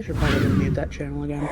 I should probably mute that channel again.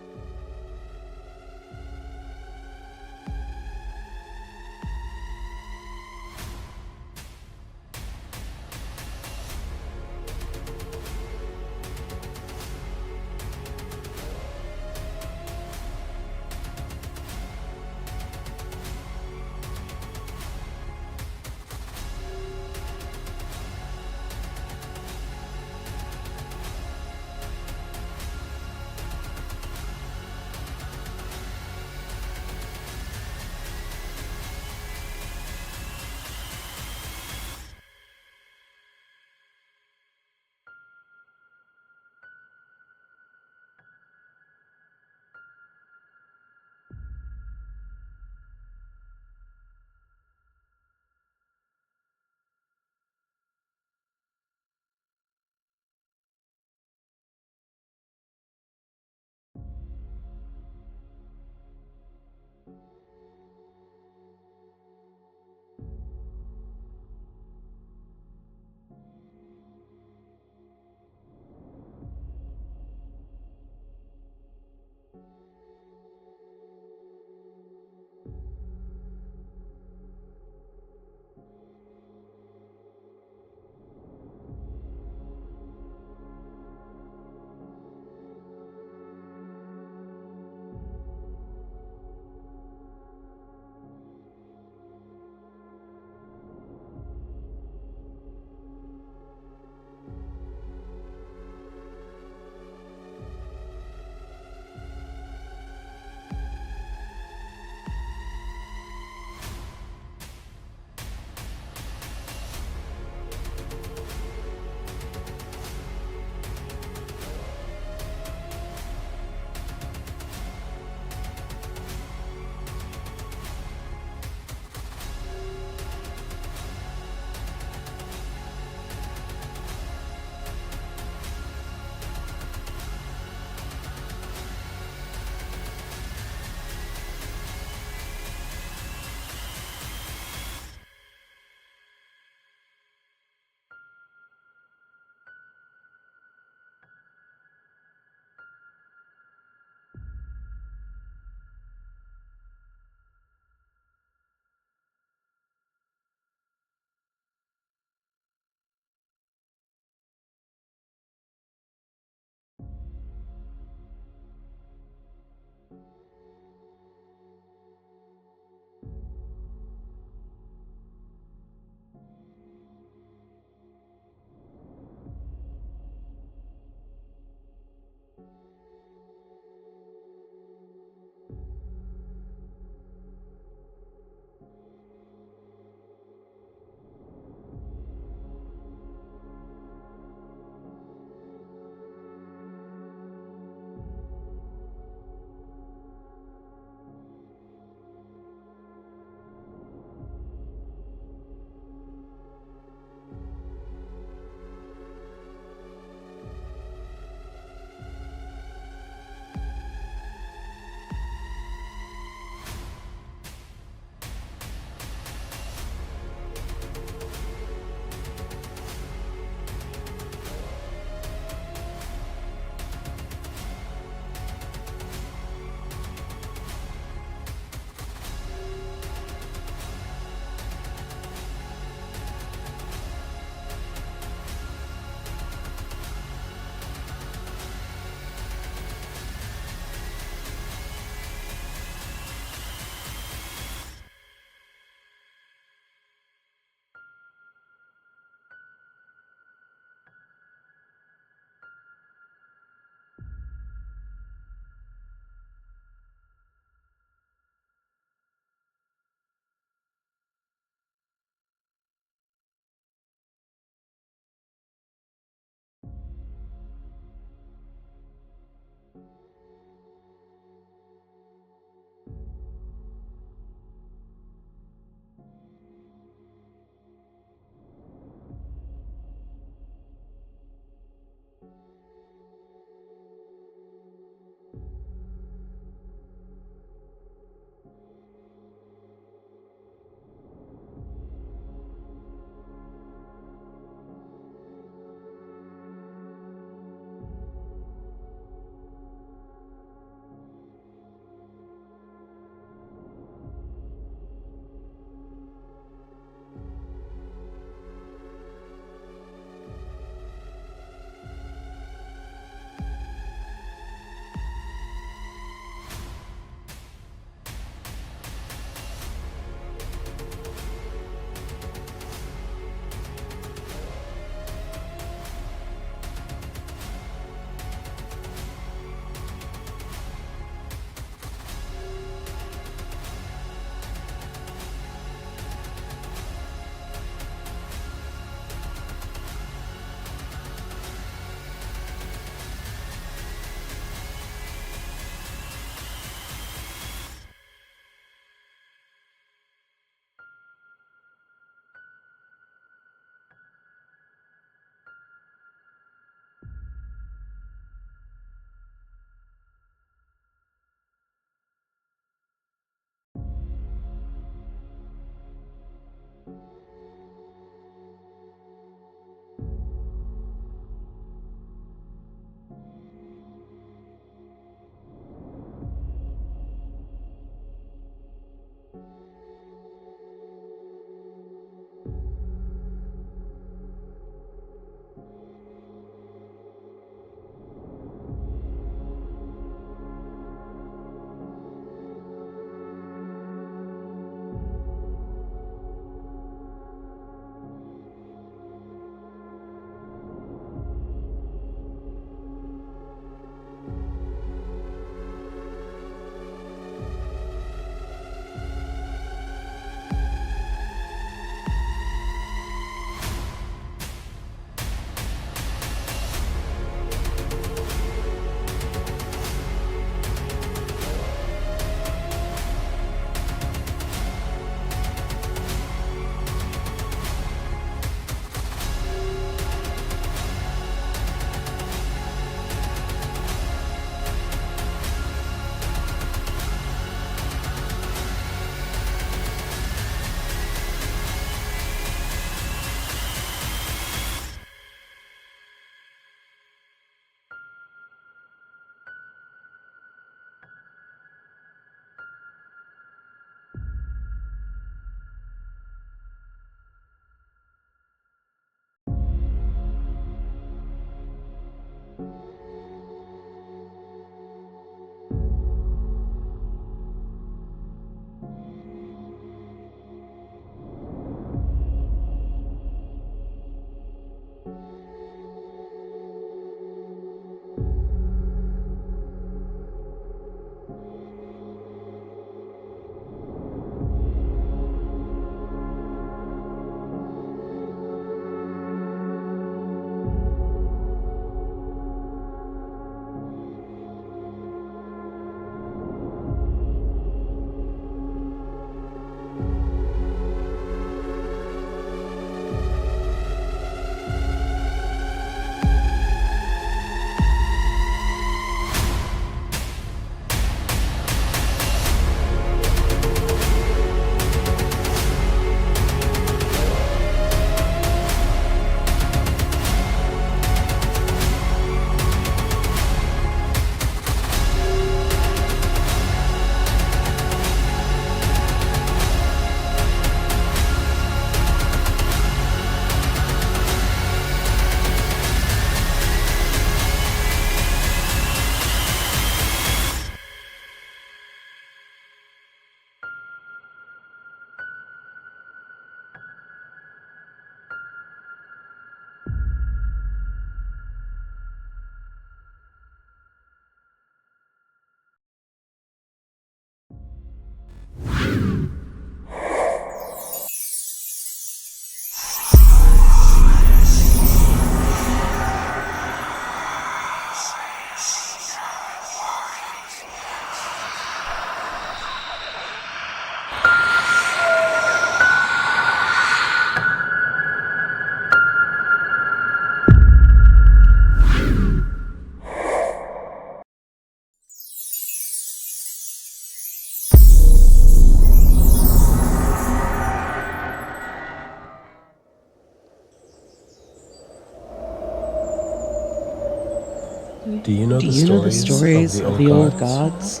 Do you know the stories of the old gods?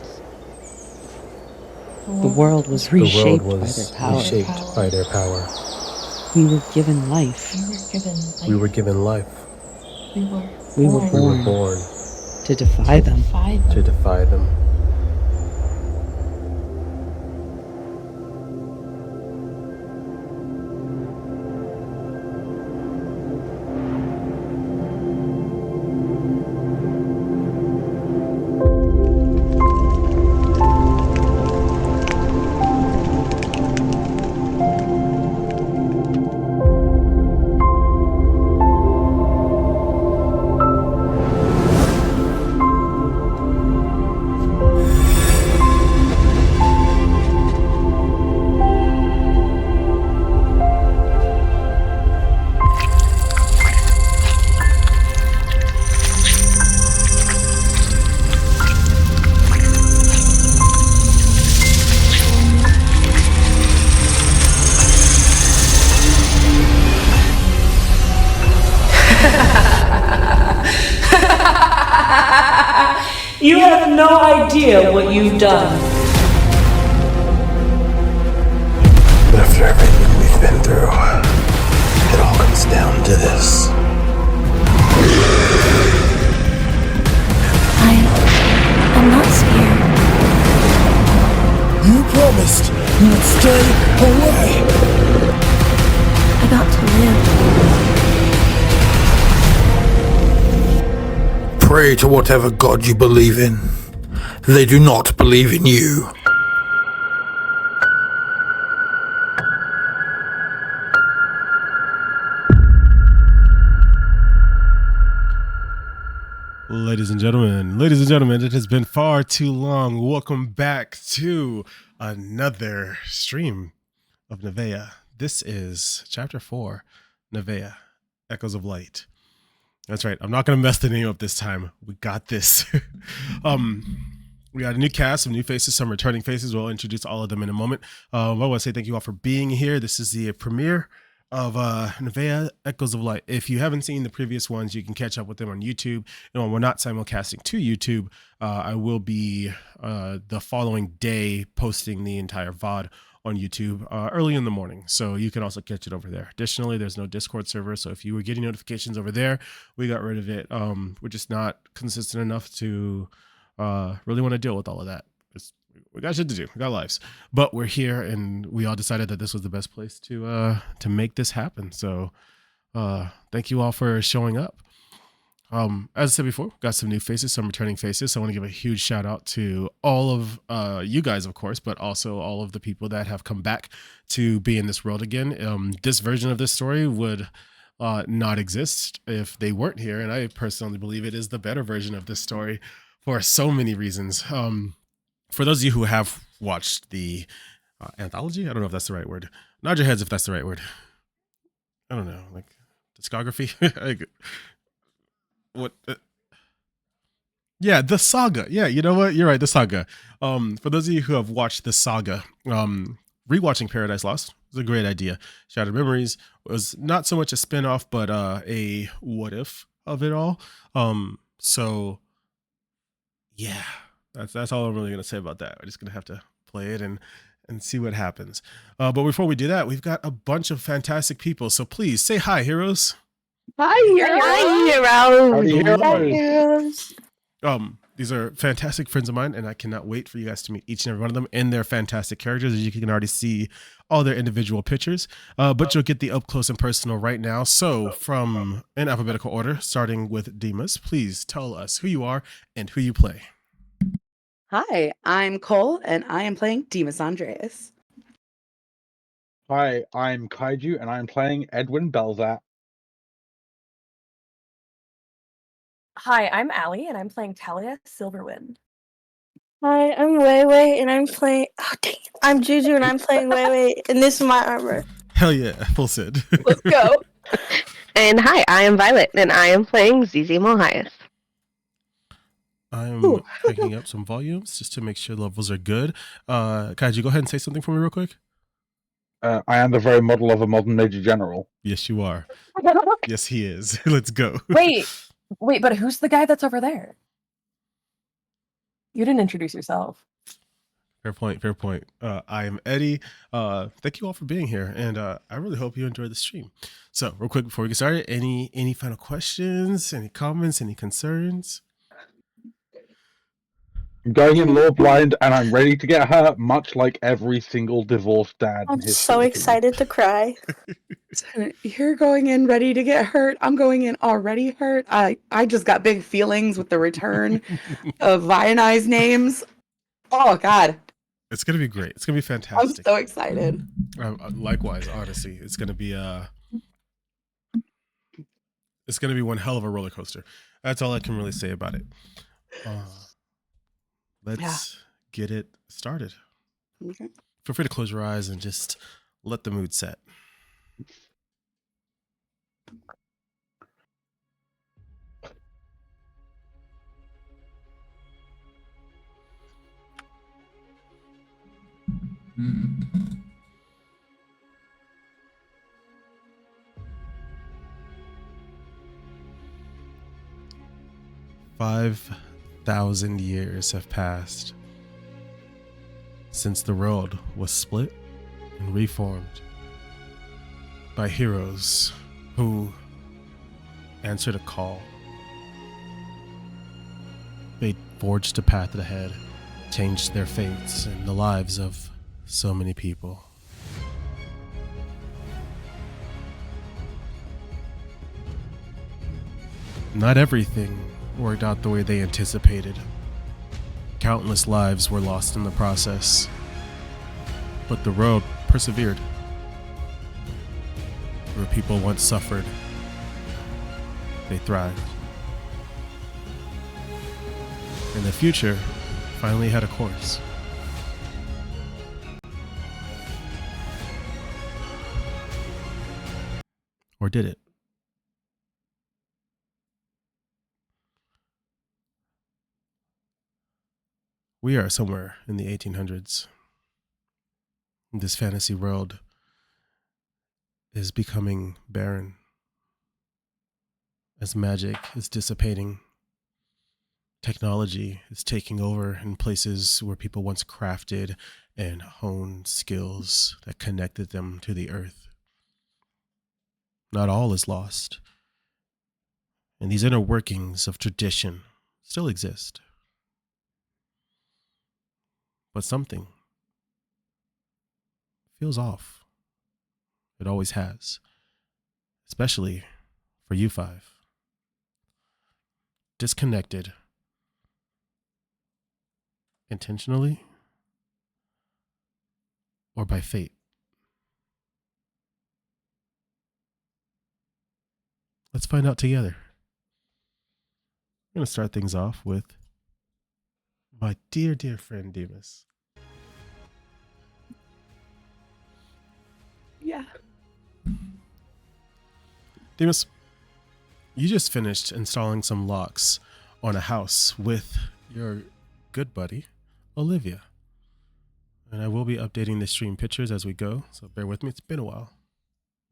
The world was The world reshaped by was their power. reshaped by their power. We were given life. We were given life. We were We were born born to defy them. to defy them. no idea what you've done. But after everything we've been through, it all comes down to this. I'm not scared. You promised you'd stay away. I got to live. Pray to whatever god you believe in. They do not believe in you. Ladies and gentlemen, it has been far too long. Welcome back to another stream of NevaeH. This is Chapter 4, NevaeH, Echoes of Light. That's right. I'm not going to mess the name up this time. We got this. We got a new cast, some new faces, some returning faces. We'll introduce all of them in a moment. I want to say thank you all for being here. This is the premiere of NevaeH Echoes of Light. If you haven't seen the previous ones, you can catch up with them on YouTube. And when we're not simulcasting to YouTube, I will be the following day posting the entire VOD on YouTube early in the morning. So you can also catch it over there. Additionally, there's no Discord server. So if you were getting notifications over there, we got rid of it. We're just not consistent enough to really want to deal with all of that. We got shit to do. We got lives, but we're here, and we all decided that this was the best place to make this happen. So, thank you all for showing up. As I said before, got some new faces, some returning faces. So I want to give a huge shout out to all of you guys, of course, but also all of the people that have come back to be in this world again. This version of this story would not exist if they weren't here, and I personally believe it is the better version of this story for so many reasons. For those of you who have watched the anthology, I don't know if that's the right word. Nod your heads if that's the right word. I don't know, like discography. What? Yeah, the saga. Yeah, you know what? You're right. The saga. For those of you who have watched the saga, rewatching Paradise Lost was a great idea. Shattered Memories was not so much a spinoff, but a what if of it all. So yeah. That's all I'm really going to say about that. We're just going to have to play it and see what happens. But before we do that, we've got a bunch of fantastic people. So please say hi, heroes. Hi, heroes. Howdy, heroes. Hello. Heroes. These are fantastic friends of mine, and I cannot wait for you guys to meet each and every one of them and their fantastic characters. As you can already see all their individual pictures, but you'll get the up close and personal right now. So from in alphabetical order, starting with Demas, please tell us who you are and who you play. Hi, I'm Cole, and I am playing Demas Andreas. Hi, I'm Kaiju, and I'm playing Edwin Belzat. Hi, I'm Allie, and I'm playing Talia Silverwind. Hi, I'm Weiwei, and I'm playing. Oh, dang it. I'm Juju, and I'm playing Weiwei, and this is my armor. Hell yeah, full Sid. Let's go. And hi, I am Violet, and I am playing Zizi Mohias. I'm picking up some volumes just to make sure levels are good. Kaiji, go ahead and say something for me real quick. I am the very model of a modern Major General. Yes, you are. Yes, he is. Let's go. Wait, but who's the guy that's over there? You didn't introduce yourself. Fair point. I am Eddie. Thank you all for being here, and I really hope you enjoyed the stream. So, real quick before we get started, any final questions, any comments, any concerns? I'm going in law blind, and I'm ready to get hurt, much like every single divorced dad. I'm so excited to cry. You're going in ready to get hurt. I'm going in already hurt. I just got big feelings with the return of Vioni's names. Oh, God. It's going to be great. It's going to be fantastic. I'm so excited. Likewise, honestly, it's going to be one hell of a roller coaster. That's all I can really say about it. Let's get it started. Okay. Feel free to close your eyes and just let the mood set. Mm. 6,000 years have passed since the world was split and reformed by heroes who answered a call. They forged a path ahead, changed their fates and the lives of so many people. Not everything worked out the way they anticipated. Countless lives were lost in the process, but the world persevered. Where people once suffered, they thrived. And the future finally had a course. Or did it? We are somewhere in the 1800s. This fantasy world is becoming barren as magic is dissipating. Technology is taking over in places where people once crafted and honed skills that connected them to the earth. Not all is lost, and these inner workings of tradition still exist. But something feels off. It always has, especially for you five. Disconnected. Intentionally or by fate? Let's find out together. I'm going to start things off with my dear, dear friend Demas. Yeah. Demas, you just finished installing some locks on a house with your good buddy, Olivia. And I will be updating the stream pictures as we go, so bear with me. It's been a while.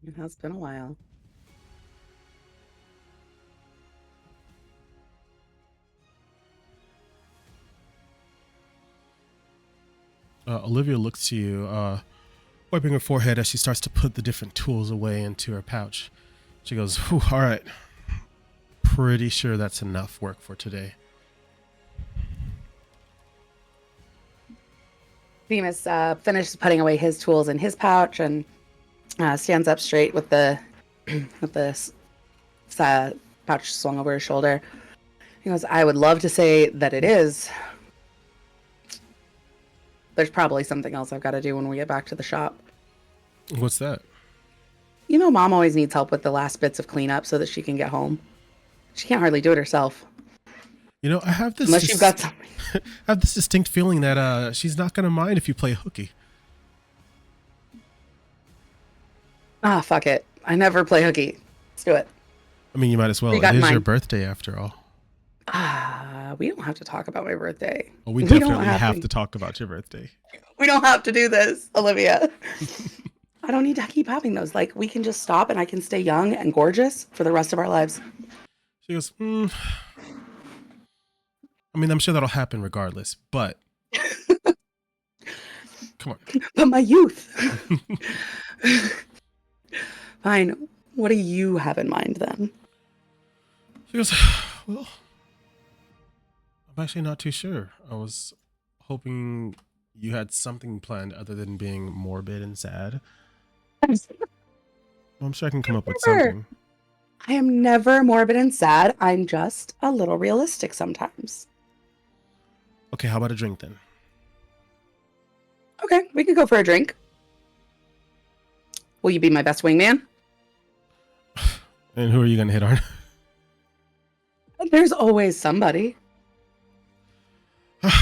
It has been a while. Olivia looks to you, wiping her forehead as she starts to put the different tools away into her pouch. She goes, "Whew, all right. Pretty sure that's enough work for today." Demas finishes putting away his tools in his pouch and stands up straight with the pouch swung over his shoulder. He goes, "I would love to say that it is. There's probably something else I've got to do when we get back to the shop." What's that? You know, Mom always needs help with the last bits of cleanup so that she can get home. She can't hardly do it herself. You know, I have this Unless you've got something. I have this distinct feeling that she's not going to mind if you play hooky. Ah, fuck it. I never play hooky. Let's do it. I mean, you might as well. You It got is your mine. birthday after all. We don't have to talk about my birthday. Well, we don't definitely have to talk about your birthday. We don't have to do this, Olivia. I don't need to keep having those. Like, we can just stop and I can stay young and gorgeous for the rest of our lives. She goes, I mean, I'm sure that'll happen regardless, but come on. But my youth. Fine. What do you have in mind then? She goes, well, I'm actually not too sure. I was hoping you had something planned other than being morbid and sad. I'm sure I can come up with something. I am never morbid and sad. I'm just a little realistic sometimes. Okay, how about a drink then? Okay, we could go for a drink. Will you be my best wingman? And who are you going to hit on? There's always somebody.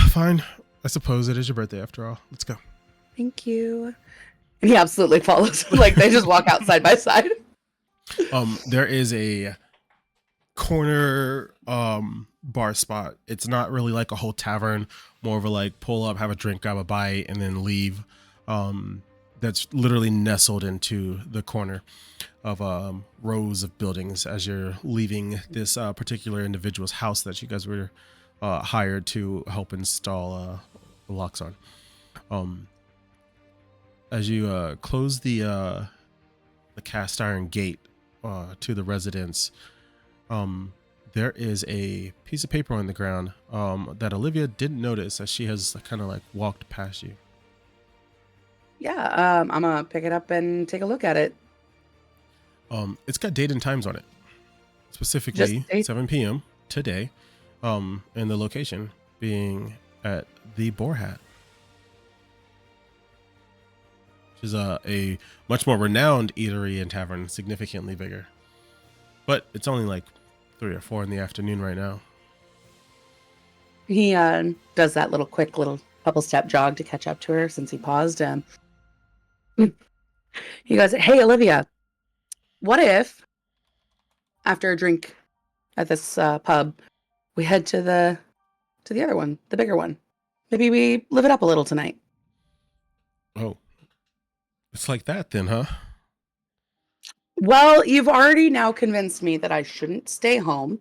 Fine. I suppose it is your birthday after all. Let's go. Thank you. And he absolutely follows. Like, they just walk out side by side. There is a corner bar spot. It's not really like a whole tavern, more of a like pull up, have a drink, grab a bite, and then leave. That's literally nestled into the corner of rows of buildings as you're leaving this particular individual's house that you guys were hired to help install the locks on. As you close the cast iron gate to the residence, there is a piece of paper on the ground that Olivia didn't notice as she has kind of like walked past you. Yeah, I'm gonna pick it up and take a look at it. It's got date and times on it, specifically Just date? 7 p.m. today, and the location being at the Boar Hat, which is a much more renowned eatery and tavern, significantly bigger. But it's only like 3 or 4 in the afternoon right now. He does that quick little couple step jog to catch up to her since he paused. He goes, "Hey, Olivia, what if after a drink at this pub, we head to the other one, the bigger one? Maybe we live it up a little tonight." Oh, it's like that then, huh? Well, you've already now convinced me that I shouldn't stay home.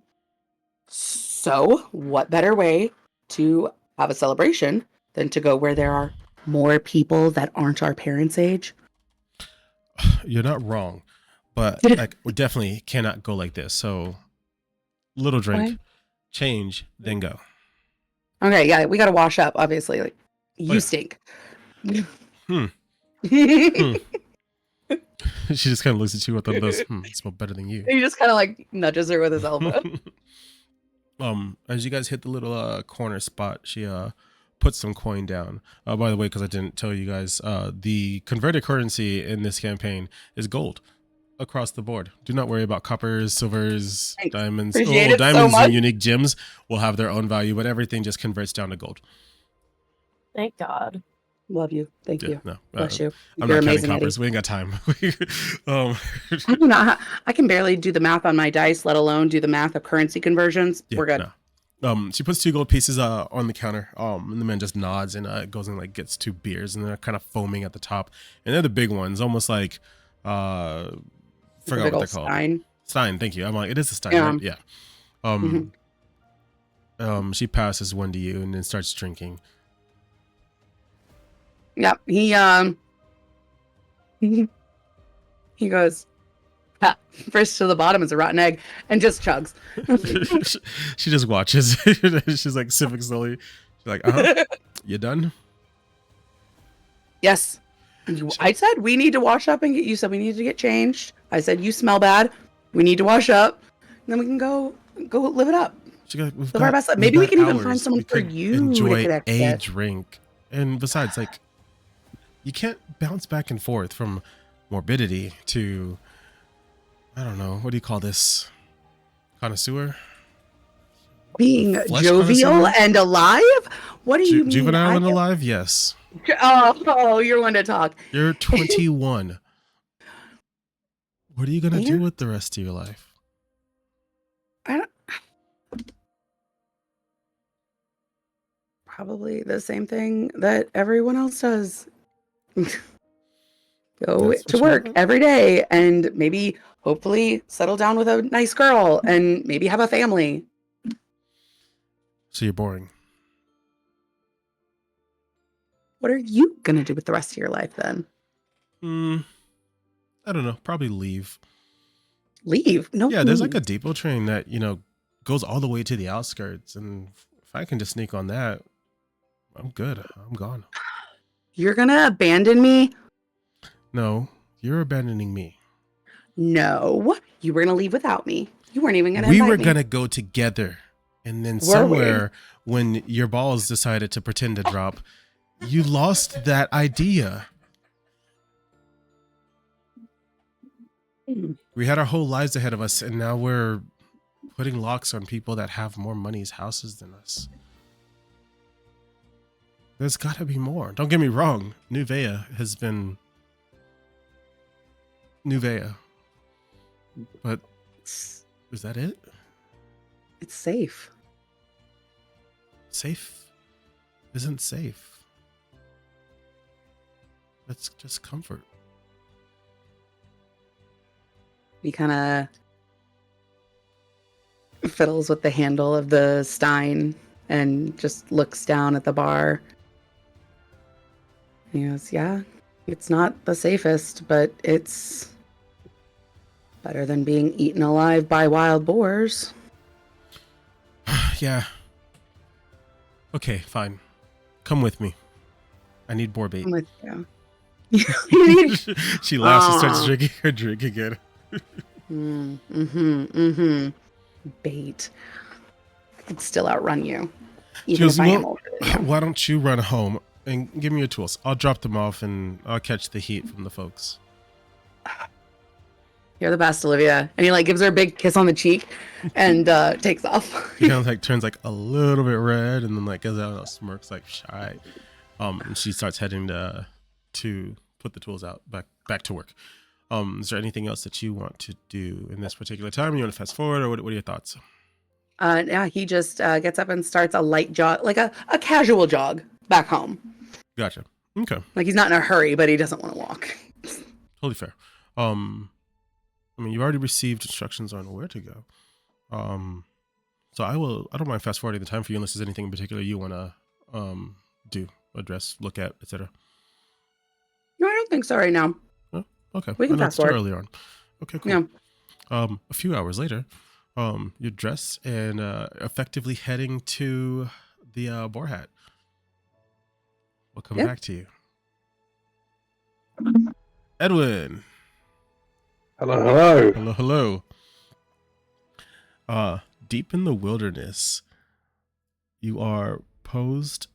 So, what better way to have a celebration than to go where there are more people that aren't our parents' age? You're not wrong, but like we definitely cannot go like this. So, little drink, Why? change, then go. Okay, yeah, we got to wash up, obviously. Like, you yeah. stink. Hmm. She just kind of looks at you with those, smell better than you. He just kind of like nudges her with his elbow. As you guys hit the little corner spot, she puts some coin down. By the way, because I didn't tell you guys, the converted currency in this campaign is gold across the board. Do not worry about coppers, silvers, Thanks. diamonds. Appreciate it so Diamonds much. and unique gems will have their own value, but everything just converts down to gold. Thank God. Love you. Thank you. No, Bless you. I'm You're not counting amazing, coppers. Eddie. We ain't got time. I do not. I can barely do the math on my dice, let alone do the math of currency conversions. Yeah, We're good. No. She puts 2 gold pieces on the counter. And the man just nods and goes and like gets 2 beers, and they're kind of foaming at the top, and they're the big ones, almost like forgot Big what they're old called. Stein. Stein, thank you. I'm like, it is a Stein, Yeah. right? Yeah. She passes one to you and then starts drinking. Yeah, he goes, first to the bottom is a rotten egg, and just chugs. She just watches. She's like sipping slowly. She's like, you done? Yes. I said we need to wash up and you said we need to get changed. I said you smell bad. We need to wash up. And then we can go live it up. She goes, Live our best life. Maybe we can even find someone We for could you enjoy to connect a with. drink. And besides, like, you can't bounce back and forth from morbidity to, I don't know, what do you call this? Connoisseur? Being Flesh jovial connoisseur? and alive? What do you mean? Juvenile and alive? Yes. Oh, you're one to talk. You're 21. What are you going to Yeah. do with the rest of your life? I don't. Probably the same thing that everyone else does. Go That's what to you work want? every day and maybe, hopefully, settle down with a nice girl and maybe have a family. So you're boring. What are you going to do with the rest of your life then? I don't know. Probably leave. Leave? No. Yeah, there's like a depot train that, goes all the way to the outskirts. And if I can just sneak on that, I'm good. I'm gone. You're going to abandon me? No, you're abandoning me. No. You were going to leave without me. You weren't even going to We invite were me. going to go together. And then Were we? somewhere when your balls decided to pretend to drop, you lost that idea. We had our whole lives ahead of us, and now we're putting locks on people that have more money's houses than us. There's got to be more. Don't get me wrong. NevaeH has been NevaeH. But is that it? It's safe. Safe isn't safe. That's just comfort. He kind of fiddles with the handle of the Stein and just looks down at the bar. He goes, yeah, it's not the safest, but it's better than being eaten alive by wild boars. Yeah. Okay, fine. Come with me. I need boar bait. I'm with you. She laughs and starts Aw. drinking her drink again. Bait. I could still outrun you. She Even goes, if I am "Well, older than you. why don't you run home and give me your tools? I'll drop them off and I'll catch the heat from the folks." You're the best, Olivia. And he like gives her a big kiss on the cheek and takes off. She kind of like turns like a little bit red and then like goes out and smirks like shy. And she starts heading to put the tools out back to work. Is there anything else that you want to do in this particular time? You want to fast forward, or what are your thoughts? Yeah, he just gets up and starts a light jog, like a casual jog back home. Gotcha. Okay. Like he's not in a hurry, but he doesn't want to walk. Totally fair. I mean, you've already received instructions on where to go. So I don't mind fast forwarding the time for you unless there's anything in particular you want to do, address, look at, etc. No, I don't think so right now. Oh, okay. We can I know fast it's too forward. early on. Okay, cool. Yeah. A few hours later, you're dressed and effectively heading to the boar hat. We'll come back to you. Edwin. Hello. Hello. Deep in the wilderness, you are posed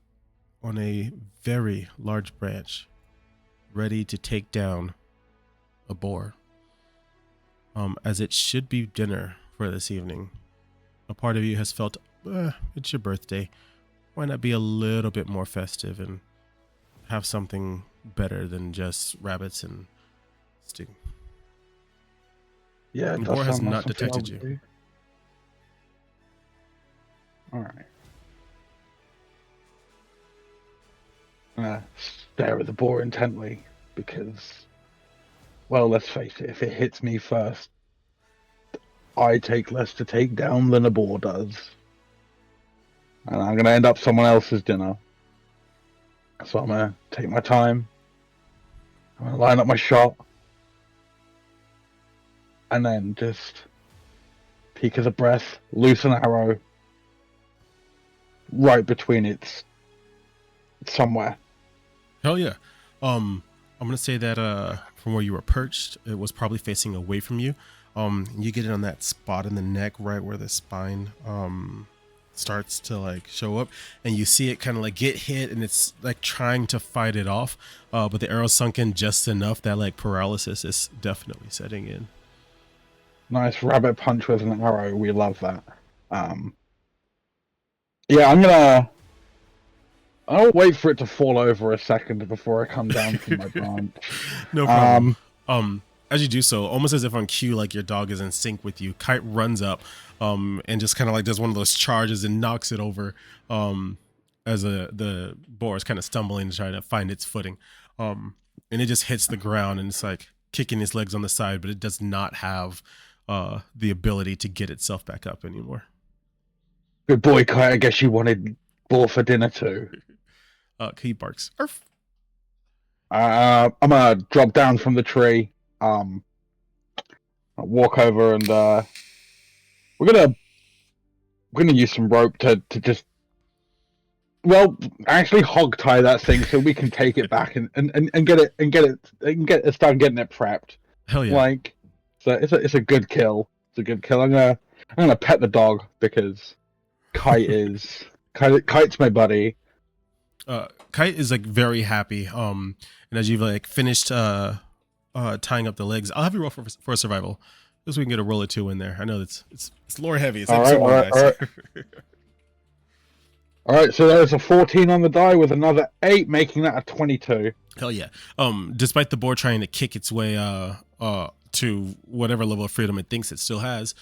on a very large branch, ready to take down a boar. As it should be dinner for this evening. A part of you has felt, it's your birthday. Why not be a little bit more festive and have something better than just rabbits and stew? Yeah, The boar has not detected you. All right. I'm gonna stare at the boar intently because, well, let's face it, if it hits me first, I take less to take down than a boar does. And I'm gonna end up someone else's dinner. So I'm gonna take my time. I'm gonna line up my shot. And then just peak of the breath, loose an arrow right between its somewhere. Hell yeah. I'm gonna say that from where you were perched, it was probably facing away from you. You get it on that spot in the neck, right where the spine starts to like show up, and you see it kind of like get hit, and it's like trying to fight it off, but the arrow sunk in just enough that like paralysis is definitely setting in. Nice rabbit punch with an arrow. We love that. Yeah, I'll wait for it to fall over a second before I come down from my branch. No problem. As you do so, almost as if on cue, like your dog is in sync with you, Kite runs up and just kind of like does one of those charges and knocks it over as the boar is kind of stumbling to try to find its footing. And it just hits the ground and it's like kicking its legs on the side, but it does not have the ability to get itself back up anymore. Good boy, Kite. I guess you wanted boar for dinner too. He barks. Arf. I'm gonna drop down from the tree. I'll walk over and we're gonna use some rope to just actually hog tie that thing so we can take it back and get it start getting it prepped. Hell yeah. Like, so it's a good kill. It's a good kill. I'm gonna pet the dog because Kite's my buddy. Kite is like very happy. And as you've like finished tying up the legs, I'll have you roll for a survival, just so we can get a roll or two in there. I know it's lore heavy. It's episode 1, guys. All right. All right, so there's a 14 on the die with another 8, making that a 22. Hell yeah. Despite the boar trying to kick its way to whatever level of freedom it thinks it still has,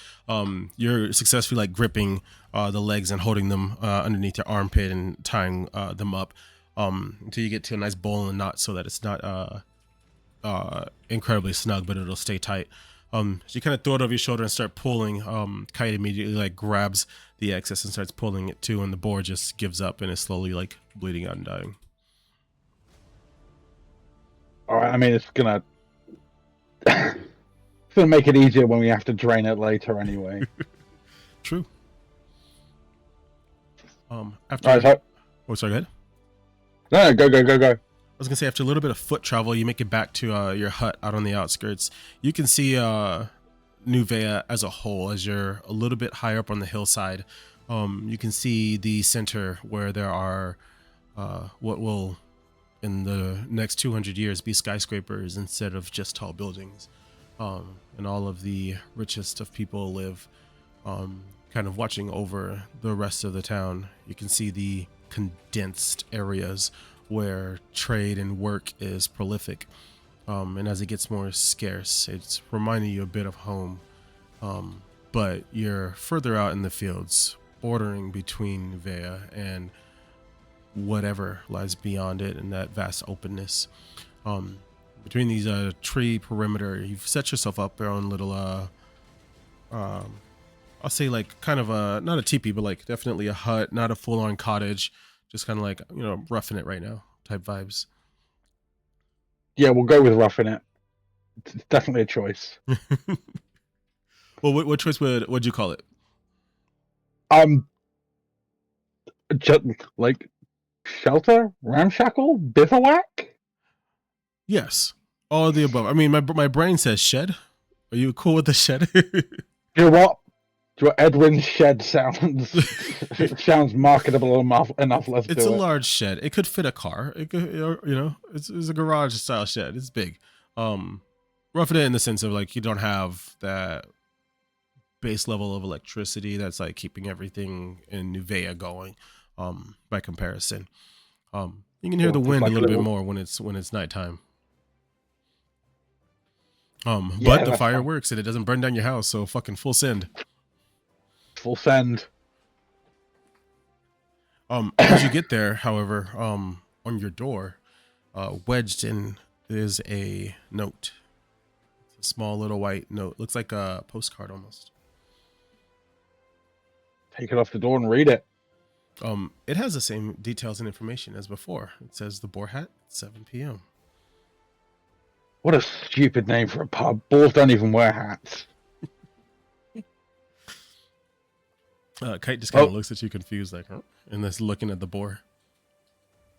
you're successfully like gripping the legs and holding them underneath your armpit and tying them up until you get to a nice bowl and knot so that it's not incredibly snug, but it'll stay tight. So you kind of throw it over your shoulder and start pulling. Kite immediately like grabs the excess and starts pulling it too, and the boar just gives up and is slowly like bleeding out and dying. All right, I mean, it's gonna make it easier when we have to drain it later anyway. True. After All right, so... oh, sorry, go ahead. No, go. I was gonna say, after a little bit of foot travel, you make it back to your hut out on the outskirts. You can see NevaeH as a whole, as you're a little bit higher up on the hillside. You can see the center where there are what will, in the next 200 years, be skyscrapers instead of just tall buildings. And all of the richest of people live kind of watching over the rest of the town. You can see the condensed areas where trade and work is prolific. And as it gets more scarce, it's reminding you a bit of home. But you're further out in the fields, bordering between NevaeH and whatever lies beyond it in that vast openness. Between these tree perimeter, you've set yourself up your own little, I'll say like kind of a, not a teepee, but like definitely a hut, not a full-on cottage. Just kind of like, you know, roughing it right now type vibes. Yeah, we'll go with roughing it. It's definitely a choice. Well, what choice would you call it? Just like shelter, ramshackle, bivouac. Yes, all of the above. I mean, my brain says shed. Are you cool with the shed? You know what? Edwin's shed sounds sounds marketable enough. Let's do it. It's a large shed. It could fit a car. It could, you know, it's a garage style shed. It's big. Roughing it in the sense of like you don't have that base level of electricity that's like keeping everything in NevaeH going. By comparison, you can hear the wind a little bit more when it's nighttime. But the fire works and it doesn't burn down your house. So fucking full send. Full send. As you get there, however, on your door, wedged in is a note. It's a small little white note. Looks like a postcard almost. Take it off the door and read it. It has the same details and information as before. It says the Boar Hat, 7 p.m. What a stupid name for a pub. Boars don't even wear hats. Kite just kind of looks at you confused, like, huh? And that's looking at the boar.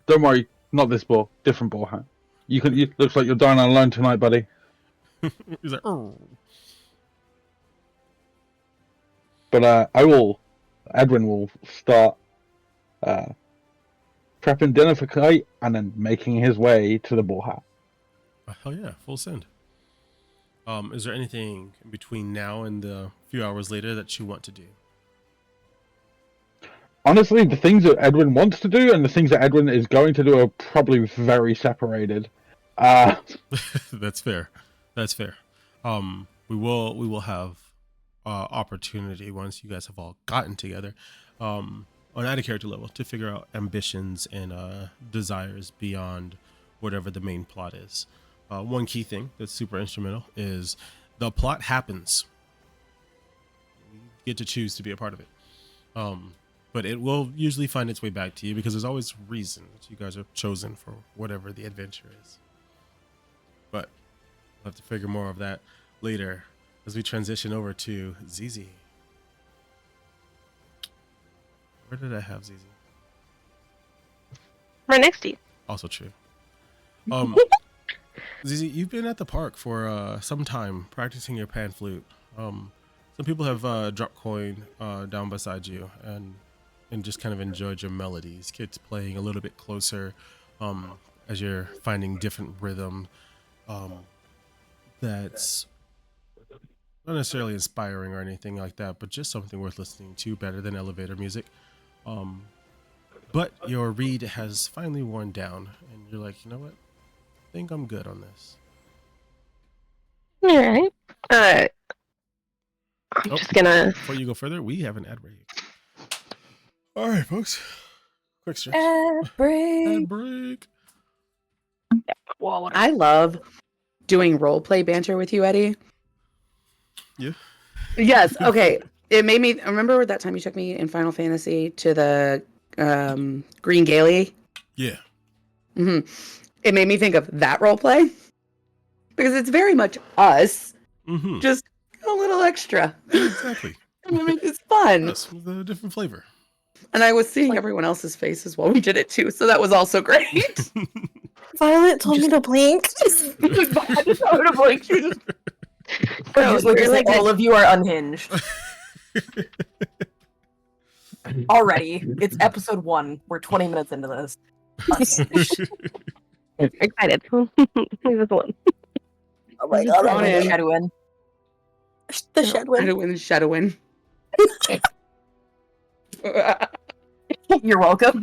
Don't worry, not this boar. Different boar hat. You looks like you're dying alone tonight, buddy. He's like, oh. But Edwin will start prepping dinner for Kite and then making his way to the boar hat. Hell yeah, full send. Is there anything in between now and the few hours later that you want to do? Honestly, the things that Edwin wants to do and the things that Edwin is going to do are probably very separated. That's fair. That's fair. We will have opportunity once you guys have all gotten together on at a character level to figure out ambitions and desires beyond whatever the main plot is. One key thing that's super instrumental is the plot happens. You get to choose to be a part of it. But it will usually find its way back to you because there's always reason that you guys are chosen for whatever the adventure is. But we'll have to figure more of that later as we transition over to ZZ. Where did I have ZZ? Right next to you. Also true. ZZ, you've been at the park for some time practicing your pan flute. Some people have dropped coin down beside you and just kind of enjoyed your melodies. Kids playing a little bit closer as you're finding different rhythm that's not necessarily inspiring or anything like that, but just something worth listening to, better than elevator music. But your reed has finally worn down and you're like, you know what? I think I'm good on this. All right. I'm just gonna. Before you go further, we have an ad break. All right, folks. Quick stretch. Ad break. Ad break. I love doing role play banter with you, Eddie. Yeah. Yes. Okay. It made me remember that time you took me in Final Fantasy to the Green Gaily. Yeah. Mm-hmm. It made me think of that role play because it's very much us, just a little extra. Exactly. It's fun. Us with a different flavor. And I was seeing everyone else's faces while we did it too, so that was also great. Violet told me to blink. Violet told me to blink. She was just... I just like to say all of you are unhinged. Already, it's episode 1. We're 20 minutes into this. Excited. Leave us alone. Oh my god, I'm in Shadowin. The Shadowin. You're welcome.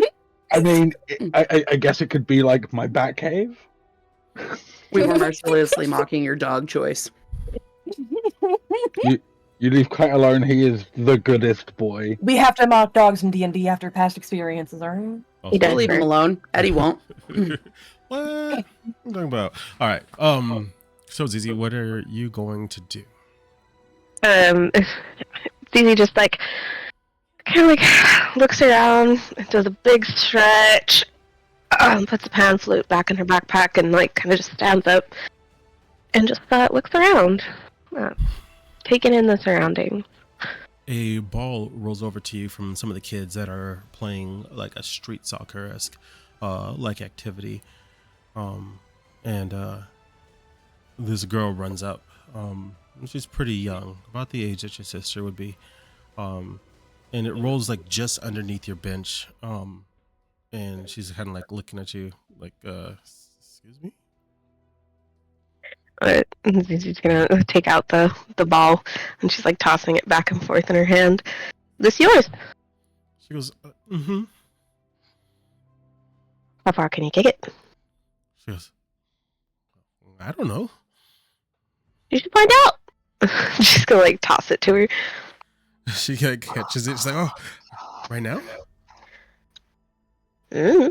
I mean, I guess it could be like my bat cave. We were mercilessly mocking your dog choice. You leave Kite alone. He is the goodest boy. We have to mock dogs in D&D after past experiences, alright? We'll leave him alone. Eddie won't. What? I'm talking about. All right. So Zizi, what are you going to do? Zizi just like kind of like looks around, does a big stretch, puts the pan flute back in her backpack, and like kind of just stands up and just looks around, taking in the surroundings. A ball rolls over to you from some of the kids that are playing like a street soccer-esque like activity, and this girl runs up. She's pretty young, about the age that your sister would be, and it rolls like just underneath your bench, and she's kind of like looking at you like, excuse me? She's gonna take out the ball, and she's like tossing it back and forth in her hand. This yours? She goes, How far can you kick it? She goes, I don't know. You should find out. She's gonna like toss it to her. She like, catches it. She's like, oh, right now? Mm-hmm.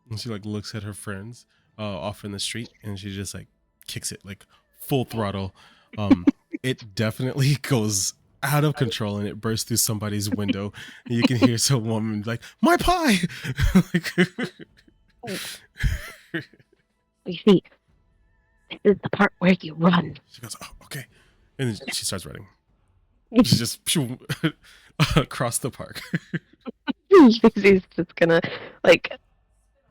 And she like looks at her friends off in the street, and she just like kicks it like full throttle. It definitely goes out of control, and it bursts through somebody's window. And you can hear some woman like, my pie. You see, this is the part where you run. She goes, oh, okay. And then she starts running. She just across the park. She's just gonna like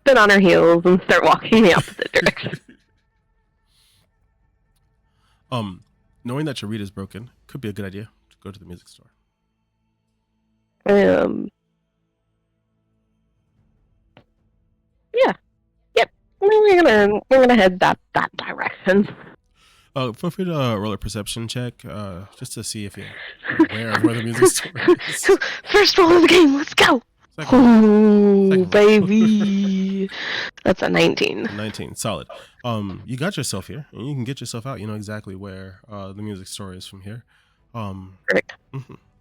spin on her heels and start walking the opposite direction. Knowing that your reed is broken could be a good idea to go to the music store. Yeah. Yep. We're gonna head that direction. Feel free to roll a perception check, just to see if you're aware of where the music store is. First roll of the game. Let's go. Ooh, baby. That's a 19. 19, solid. You got yourself here, and you can get yourself out. You know exactly where the music store is from here. Perfect.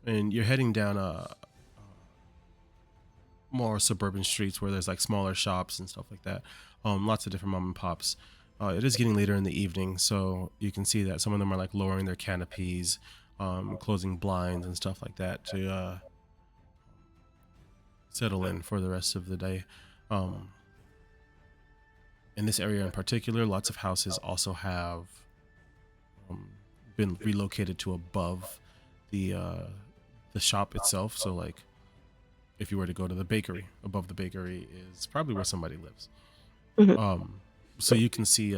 And you're heading down more suburban streets where there's like smaller shops and stuff like that. Lots of different mom and pops. It is getting later in the evening, so you can see that some of them are like lowering their canopies, closing blinds and stuff like that to settle in for the rest of the day. In this area in particular, lots of houses also have been relocated to above the shop itself. So like if you were to go to the bakery, above the bakery is probably where somebody lives. So you can see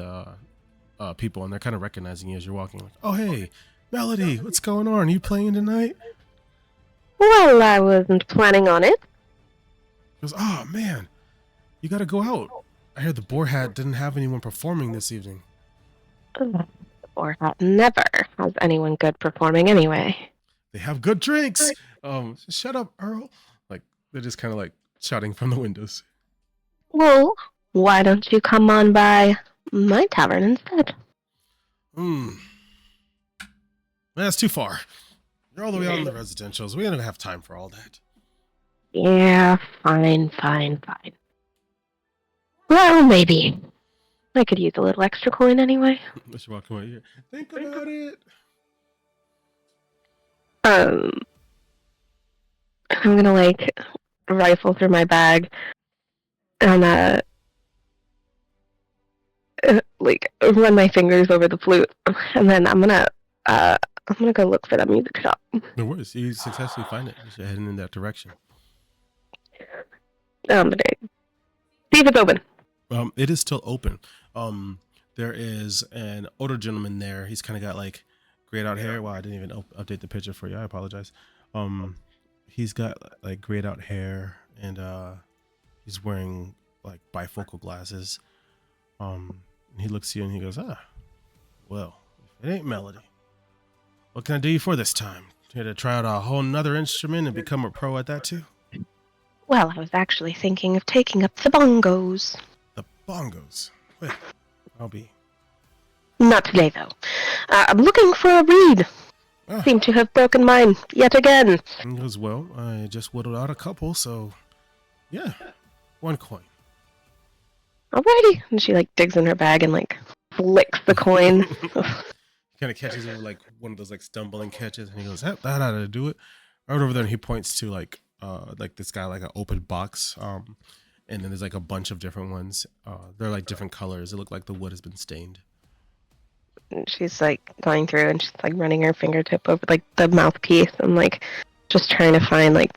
people, and they're kind of recognizing you as you're walking. Like, oh, hey, Melody, what's going on? Are you playing tonight? Well, I wasn't planning on it. He goes, oh, man, you got to go out. I heard the Boar Hat didn't have anyone performing this evening. The Boar Hat never has anyone good performing anyway. They have good drinks. Shut up, Earl. Like, they're just kind of like shouting from the windows. Well, why don't you come on by my tavern instead? That's too far. You're all the way out in the residentials. We don't have time for all that. Yeah, fine. Well, maybe. I could use a little extra coin anyway. Let's walk away here. Think about it. I'm gonna like rifle through my bag and like run my fingers over the flute, and then I'm gonna go look for that music shop. No worries. You successfully find it. You're heading in that direction. But see if it's open. It is still open. There is an older gentleman there. He's kind of got like grayed out hair. Wow, I didn't even update the picture for you. I apologize. He's got like grayed out hair, and he's wearing like bifocal glasses. And he looks at you and he goes, well, if it ain't Melody, what can I do you for this time? Here to try out a whole nother instrument and become a pro at that too? Well, I was actually thinking of taking up the bongos. The bongos? Well, I'll be. Not today, though. I'm looking for a reed. Seem to have broken mine yet again. He goes, well, I just whittled out a couple, so yeah, 1 coin. Alrighty. And she like digs in her bag and like flicks the coin. Kind of catches it with like one of those like stumbling catches, and he goes, that ought to do it. Right over there, and he points to like this guy like an open box, and then there's like a bunch of different ones. They're like different colors. It look like the wood has been stained. And she's like going through and she's like running her fingertip over like the mouthpiece and like just trying to find like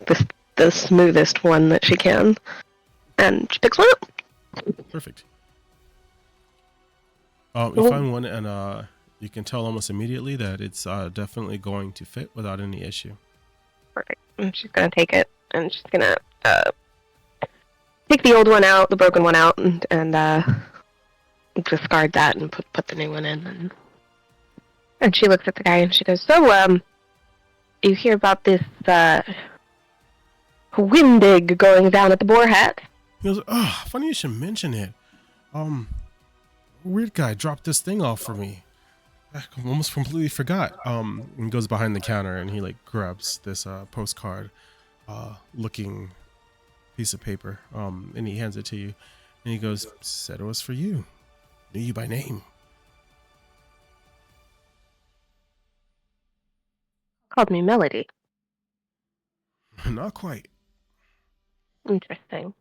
the smoothest one that she can, and she picks one up. Perfect. You find one, and you can tell almost immediately that it's definitely going to fit without any issue. Perfect. And she's gonna take it, and she's gonna take the old one out, the broken one out, and discard that and put the new one in. And she looks at the guy and she goes, "So, you hear about this Windig going down at the Boar Hat?" He goes, "Oh, funny you should mention it. Weird guy dropped this thing off for me. I almost completely forgot." And goes behind the counter and he like grabs this postcard looking piece of paper. And he hands it to you. And he goes, "Said it was for you. Knew you by name." Called me Melody. Not quite. Interesting.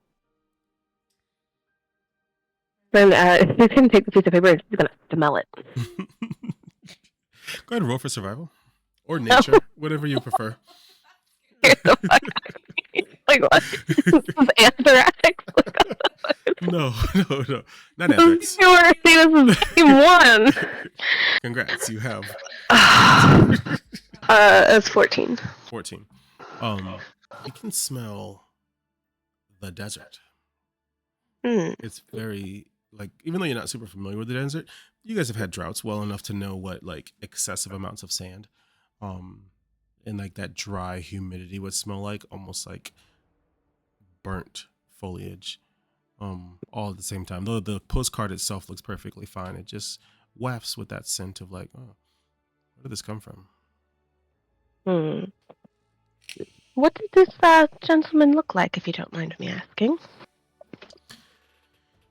Then he's gonna take the piece of paper and he's gonna smell it. Go ahead and roll for survival. Or nature, whatever you prefer. Like what? This is anthrax? No. Not anthrax. You were saying this is game one. Congrats, you have. It's 14. 14. You can smell the desert. It's very, like, even though you're not super familiar with the desert, you guys have had droughts well enough to know what, like, excessive amounts of sand and, like, that dry humidity would smell like, almost like burnt foliage all at the same time. Though the postcard itself looks perfectly fine, it just wafts with that scent of, like, oh, where did this come from? What did this gentleman look like, if you don't mind me asking?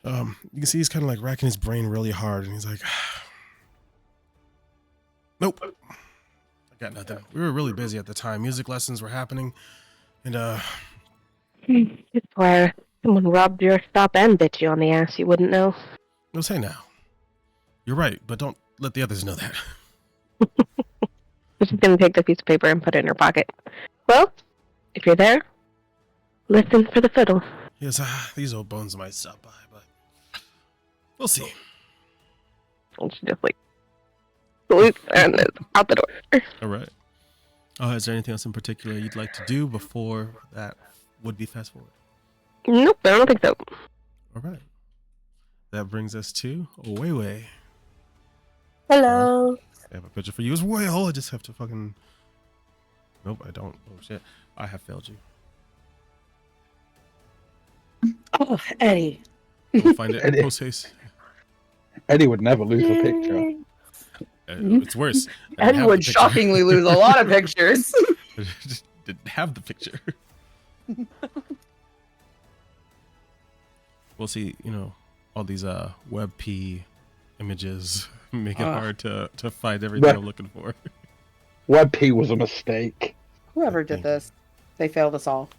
You can see he's kind of like racking his brain really hard, and he's like, "Nope, I got nothing. We were really busy at the time. Music lessons were happening, and It's where someone robbed your stop and bit you on the ass. You wouldn't know." No, say now. You're right, but don't let the others know that." She's gonna take the piece of paper and put it in her pocket. "Well, if you're there, listen for the fiddle." Yes, these old bones might stop by, but we'll see. And she just like salutes and is out the door. All right. Is there anything else in particular you'd like to do before that would be fast forward? Nope, I don't think so. All right. That brings us to NevaeH. Hello. I have a picture for you as well. I just have to fucking. Nope, I don't. Oh shit! I have failed you. Oh, Eddie. We'll find it Eddie. post haste. Eddie would never lose a picture. It's worse. I didn't Ed have would the picture. shockingly lose a lot of pictures. I just didn't have the picture. We'll see. All these WebP images make it hard to find everything I'm looking for. Web P was a mistake. Whoever did this, they failed us all.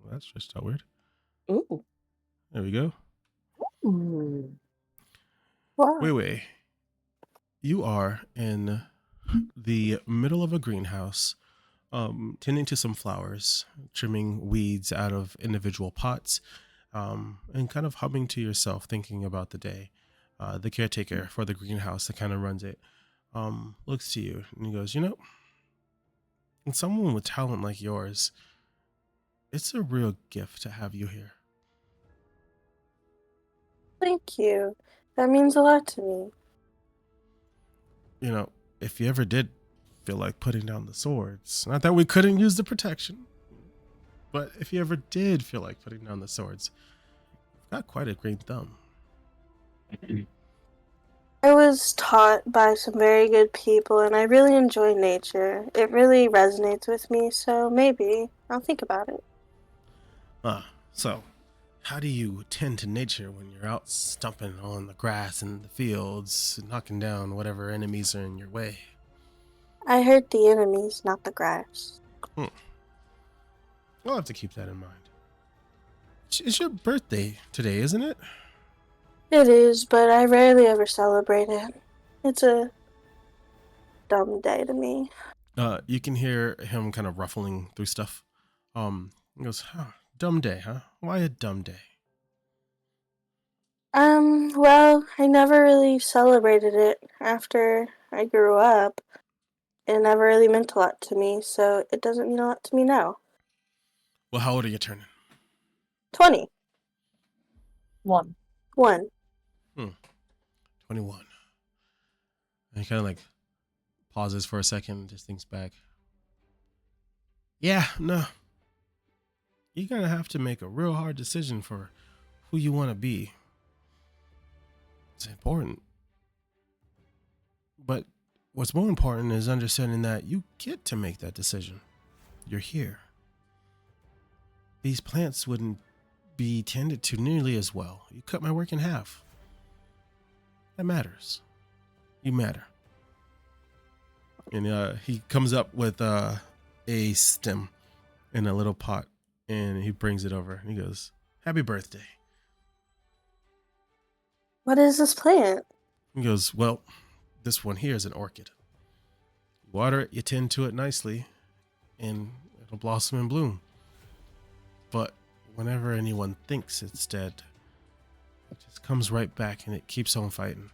Well, that's just not weird. Ooh. There we go. Ooh. Wow. Wait. You are in the middle of a greenhouse, tending to some flowers, trimming weeds out of individual pots, and kind of humming to yourself, thinking about the day. The caretaker for the greenhouse that kind of runs it looks to you and he goes, you know, and someone with talent like yours, it's a real gift to have you here. Thank you. That means a lot to me. You know, if you ever did feel like putting down the swords, not that we couldn't use the protection, but if you ever did feel like putting down the swords, you've got quite a green thumb. I was taught by some very good people, and I really enjoy nature. It really resonates with me, so maybe I'll think about it. So how do you tend to nature when you're out stomping on the grass in the fields, knocking down whatever enemies are in your way? I hurt the enemies, not the grass. We'll have to keep that in mind. It's your birthday today, isn't it? It is, but I rarely ever celebrate it. It's a dumb day to me. You can hear him kind of ruffling through stuff. He goes, dumb day, huh? Why a dumb day? Well, I never really celebrated it after I grew up. It never really meant a lot to me, so it doesn't mean a lot to me now. Well, how old are you turning? 20. 1. 1. 21. And he kind of like pauses for a second, just thinks back. Yeah, no. You're going to have to make a real hard decision for who you want to be. It's important. But what's more important is understanding that you get to make that decision. You're here. These plants wouldn't be tended to nearly as well. You cut my work in half. That matters. You matter. And he comes up with a stem in a little pot, and he brings it over. And he goes, "Happy birthday." What is this plant? He goes, "Well, this one here is an orchid. You water it, you tend to it nicely, and it'll blossom and bloom. But whenever anyone thinks it's dead, it just comes right back and it keeps on fighting.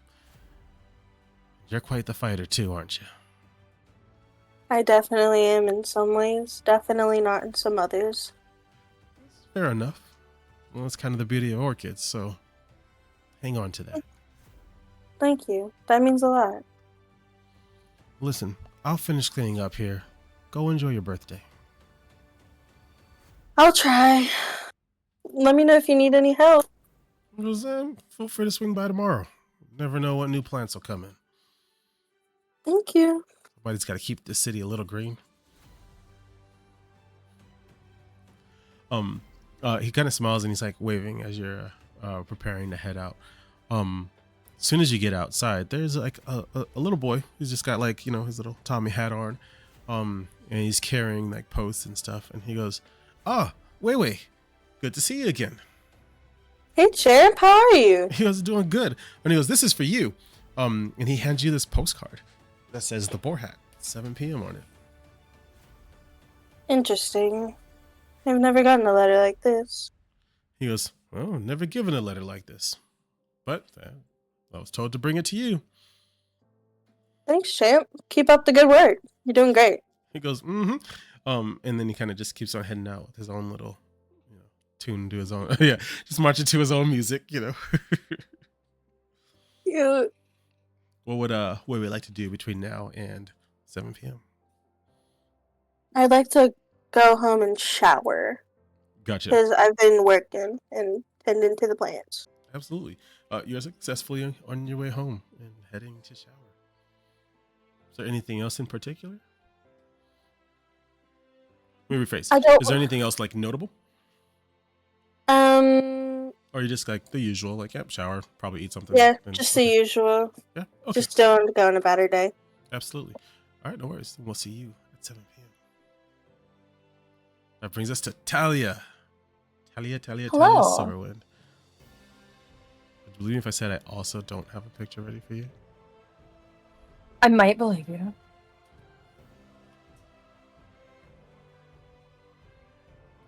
You're quite the fighter too, aren't you?" I definitely am in some ways, definitely not in some others. Fair enough. Well, that's kind of the beauty of orchids, so hang on to that. Thank you. That means a lot. Listen, I'll finish cleaning up here. Go enjoy your birthday. I'll try. Let me know if you need any help. Feel free to swing by tomorrow. Never know what new plants will come in. Thank you. Somebody's got to keep this city a little green. He kind of smiles and he's like waving as you're preparing to head out. As soon as you get outside, there's like a little boy. He's just got like, his little Tommy hat on. And he's carrying like posts and stuff. And he goes, wait. Good to see you again. Hey, Champ, how are you? He goes, "Doing good." And he goes, "This is for you." And he hands you this postcard that says the Boar Hat, 7 p.m. on it. Interesting. I've never gotten a letter like this. He goes, "Oh, never given a letter like this. But I was told to bring it to you." Thanks, Champ. Keep up the good work. You're doing great. He goes, "Mm-hmm." And then he kind of just keeps on heading out with his own little, tune to his own, just marching to his own music, Cute. What would we like to do between now and 7 p.m.? I'd like to go home and shower. Gotcha. Because I've been working and tending to the plants. Absolutely. You're successfully on your way home and heading to shower. Is there anything else in particular? Let me rephrase. Is there anything else like notable? Or you just like the usual, like, yep, shower, probably eat something. Yeah, and- just okay. the usual. Yeah, okay. Just don't go on a better day. Absolutely. All right, no worries. We'll see you at 7 p.m. That brings us to Talia. Talia Hello. Silverwind. Believe me if I said I also don't have a picture ready for you. I might believe you.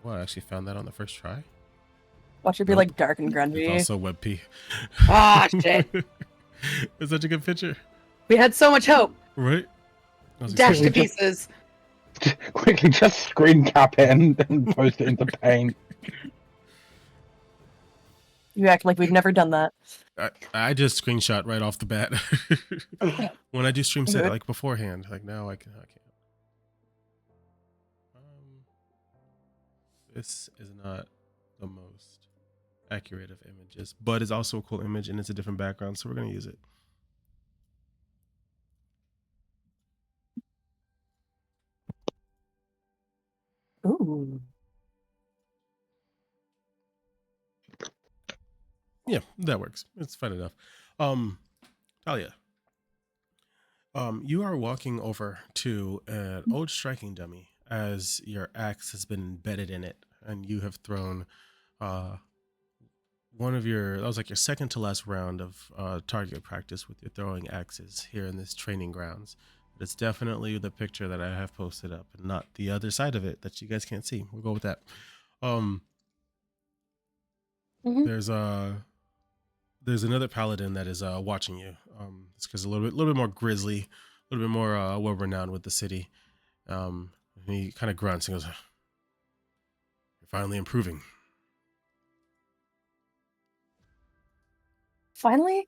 Well, I actually found that on the first try. Watch it be Nope. like dark and It's grungy. also WebP. Ah, shit. It's such a good picture, We had so much hope. right? I was Dashed to excited. pieces. Quickly, just screen cap it and post it into Paint. You act like we've never done that. I just screenshot right off the bat. When I do stream set, Good. like beforehand, like now I can't. This is not the most accurate of images, but it's also a cool image and it's a different background, so we're gonna use it. Ooh. Yeah, that works. It's fun enough. Talia, you are walking over to an old striking dummy as your axe has been embedded in it, and you have thrown that was like your second to last round of target practice with your throwing axes here in this training grounds. But it's definitely the picture that I have posted up and not the other side of it that you guys can't see. We'll go with that. There's another paladin that is watching you. It's because a little bit more grisly, a little bit more well renowned with the city. And he kind of grunts and goes, "You're finally improving." Finally,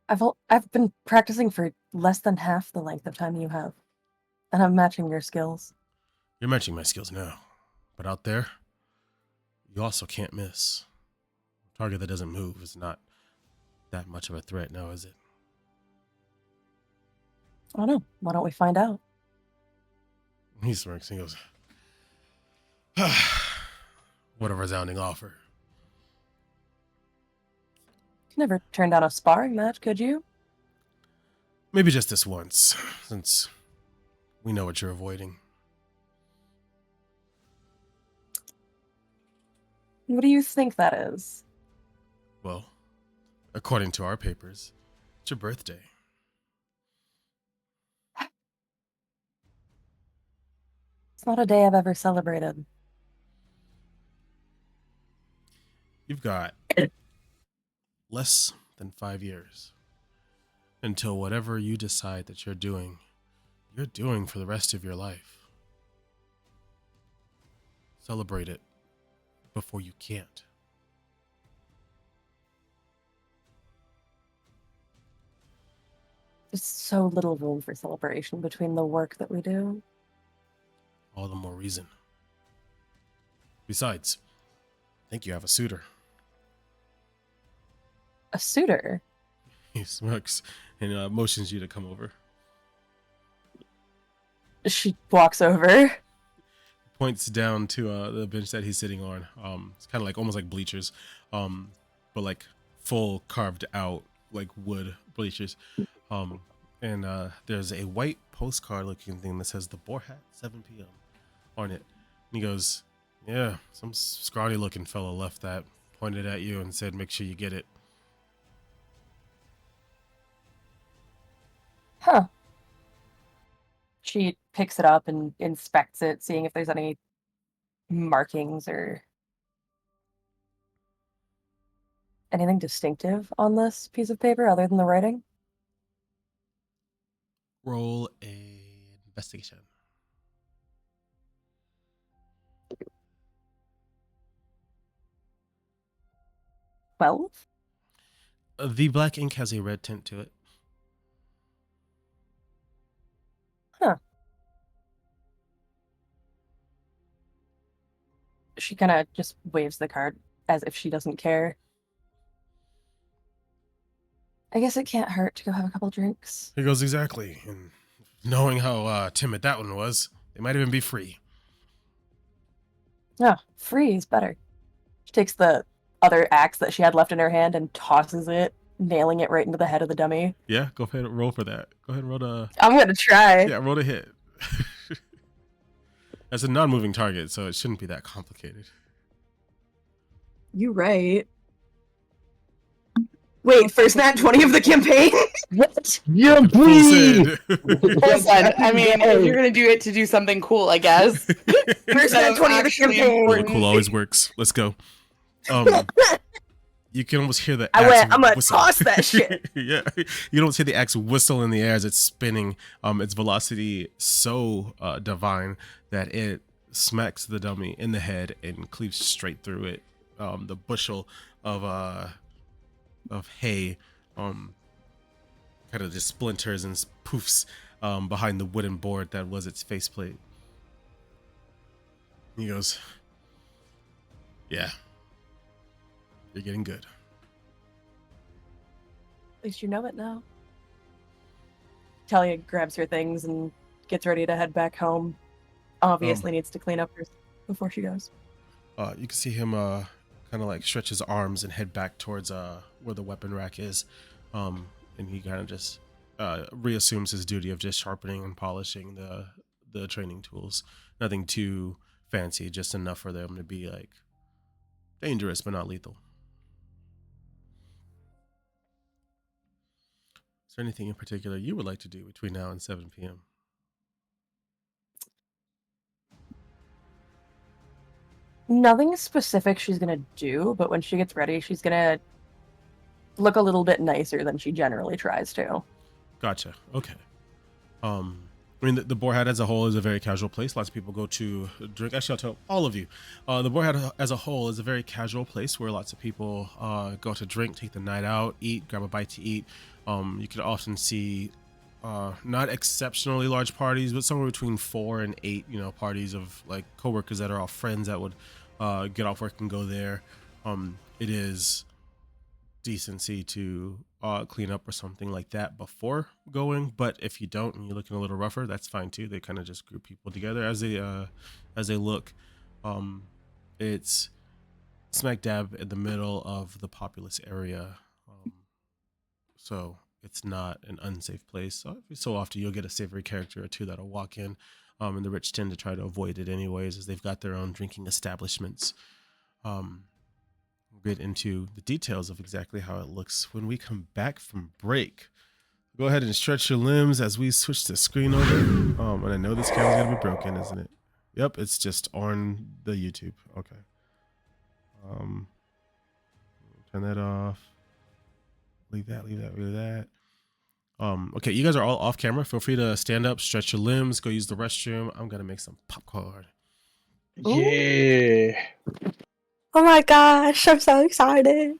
I've been practicing for less than half the length of time you have, and I'm matching your skills. You're matching my skills now, but out there, you also can't miss. A target that doesn't move is not that much of a threat now, is it? I don't know. Why don't we find out? He smirks and goes, "What a resounding offer." You never turned down a sparring match, could you? Maybe just this once, since we know what you're avoiding. What do you think that is? Well, according to our papers, it's your birthday. It's not a day I've ever celebrated. You've got less than 5 years until whatever you decide that you're doing for the rest of your life. Celebrate it before you can't. There's so little room for celebration between the work that we do. All the more reason. Besides, I think you have a suitor. A suitor? He smirks and motions you to come over. She walks over. Points down to the bench that he's sitting on. It's kind of like almost like bleachers, but like full carved out like wood bleachers. And there's a white postcard looking thing that says the Boar Hat 7 p.m. on it. And he goes, "Yeah, some scrawny looking fellow left that, pointed at you and said, make sure you get it." Huh. She picks it up and inspects it, seeing if there's any markings or anything distinctive on this piece of paper other than the writing. Roll a investigation. 12? The black ink has a red tint to it. Huh. She kind of just waves the card as if she doesn't care. I guess it can't hurt to go have a couple drinks. He goes, "Exactly. And knowing how timid that one was, they might even be free." Yeah, free is better. She takes the other axe that she had left in her hand and tosses it, nailing it right into the head of the dummy. Yeah, go ahead and roll for that. Go ahead and roll the. I'm gonna try. Yeah, roll to hit. That's a non-moving target, so it shouldn't be that complicated. You right. Wait, first nat 20 of the campaign? What? Yeah, Full please. send. Listen, I mean, if you're gonna do it to do something cool, I guess. First nat 20 of the Actually campaign. Cool always works. Let's go. You can almost hear the I axe went, I'm gonna whistle. toss that shit. Yeah, you can almost hear the axe whistle in the air as it's spinning. Its velocity so divine that it smacks the dummy in the head and cleaves straight through it. The bushel of hay kind of just splinters and poofs behind the wooden board that was its faceplate. He goes, "Yeah, you're getting good." At least you know it now. Talia grabs her things and gets ready to head back home. Obviously needs to clean up before she goes. You can see him kind of like stretch his arms and head back towards where the weapon rack is, and he kind of just reassumes his duty of just sharpening and polishing the training tools. Nothing too fancy, just enough for them to be like dangerous but not lethal. Is there anything in particular you would like to do between now and 7 p.m.? Nothing specific she's gonna do, but when she gets ready, she's gonna look a little bit nicer than she generally tries to. Gotcha. Okay. I mean, the Boarhead as a whole is a very casual place. Lots of people go to drink. Actually, I'll tell all of you. The Boarhead as a whole is a very casual place where lots of people go to drink, take the night out, eat, grab a bite to eat. You can often see not exceptionally large parties, but somewhere between 4 and 8, parties of like coworkers that are all friends that would get off work and go there. It is decency to clean up or something like that before going, but if you don't and you're looking a little rougher, that's fine too. They kind of just group people together as they look. It's smack dab in the middle of the populous area, so it's not an unsafe place. So often you'll get a savory character or two that'll walk in, and the rich tend to try to avoid it anyways, as they've got their own drinking establishments. We'll get into the details of exactly how it looks when we come back from break. Go ahead and stretch your limbs as we switch the screen over. And I know this camera's gonna be broken, isn't it? Yep, it's just on the YouTube. Okay. Turn that off. Leave that. Okay, you guys are all off camera. Feel free to stand up, stretch your limbs, go use the restroom. I'm gonna make some popcorn. Yeah. Oh my gosh, I'm so excited.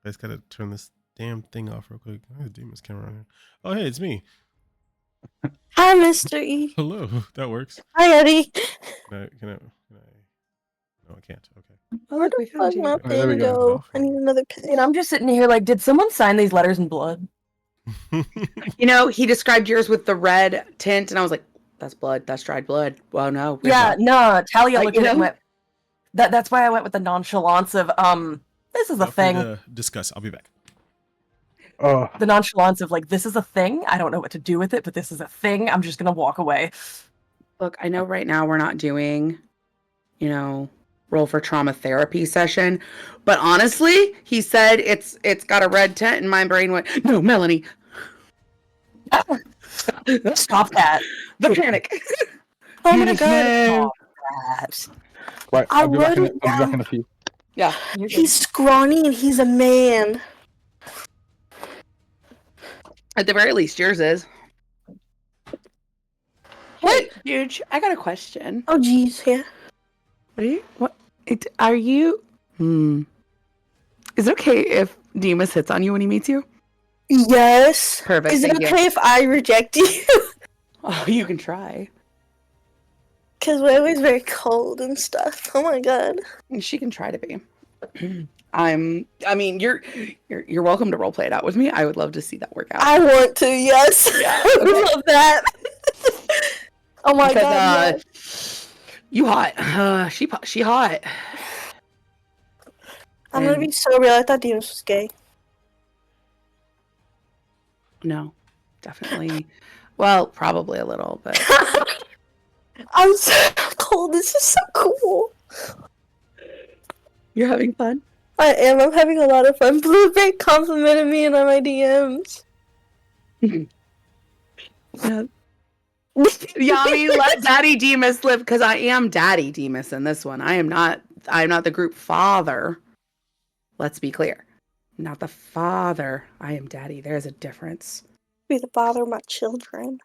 I just gotta turn this damn thing off real quick. There's Demon's camera on here. Oh, hey, it's me. Hi, Mr. E. Hello. That works. Hi, Eddie. Can I? No, I can't. Okay. Where the fuck my there we pen go. go? I need another pen. And I'm just sitting here like, did someone sign these letters in blood? He described yours with the red tint, and I was like, that's blood. That's dried blood. Well, no. Yeah, no. Talia Like, looked at it and went, that's why I went with the nonchalance of, this is a thing. To discuss. I'll be back. The nonchalance of like, this is a thing. I don't know what to do with it, but this is a thing. I'm just going to walk away. Look, I know right now we're not doing, roll for trauma therapy session, but honestly, he said it's got a red tint, and my brain went, no, Melanie. Stop that. The panic. Oh my god. Stop that. Right, I I'll be back wrote in it I'll be back down. in a few. Yeah. He's scrawny and he's a man. At the very least, yours is. What? Hey, Huge, I got a question. Oh jeez, yeah. Are you? Is it okay if Demas hits on you when he meets you? Yes. Perfect. Is it thank you. okay if I reject you? Oh, you can try. Because we're always very cold and stuff. Oh my god. She can try to be. You're welcome to roleplay it out with me. I would love to see that work out. I want to, yes. Yeah, I would love that. Oh my Because, god. Yes. you hot. She hot. I'm gonna be so real. I thought Demus was gay. No, definitely. Well, probably a little, but I'm so cold. This is so cool. you're having fun. I am. I'm having a lot of fun. Blueberry complimented me in my DMs. Yeah. Yami, let Daddy Demus live, because I am Daddy Demus in this one. I am not the group father. Let's be clear. Not the father. I am Daddy. There's a difference. Be the father of my children.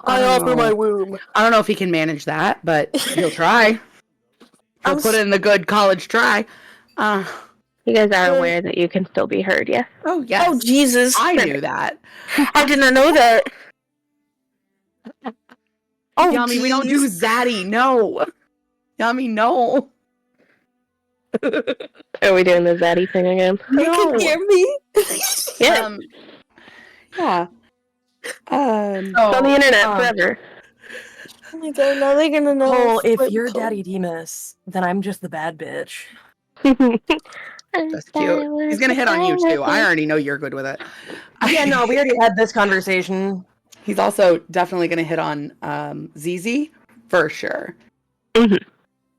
I offer know. my womb. I don't know if he can manage that, but he'll try. He'll put in the good college try. You guys are aware that you can still be heard, yes? Oh, yes. Oh, Jesus. I knew that. I did not know that. Oh, Yami, we don't do Zaddy. No. Yami, no. Are we doing the Zaddy thing again? You can hear me? Yeah. Yeah. It's on the internet forever. Oh my god, now they're gonna know. Well, if what you're color- Daddy Demus, then I'm just the bad bitch. That's cute. He's gonna hit on you too. I already know you're good with it. Yeah, no, we already had this conversation. He's also definitely gonna hit on ZZ for sure. Mhm.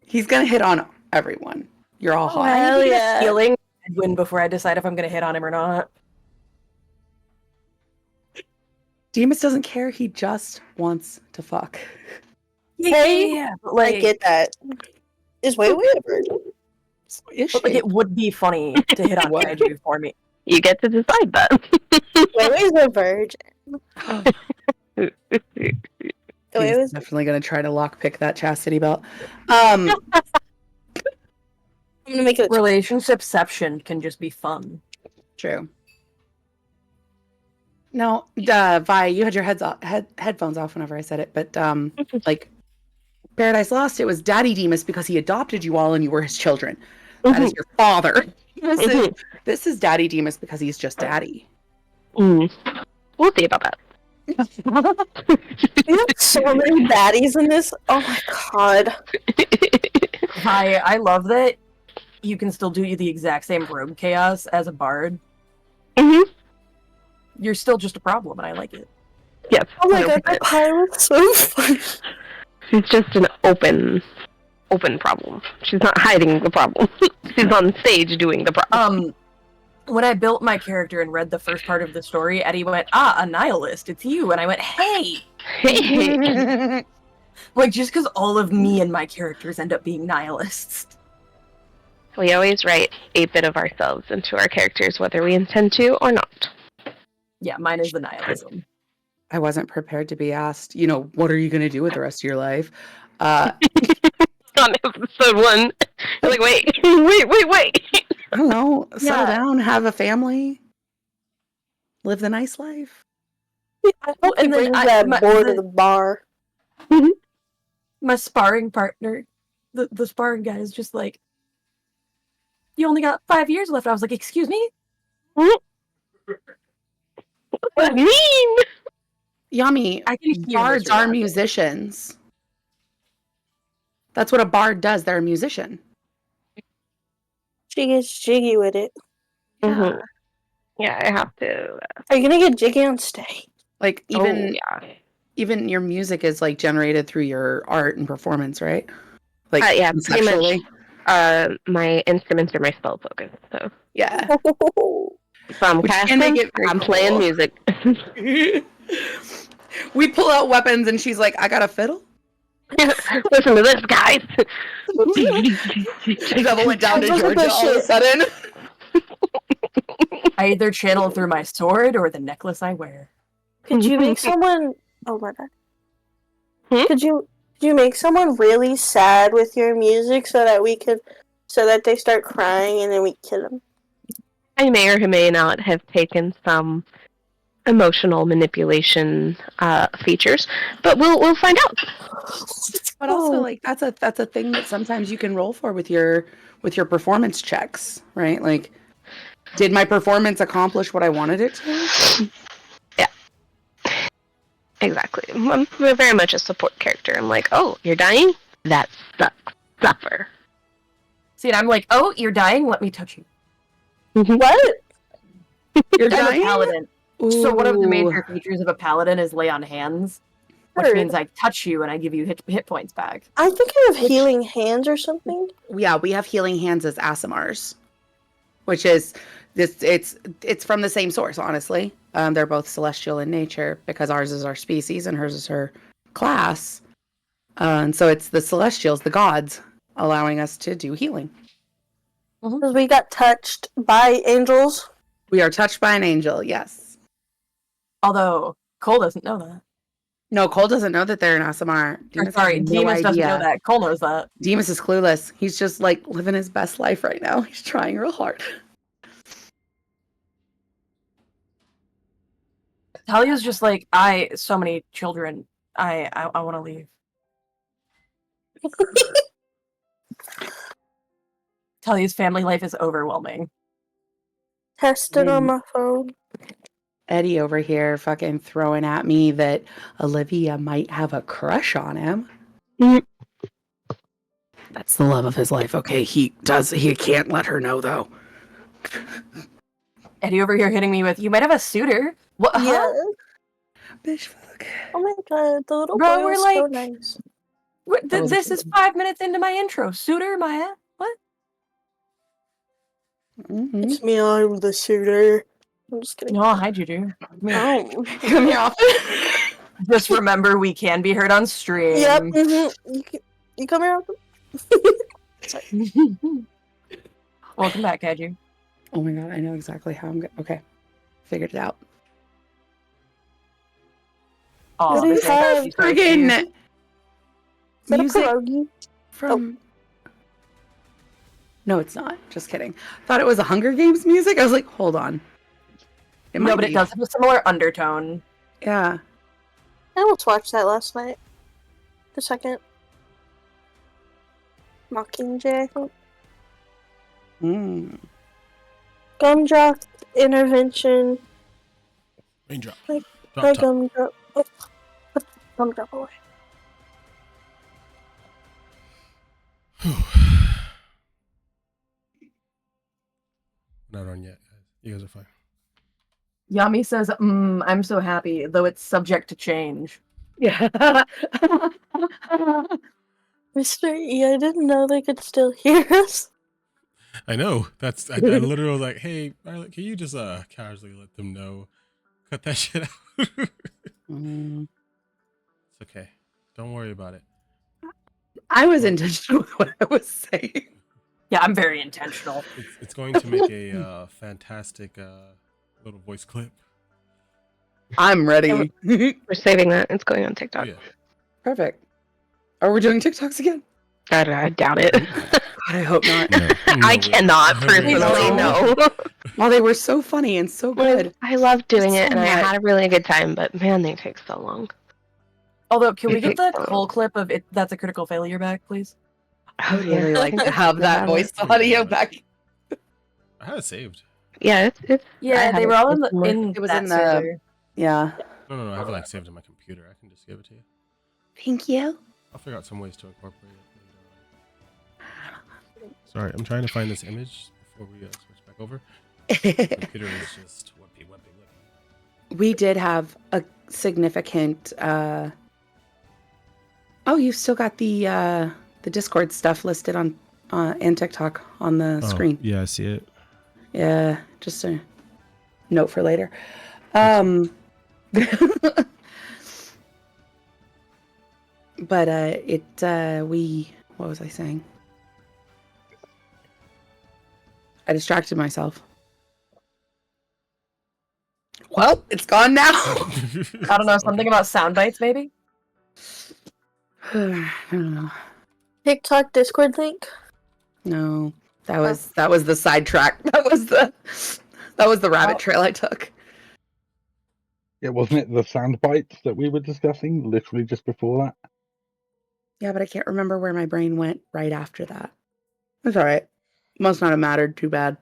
He's gonna hit on everyone. You're all hot. I Hell need to get yeah. a feeling win before I decide if I'm gonna hit on him or not. Demus doesn't care. He just wants to fuck. Hey, but I like, get that. Is Wei Wei a virgin? Is but, like, she? it would be funny to hit on What? Kaiju for me. You get to decide that. Wei Wei's a virgin. Wei He's Wei's definitely gonna try to lockpick that chastity belt. I'm gonna make it a Relationshipception can just be fun. True. No, Vi, you had your headphones off whenever I said it, but like Paradise Lost, it was Daddy Demus because he adopted you all and you were his children. That is your father. This is Daddy Demus because he's just Daddy. We'll see about that. We have so many baddies in this. Oh my god. I love that you can still do the exact same rogue chaos as a bard. Mm-hmm. You're still just a problem, and I like it. Yes. Oh my god, 100%. the pilot's so funny. She's just an open problem. She's not hiding the problem. She's on stage doing the problem. When I built my character and read the first part of the story, Eddie went, "Ah, a nihilist, it's you," and I went, "Hey." Like, just because all of me and my characters end up being nihilists. We always write a bit of ourselves into our characters, whether we intend to or not. Yeah, mine is the nihilism. I wasn't prepared to be asked, what are you going to do with the rest of your life? On episode 1, you're like, wait. I don't know. Settle Yeah. down, have a family, live the nice life. I hope he And then brings that boy to the- the bar. My sparring partner, the sparring guy, is just like, "You only got 5 years left." I was like, "Excuse me?" What do you mean? Yami, I can hear bards this are reaction. musicians. That's what a bard does. They're a musician. She gets jiggy with it. Mm-hmm. Yeah, I have to. Are you gonna get jiggy on stage? Like even your music is like generated through your art and performance, right? Like Yeah, pretty much. conceptually. My instruments are my spell focus, so Yeah. if I'm Which can casting, make it very I'm playing cool. music. We pull out weapons and she's like, I got a fiddle? Listen to this, guys. Devil went down to Look at Georgia that all of a shit. sudden. I either channel through my sword or the necklace I wear. Could you make someone? Oh my god. Hmm? Could you make someone really sad with your music so that they start crying and then we kill them? I may or may not have taken some emotional manipulation features, but we'll find out. But also, like that's a thing that sometimes you can roll for with your performance checks, right? Like, did my performance accomplish what I wanted it to? Yeah, exactly. I'm very much a support character. I'm like, oh, you're dying? That sucks. Suffer. See, and I'm like, oh, you're dying? Let me touch you. What? You're I'm a dying? paladin. So one of the Ooh. major features of a paladin is lay on hands, which Heard. means I touch you and I give you hit points back. I think I have Which- healing hands or something. Yeah, we have healing hands as Asimars, which is this. It's from the same source, honestly. They're both celestial in nature because ours is our species and hers is her class. And so it's the celestials, the gods, allowing us to do healing. Because we got touched by angels. We are touched by an angel, yes. Although Cole doesn't know that. No, Cole doesn't know that they're an Asimar. Or, Demas sorry, has no Demas doesn't know idea. that. Cole knows that. Demas is clueless. He's just like living his best life right now. He's trying real hard. Talia's just like, so many children. I want to leave. Talia's family life is overwhelming. Tested on my phone. Eddie over here fucking throwing at me that Olivia might have a crush on him. That's the love of his life. Okay, he can't let her know though. Eddie over here hitting me with, you might have a suitor. What? Huh? Yeah. Bitch, fuck. Oh my god, the little Bro, boy we're was so like- nice. That was This is 5 minutes into my intro. Suitor, Maya? What? Mm-hmm. It's me, I'm the shooter. I'm just kidding. No, I'll hide you, dude. Oh. Come here off. Just remember, we can be heard on stream. Yep. You come here. Welcome back, Kaiju. Oh my god, I know exactly how I'm going. Okay, figured it out. Oh, What do you this is have? actually so cute. Friggin' Is that music a pierogi? from. No, it's not. Just kidding. Thought it was a Hunger Games music. I was like, hold on. It No, might but it be. does have a similar undertone. Yeah. I almost watched that last night. The second Mockingjay, I think. Mm. Gumdrop intervention. Raindrop. Like- Drop My top. gumdrop. Oh, put the gumdrop away. Not on yet, guys. You guys are fine. Yami says, I'm so happy, though it's subject to change. Yeah. Mr. E, I didn't know they could still hear us. I know. That's I literally was like, hey, Violet, can you just casually let them know? Cut that shit out. Mm. It's okay. Don't worry about it. I was intentional with what I was saying. Yeah, I'm very intentional. It's going to make a fantastic little voice clip. I'm ready. We're saving that. It's going on Oh TikTok. yeah. Perfect. Are we doing TikToks again? I doubt it. God, I hope not. No, I no, cannot personally, No. no. Well, they were so funny and so good. I love doing So it, and I much. had a really good time, but man, they take so long. Although, can we get the Oh. Cole clip of it? That's a critical failure back, please? I would really like to have that voice it. audio back. I had it saved. Yeah, it's Yeah, they have were it. all It's more- in It was that in the- server. Yeah. No, I have it like saved on my computer. I can just give it to you. Thank you. I'll figure out some ways to incorporate it later on. Sorry, I'm trying to find this image before we switch back over. The computer is just whippy. We did have a significant. Oh, you've still got the Discord stuff listed on and TikTok on the screen. Yeah, I see it. Yeah, just a note for later. But what was I saying? I distracted myself. Well, it's gone now. I don't know, something about sound bites, maybe? I don't know. TikTok Discord link. No, that was the sidetrack. That was the rabbit trail I took. Yeah, wasn't it the sound bites that we were discussing literally just before that? Yeah, but I can't remember where my brain went right after that. It's all right. Must not have mattered too bad.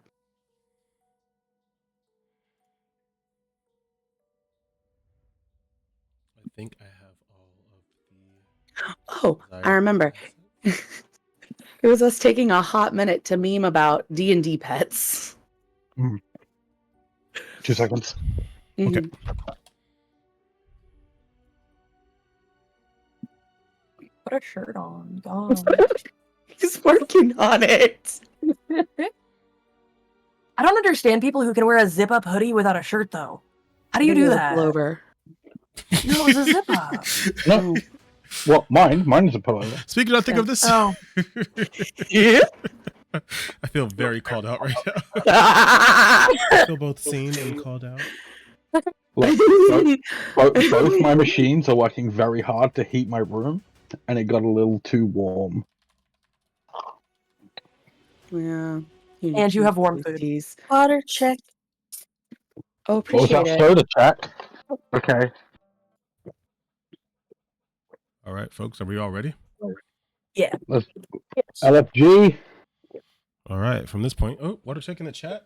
I think I have all of the. Oh, I remember. It was us taking a hot minute to meme about D&D pets. 2 seconds. Okay. Mhm. Put a shirt on. God. He's working on it. I don't understand people who can wear a zip-up hoodie without a shirt, though. How do you do that? Pullover. No, it's a zip-up. No. Well, mine is a pullover. Speaking of, think of this. Oh. Yeah. I feel very called out right now. I feel both seen and called out. Look, both my machines are working very hard to heat my room, and it got a little too warm. Yeah. And you have warm food. Water check. Oh, What was appreciate that it. soda check? Okay. All right, folks, are we all ready? LFG. All right, from this point, oh, water check in the chat.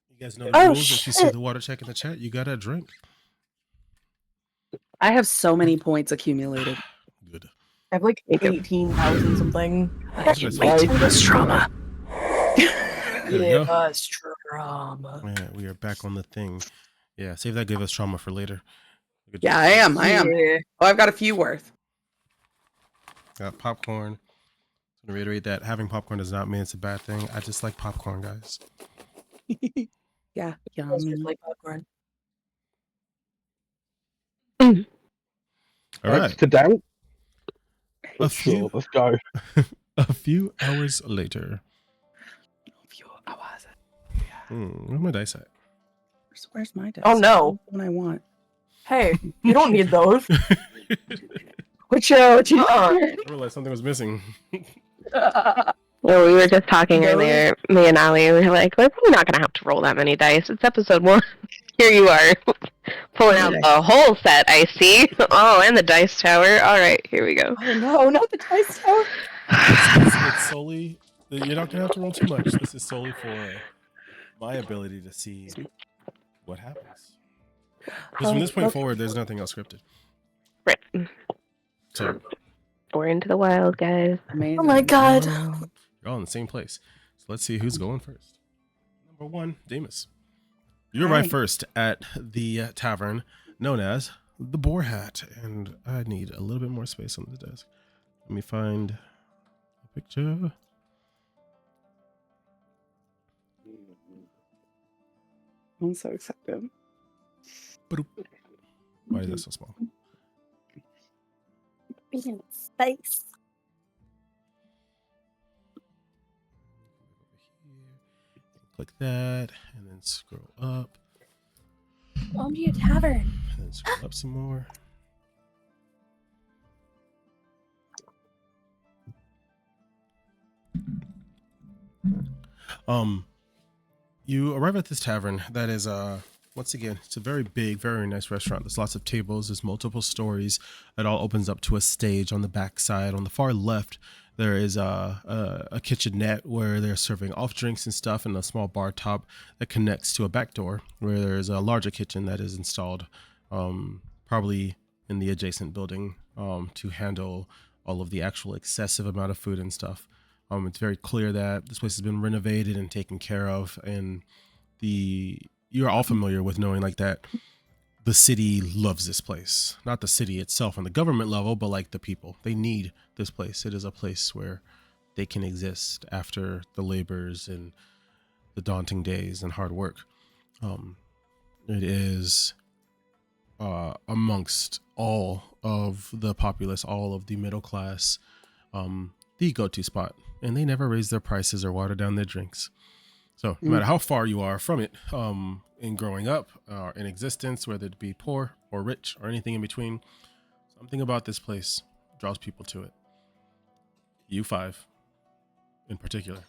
You guys know the Oh, rules. If you see shit. the water check in the chat, you gotta drink. I have so many points accumulated. Good. I have like 18,000 something. That's nice. This trauma. There we go. Us trauma. Yeah, we are back on the thing. Yeah, save that give us trauma for later. Good Yeah, job. I am. I am. Yeah. Oh, I've got a few worth. Got popcorn. To reiterate that having popcorn does not mean it's a bad thing. I just like popcorn, guys. Yeah. That's Yum. just like popcorn. All right. To doubt. A Sure, few, let's go. a few hours later. Where's my dice at? Where's my dice? Oh, no. That's the one I want. Hey, you don't need those. What you I realized something was missing. Well, we were just talking Really? earlier, me and Allie, we were like, we're probably not going to have to roll that many dice. It's episode 1. Here you are, pulling out the whole set, I see. Oh, and the dice tower. All right, here we go. Oh no, not the dice tower. It's solely, you're not going to have to roll too much. This is solely for my ability to see what happens. Because from this point forward, there's nothing else scripted. Right. So, We're into the wild, guys. Amazing. Oh my god. you're all in the same place. So let's see who's going first. Number 1, Demas. You arrive Hi. first at the tavern known as the Boar Hat, and I need a little bit more space on the desk. Let me find a picture. I'm so excited. Why is that so small? Being space. Click that, and then scroll up, Welcome to your tavern. and then scroll up some more. You arrive at this tavern that is once again, it's a very big, very nice restaurant. There's lots of tables, there's multiple stories. It all opens up to a stage on the back side. On the far left, there is a kitchenette where they're serving off drinks and stuff, and a small bar top that connects to a back door where there's a larger kitchen that is installed probably in the adjacent building to handle all of the actual excessive amount of food and stuff. It's very clear that this place has been renovated and taken care of, and you're all familiar with knowing like that the city loves this place. Not the city itself on the government level, but like the people. They need this place. It is a place where they can exist after the labors and the daunting days and hard work. It is amongst all of the populace, all of the middle class, the go-to spot, and they never raise their prices or water down their drinks. So no matter how far you are from it, in growing up or in existence, whether it be poor or rich or anything in between, something about this place draws people to it. You 5 in particular.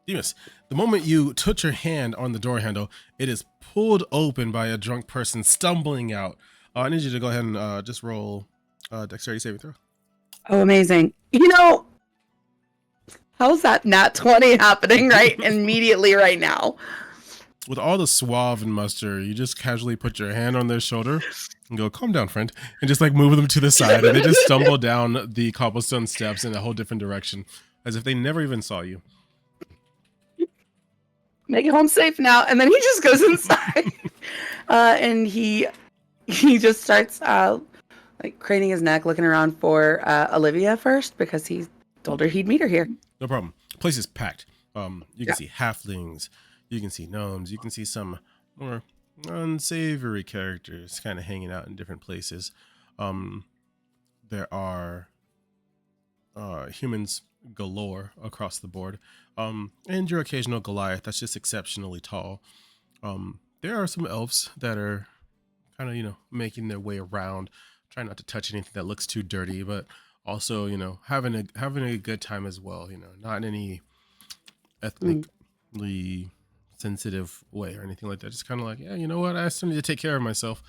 Demas, the moment you touch your hand on the door handle, it is pulled open by a drunk person stumbling out. I need you to go ahead and just roll dexterity saving throw. Oh, amazing. You know, how's that nat 20 happening right immediately right now? With all the suave and muster, you just casually put your hand on their shoulder and go, calm down, friend, and just like move them to the side, and they just stumble down the cobblestone steps in a whole different direction as if they never even saw you. Make it home safe now. And then he just goes inside. And he just starts like craning his neck, looking around for Olivia first, because he told her he'd meet her here. No problem. The place is packed. You can see halflings, you can see gnomes, you can see some more unsavory characters kind of hanging out in different places. There are humans galore across the board, and your occasional Goliath that's just exceptionally tall. There are some elves that are kind of, you know, making their way around, trying not to touch anything that looks too dirty, but also, you know, having a good time as well. You know, not in any ethnically sensitive way or anything like that. Just kind of like, yeah, you know what, I still need to take care of myself,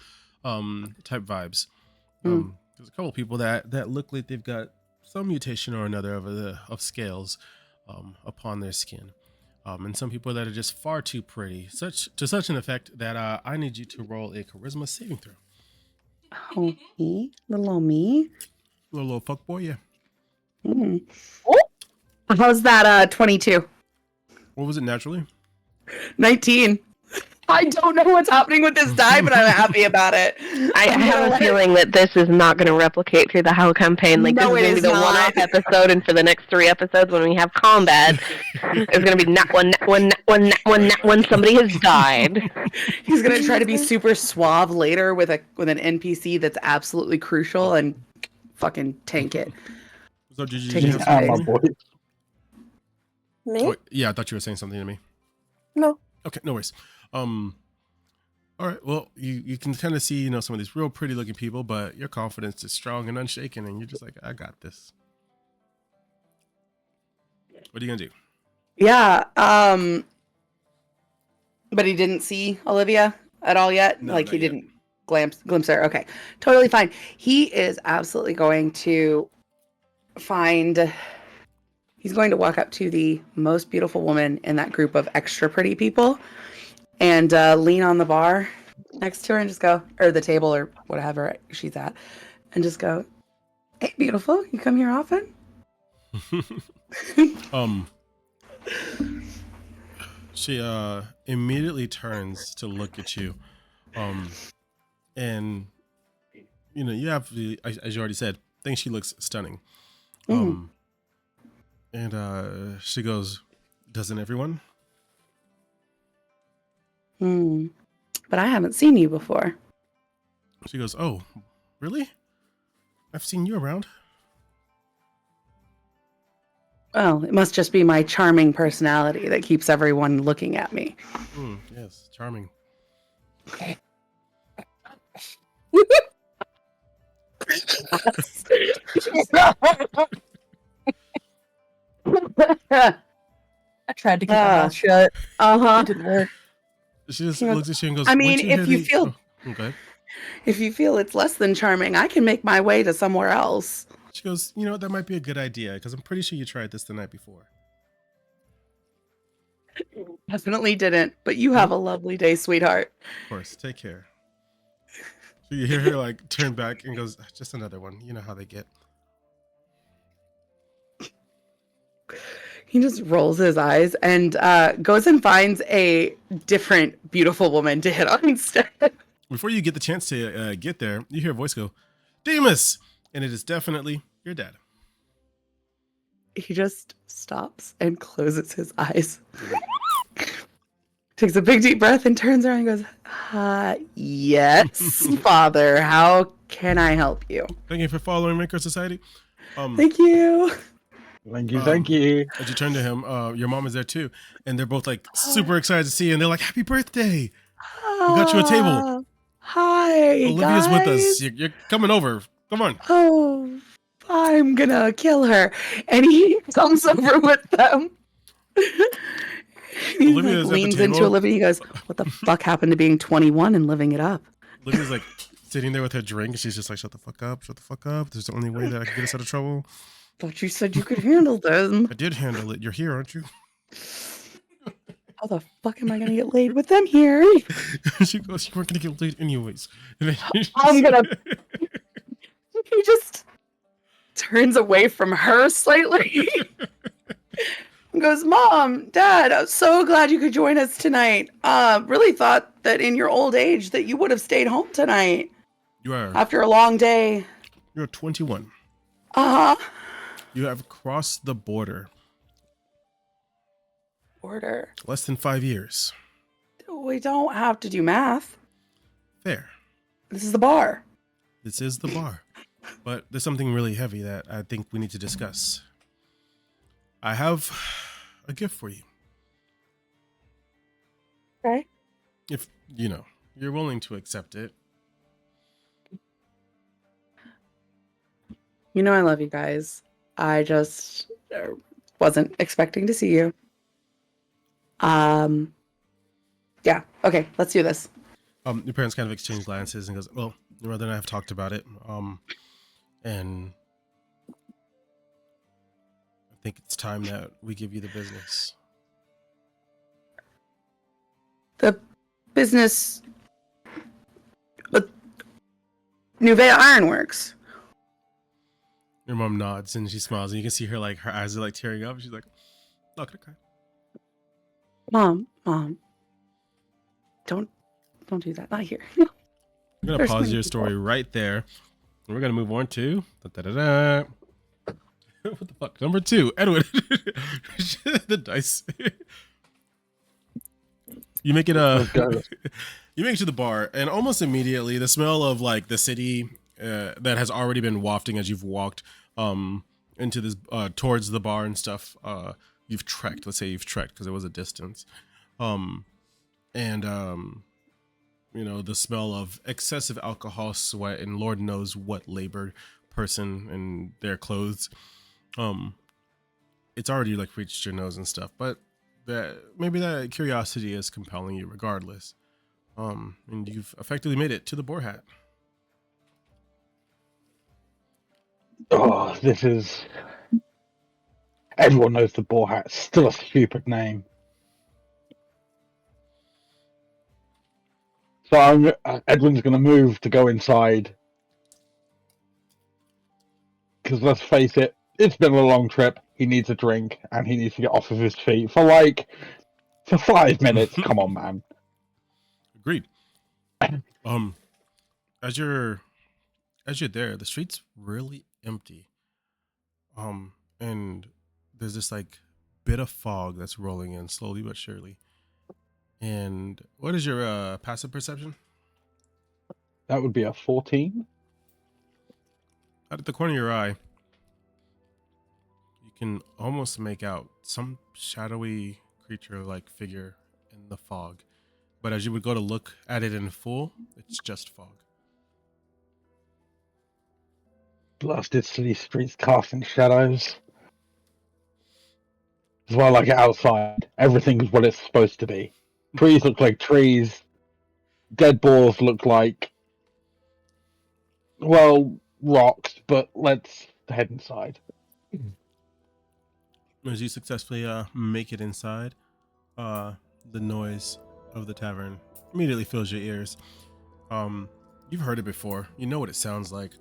type vibes. There's a couple people that look like they've got some mutation or another of scales upon their skin, and some people that are just far too pretty, to such an effect that I need you to roll a charisma saving throw. Oh, me? Little old me? Little fuck boy, yeah. Oh. How's that 22? What was it naturally? 19. I don't know what's happening with this die, but I'm happy about it. I have a feeling that this is not going to replicate through the whole campaign. Like, No, this is going to be the one-off episode, and for the next 3 episodes when we have combat, it's going to be not one, somebody has died. He's going to try to be super suave later with an NPC that's absolutely crucial and fucking tank it. So did you Take have his something my to me? boy. Me? Oh, yeah, I thought you were saying something to me. No. Okay, no worries. All right, well, you can kind of see, you know, some of these real pretty looking people, but your confidence is strong and unshaken, and you're just like, I got this. What are you gonna do? Yeah, but he didn't see Olivia at all yet? No, Like, not he yet. didn't glimpse her? Okay, totally fine. He is absolutely going to he's going to walk up to the most beautiful woman in that group of extra pretty people and lean on the bar next to her and just go, or the table or whatever she's at, and just go, "Hey, beautiful, you come here often?" She immediately turns to look at you, and you know, you have, as you already said, think she looks stunning. And she goes, "Doesn't everyone?" But I haven't seen you before. She goes, "Oh, really? I've seen you around." Well, it must just be my charming personality that keeps everyone looking at me. Yes, charming. I tried to keep my mouth shut. It didn't work. She just looks at you and goes, I mean, "Weren't if you here feel okay." if you feel it's less than charming, I can make my way to somewhere else. She goes, "You know what? That might be a good idea because I'm pretty sure you tried this the night before." Definitely didn't, but you have a lovely day, sweetheart. Of course, take care. So you hear her like turn back and goes, "Just another one. You know how they get." He just rolls his eyes and goes and finds a different beautiful woman to hit on instead. Before you get the chance to get there, you hear a voice go, "Demas!" And it is definitely your dad. He just stops and closes his eyes. Takes a big deep breath and turns around and goes, yes, Father, how can I help you? Thank you for following Maker Society. Thank you. Thank you. As you turn to him, your mom is there too, and they're both like super excited to see you, and they're like, "Happy birthday! We got you a table. Hi, Olivia's guys. with us. You're coming over. Come on." Oh, I'm gonna kill her. And he comes over with them. He Olivia is at the leans table. into Olivia. He goes, "What the fuck happened to being 21 and living it up?" Olivia's like sitting there with her drink, and she's just like, "Shut the fuck up. Shut the fuck up. This is the only way that I can get us out of trouble." Thought you said you could handle them. I did handle it. You're here, aren't you? How the fuck am I gonna get laid with them here? She goes, "You weren't gonna get laid anyways." And then I'm gonna. He just turns away from her slightly. goes, Mom, Dad, I'm so glad you could join us tonight. Really thought that in your old age that you would have stayed home tonight You are after a long day. you're 21. Uh-huh. You have crossed the border. Order. Less than 5 years. We don't have to do math. Fair. This is the bar. This is the bar. But there's something really heavy that I think we need to discuss. I have a gift for you. Okay. If, you're willing to accept it. You know I love you guys. I just wasn't expecting to see you. Yeah. Okay, let's do this. Your parents kind of exchange glances and goes, well, your mother and I have talked about it. And I think it's time that we give you the business. The business NevaeH Ironworks. Your mom nods and she smiles, and you can see her her eyes are tearing up. She's like, not gonna cry. Mom, don't do that. Not here. I'm gonna There's pause many your people. story right there. And we're gonna move on to what the fuck? Number 2, Edwin. The dice. You make it you make it to the bar, and almost immediately the smell of the city that has already been wafting as you've walked into this towards the bar and stuff. You've trekked. Let's say you've trekked because it was a distance. The smell of excessive alcohol, sweat, and Lord knows what labored person in their clothes. It's already reached your nose and stuff, but maybe that curiosity is compelling you regardless. And you've effectively made it to the boar hat. Oh, this is... Everyone knows the boar hat's still a stupid name. So Edwin's going to move to go inside. Because let's face it, it's been a long trip. He needs a drink, and he needs to get off of his feet for 5 minutes. Come on, man. Agreed. As you're there, the street's really empty. And there's this bit of fog that's rolling in slowly but surely. And what is your passive perception? That would be a 14. Out of the corner of your eye, you can almost make out some shadowy creature-like figure in the fog. But as you would go to look at it in full, it's just fog. Blasted city streets casting shadows. As well, outside, everything is what it's supposed to be. Trees look like trees. Dead boars look like, rocks, but let's head inside. As you successfully make it inside, the noise of the tavern immediately fills your ears. You've heard it before. You know what it sounds like,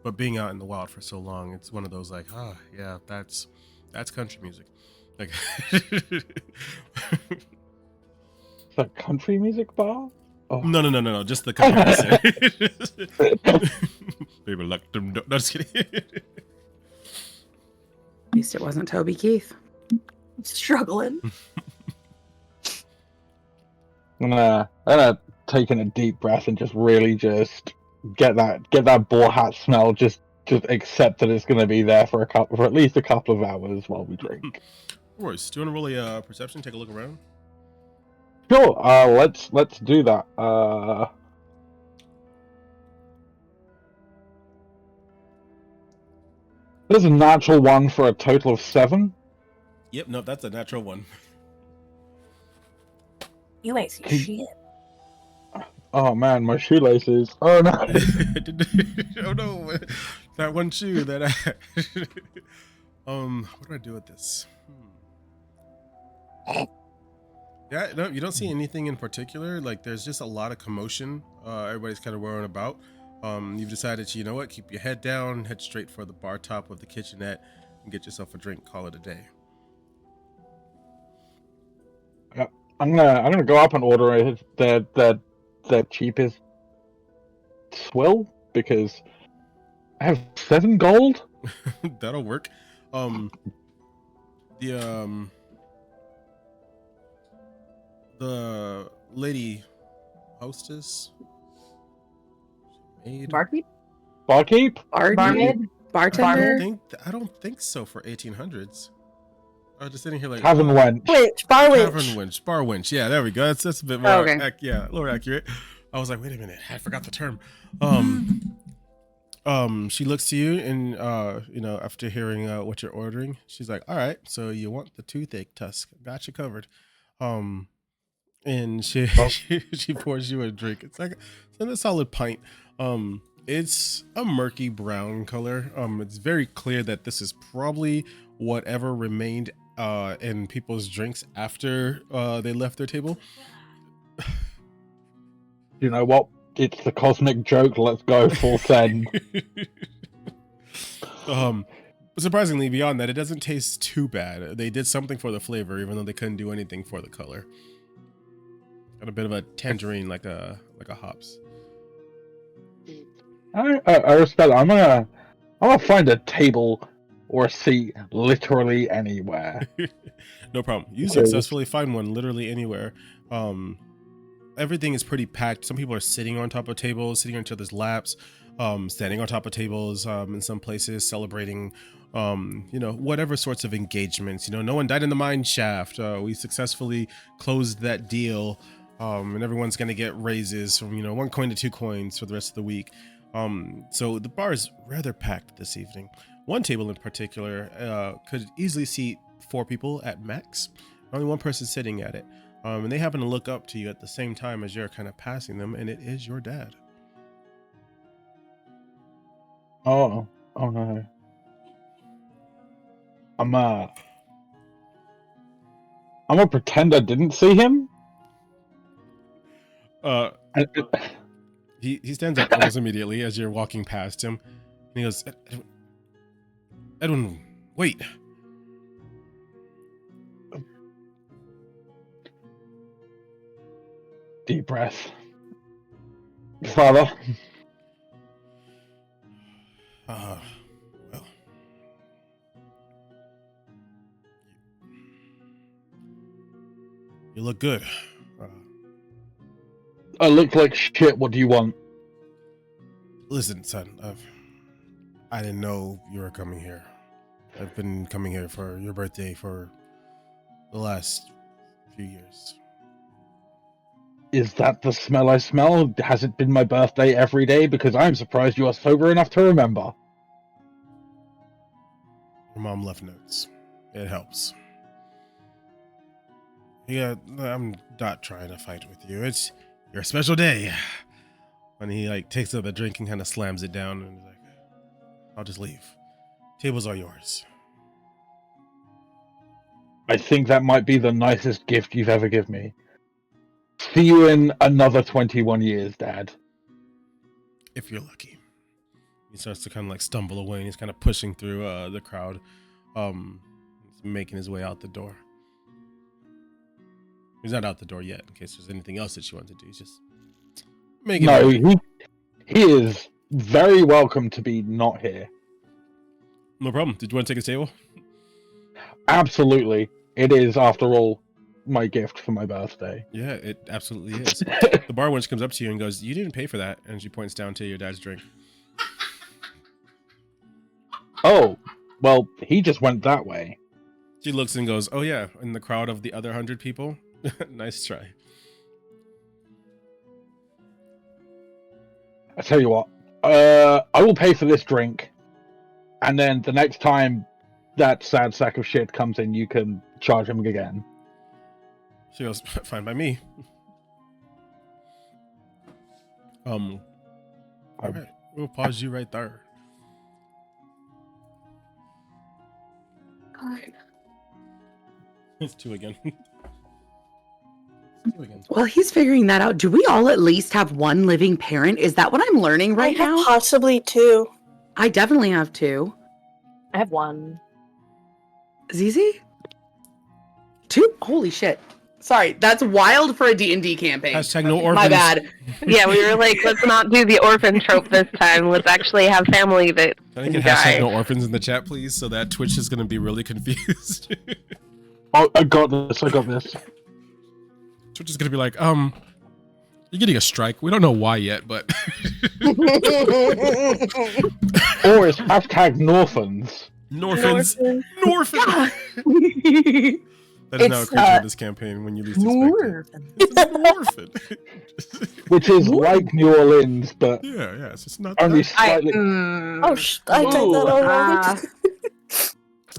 but being out in the wild for so long, it's one of those yeah, that's country music. It's a country music bar? Oh. No, just the country music. People like them. No, just kidding. At least it wasn't Toby Keith. Struggling. I'm gonna take in a deep breath and just really get that boar hat smell. Just accept that it's gonna be there for at least a couple of hours while we drink. Royce, do you want to roll a perception? Take a look around. Sure. Let's do that. There's a natural 1 for a total of 7. Yep, no, that's a natural 1. You ain't seen shit. Oh man, my shoelaces. Oh no. Oh no, that one shoe that what do I do with this? Yeah, no, you don't see anything in particular. There's just a lot of commotion. Everybody's kind of worrying about. You've decided, you know what, keep your head down, head straight for the bar top of the kitchenette, and get yourself a drink. Call it a day. I'm gonna go up and order the cheapest swill because I have 7 gold. That'll work. The lady hostess, maid. Barkeep? Barkeep? Barmaid? Bartender? I don't think so for 1800s. I was just sitting here like Tavern wench. Winch, bar winch. Tavern winch, bar winch. Yeah, there we go. That's a bit more, Okay. a little accurate. I was like, wait a minute, I forgot the term. She looks to you and after hearing what you're ordering, she's like, all right, so you want the toothache tusk? Got you covered. And she she pours you a drink. It's like a solid pint. It's a murky brown color. It's very clear that this is probably whatever remained in people's drinks after they left their table. You know what? It's the cosmic joke. Let's go full send. But surprisingly, beyond that, it doesn't taste too bad. They did something for the flavor, even though they couldn't do anything for the color. Got a bit of a tangerine, like a hops. I respect that. I'm gonna find a table or a seat literally anywhere. No problem. You successfully find one literally anywhere. Everything is pretty packed. Some people are sitting on top of tables, sitting on each other's laps, standing on top of tables, in some places celebrating, whatever sorts of engagements. No one died in the mine shaft. We successfully closed that deal, and everyone's going to get raises from, 1 coin to 2 coins for the rest of the week. So the bar is rather packed this evening. One table in particular could easily seat 4 people at max. Only one person sitting at it. And they happen to look up to you at the same time as you're kind of passing them, and it is your dad. Oh no. I'm gonna pretend I didn't see him. He stands up almost immediately as you're walking past him, and he goes, Edwin, wait. Deep breath. Father. Well. You look good. I look like shit. What do you want? Listen, son, I didn't know you were coming here. I've been coming here for your birthday for the last few years. Is that the smell I smell? Has it been my birthday every day? Because I'm surprised you are sober enough to remember. Your mom left notes. It helps. Yeah, I'm not trying to fight with you. It's your special day. When he takes up the drink and kind of slams it down and is like, I'll just leave. Tables are yours. I think that might be the nicest gift you've ever given me. See you in another 21 years, Dad. If you're lucky. He starts to kind of stumble away, and he's kind of pushing through the crowd, making his way out the door. He's not out the door yet, in case there's anything else that you want to do. He's just making. No, he is very welcome to be not here. No problem. Did you want to take his table? Absolutely. It is, after all, my gift for my birthday. Yeah, it absolutely is. The bar wench comes up to you and goes, "You didn't pay for that," and she points down to your dad's drink. Oh, well, he just went that way. She looks and goes, "Oh yeah," in the crowd of the other 100 people. Nice try. I tell you what, I will pay for this drink, and then the next time that sad sack of shit comes in, you can charge him again. She goes, "Fine by me." All right, we'll pause you right there. God. It's 2 again. 2 again. Well, he's figuring that out. Do we all at least have one living parent? Is that what I'm learning right I have now? possibly 2. I definitely have 2. I have 1. ZZ? 2? Holy shit. Sorry, that's wild for a D&D campaign. Hashtag no orphans. My bad. Yeah, we were like, let's not do the orphan trope this time. Let's actually have family that Can I can get hashtag die. no orphans in the chat, please? So that Twitch is going to be really confused. Oh, I got this. Twitch is going to be like, you're getting a strike. We don't know why yet, but. Or it's hashtag Norphans. Norphans. Norphans. That is now a It's, creature of this campain when you least expect it. It's an orphan. Which is like New Orleans, but Yeah, it's just not only that. slightly. Oh, I take that all wrong.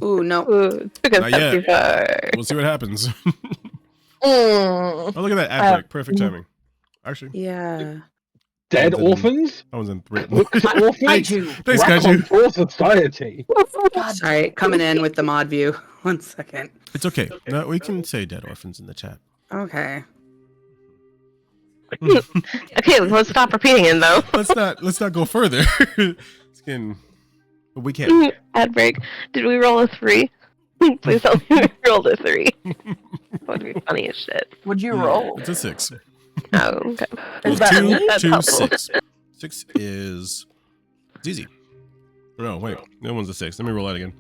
Ooh, no. Ooh, took us Not up too yet. far. We'll see what happens. Mm. Oh, look at that ad break. Perfect timing. Actually, Yeah. Dead Then- orphans? that was in 3. Looks orphans? Kaiju. Thanks, Rack on Kaiju. for society. God. Sorry, coming in with the mod view. 1 second. It's okay. No, we can say dead orphans in the chat. Okay. Okay, let's stop repeating it though. Let's not go further. It's getting, but we can't. Ad break. Did we roll a 3? Please tell me we rolled a 3. That would be funny as shit. Would you roll? It's a 6. Oh, okay. Is that Two, me? That's two, helpful. 6. 6 is it's easy. No, wait. No one's a 6. Let me roll that again.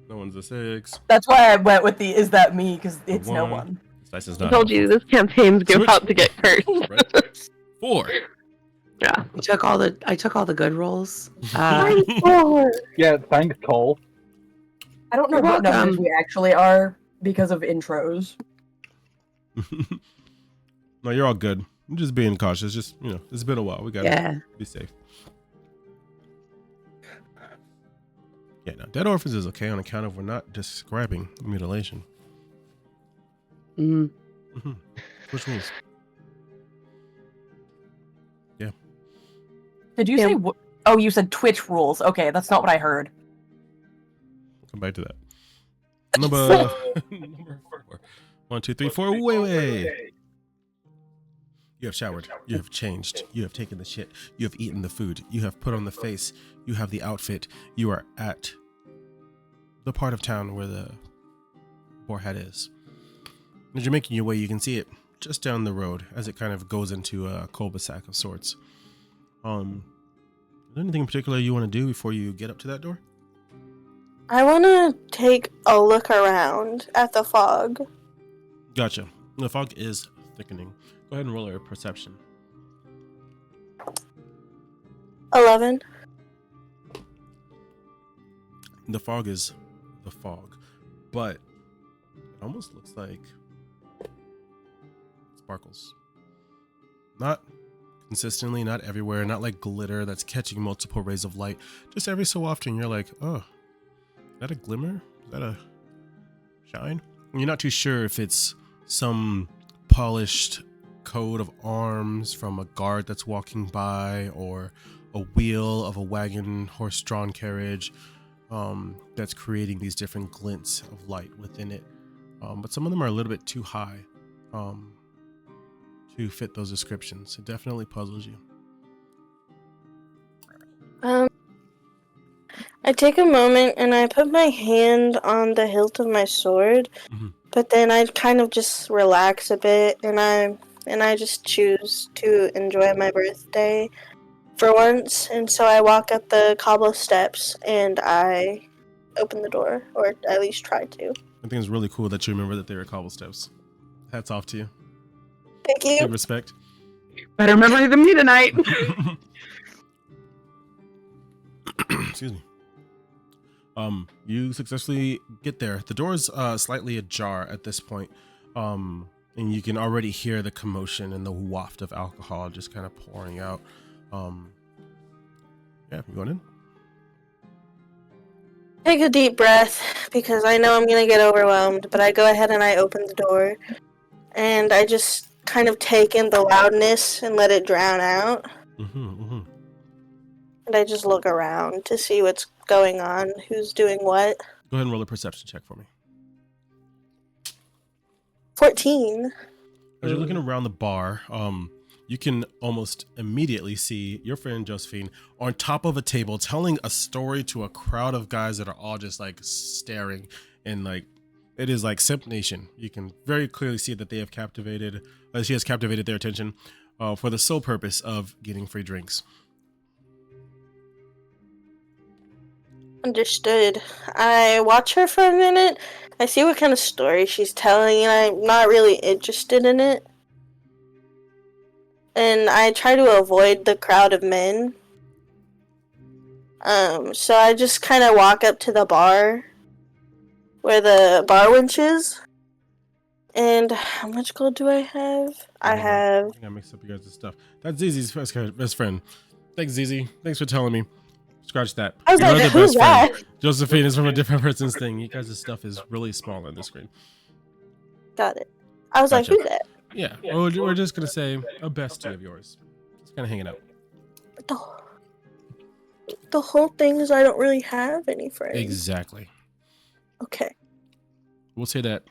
No one's a 6. That's why I went with the "is that me?" because it's no one. This dice is I not. told you this campaign's Switch. about to get cursed. Right. 4. Yeah. I took all the good rolls. Yeah, thanks, Cole. I don't know You're what numbers welcome. we actually are because of intros. No, you're all good. I'm just being cautious. Just, it's been a while. We gotta Yeah. be safe. Yeah, no, dead orphans is okay on account of we're not describing mutilation. Mm. Which rules? Did you say? Oh, you said Twitch rules. Okay, that's not what I heard. We'll come back to that. Number 4. 1, 2, 3, 4. Wait. You have showered. You have changed. You have taken the shit. You have eaten the food. You have put on the face. You have the outfit. You are at the part of town where the boarhead is. As you're making your way, you can see it just down the road as it kind of goes into a cul-de-sac of sorts. Is there anything in particular you want to do before you get up to that door? I want to take a look around at the fog. Gotcha. The fog is thickening. Go ahead and roll a perception. 11. The fog is the fog, but it almost looks like sparkles. Not consistently, not everywhere, not like glitter that's catching multiple rays of light. Just every so often you're like, oh, is that a glimmer? Is that a shine? And you're not too sure if it's some polished coat of arms from a guard that's walking by, or a wheel of a wagon, horse-drawn carriage that's creating these different glints of light within it. But some of them are a little bit too high to fit those descriptions. It definitely puzzles you. I take a moment and I put my hand on the hilt of my sword, but then I kind of just relax a bit and I just choose to enjoy my birthday for once. And so I walk up the cobble steps and I open the door, or at least try to. I think it's really cool that you remember that they were cobble steps. Hats off to you. Thank you. Good respect. Better memory than me tonight. Excuse me. You successfully get there. The door's slightly ajar at this point. And you can already hear the commotion and the waft of alcohol just kind of pouring out. Yeah, you going in? Take a deep breath because I know I'm gonna get overwhelmed, but I go ahead and I open the door and I just kind of take in the loudness and let it drown out. And I just look around to see what's going on, who's doing what. Go ahead and roll a perception check for me. 14. As you're looking around the bar, you can almost immediately see your friend Josephine on top of a table telling a story to a crowd of guys that are all just like staring and like It is like Simp Nation. You can very clearly see that they have captivated, she has captivated their attention for the sole purpose of getting free drinks. Understood. I watch her for a minute. I see what kind of story she's telling, and I'm not really interested in it. And I try to avoid the crowd of men. So I just kind of walk up to the bar where the bar winch is. And how much gold do I have? I have... I think I mixed up you guys' stuff. That's Zizi's best friend. Thanks, Zizi. Thanks for telling me. Scratch that. I was You're like, the who's best friend. that? Josephine is from a different person's thing. You guys' stuff is really small on the screen. Got it. I was Gotcha. like, who's that? Yeah. Well, we're just going to say a bestie of yours. Just kind of hanging out. The whole thing is I don't really have any friends. Exactly. Okay. We'll say that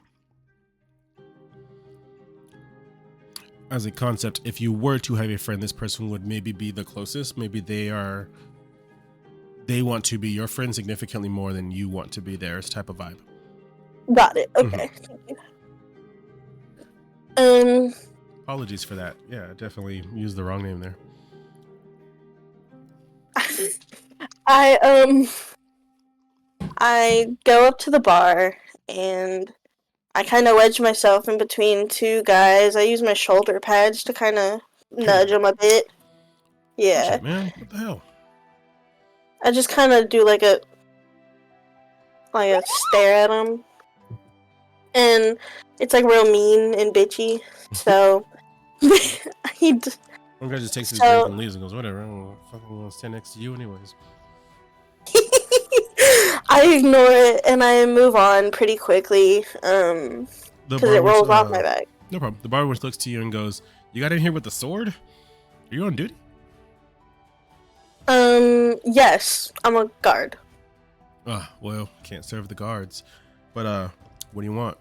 as a concept, if you were to have a friend, this person would maybe be the closest. Maybe they want to be your friend significantly more than you want to be theirs type of vibe. Got it. Okay. Apologies for that. Yeah, definitely used the wrong name there. I go up to the bar and I kind of wedge myself in between two guys. I use my shoulder pads to kind of nudge them a bit. Yeah. Shit, man, what the hell? I just kind of do like a stare at him, and it's like real mean and bitchy. So One guy just takes his drink and leaves and goes, whatever, I don't fucking want to stand next to you anyways. I ignore it and I move on pretty quickly because it rolls off my back. No problem. The bar looks to you and goes, you got in here with the sword? Are you on duty? Yes, I'm a guard. Well, can't serve the guards. But what do you want?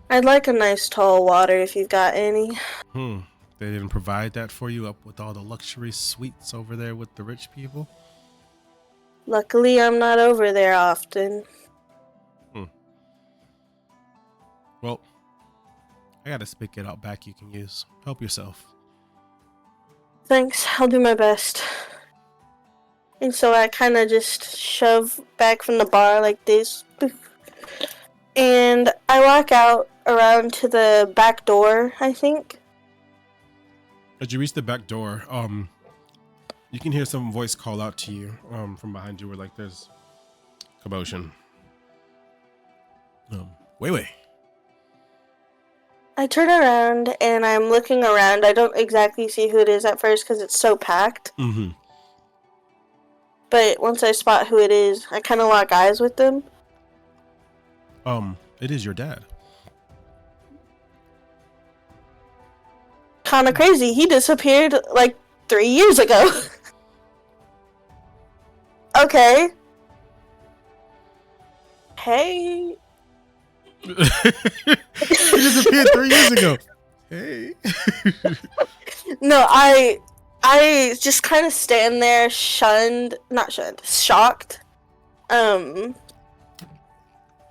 I'd like a nice tall water if you've got any. They didn't provide that for you up with all the luxury suites over there with the rich people? Luckily, I'm not over there often. Well, I got a spigot out back you can use. Help yourself. Thanks, I'll do my best. And so I kind of just shove back from the bar like this. And I walk out around to the back door, I think. As you reach the back door, you can hear some voice call out to you from behind you where like there's commotion. Wait. I turn around and I'm looking around. I don't exactly see who it is at first because it's so packed. But once I spot who it is, I kind of lock eyes with them. It is your dad. Kind of crazy. He disappeared like 3 years ago. Okay. Hey. He disappeared 3 years ago. Hey. No, I just kind of stand there, shocked.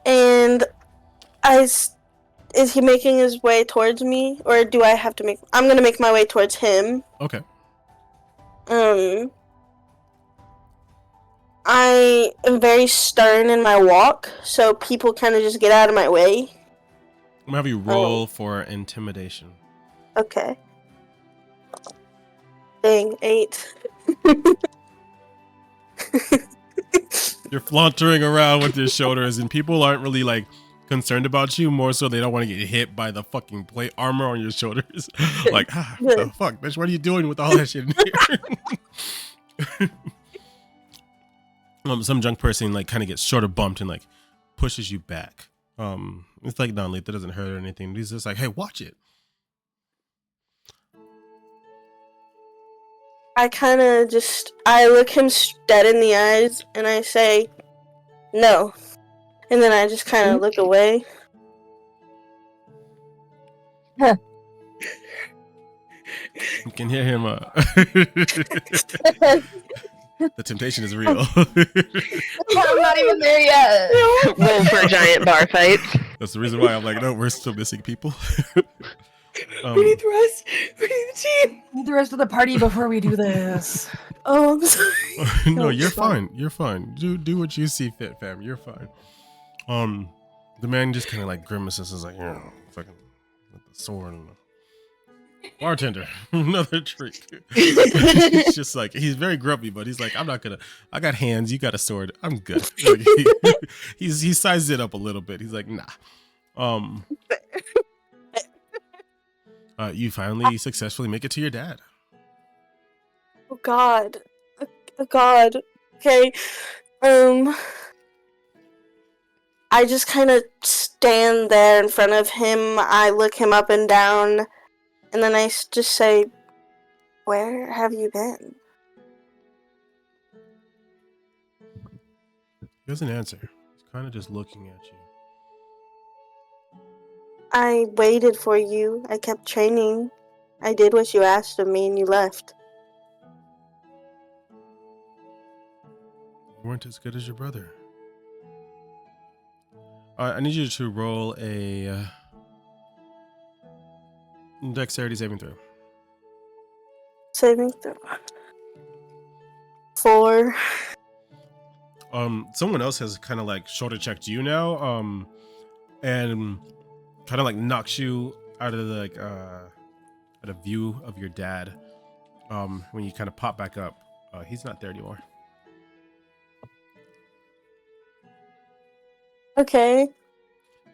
And is he making his way towards me, or do I have to I'm gonna make my way towards him. Okay. I am very stern in my walk, so people kind of just get out of my way. I'm gonna have you roll for intimidation. Okay. Dang, 8. You're flauntering around with your shoulders, and people aren't really like concerned about you. More so, they don't want to get hit by the fucking plate armor on your shoulders. Like, the fuck, bitch, what are you doing with all that shit in here? Some junk person like kind of gets shoulder bumped and like pushes you back. It's like non-lethal, that doesn't hurt or anything. He's just like, hey, watch it. I kind of I look him dead in the eyes and I say, no. And then I just kind of look away. You can hear him. The temptation is real. I'm not even there yet. Roll for a giant bar fight. That's the reason why I'm like, no, we're still missing people. We need the rest. We need the team. Need the rest of the party before we do this. Oh, I'm sorry. No, Oh, you're sorry. fine. You're fine. Do what you see fit, fam. You're fine. The man just kind of like grimaces, is like, fucking with the sword and bartender, another treat. He's just like, he's very grumpy, but he's like, I got hands, you got a sword, I'm good. Like, he sized it up a little bit. He's like, nah. You finally successfully make it to your dad. Oh God. Oh God. Okay. I just kind of stand there in front of him. I look him up and down, and then I just say, "Where have you been?" He doesn't answer. He's kind of just looking at you. I waited for you. I kept training. I did what you asked of me, and you left. You weren't as good as your brother. I need you to roll a dexterity saving throw. Saving throw. 4. Someone else has kind of like shoulder checked you now, and kind of like knocks you out of the like out of view of your dad. When you kind of pop back up, he's not there anymore. Okay.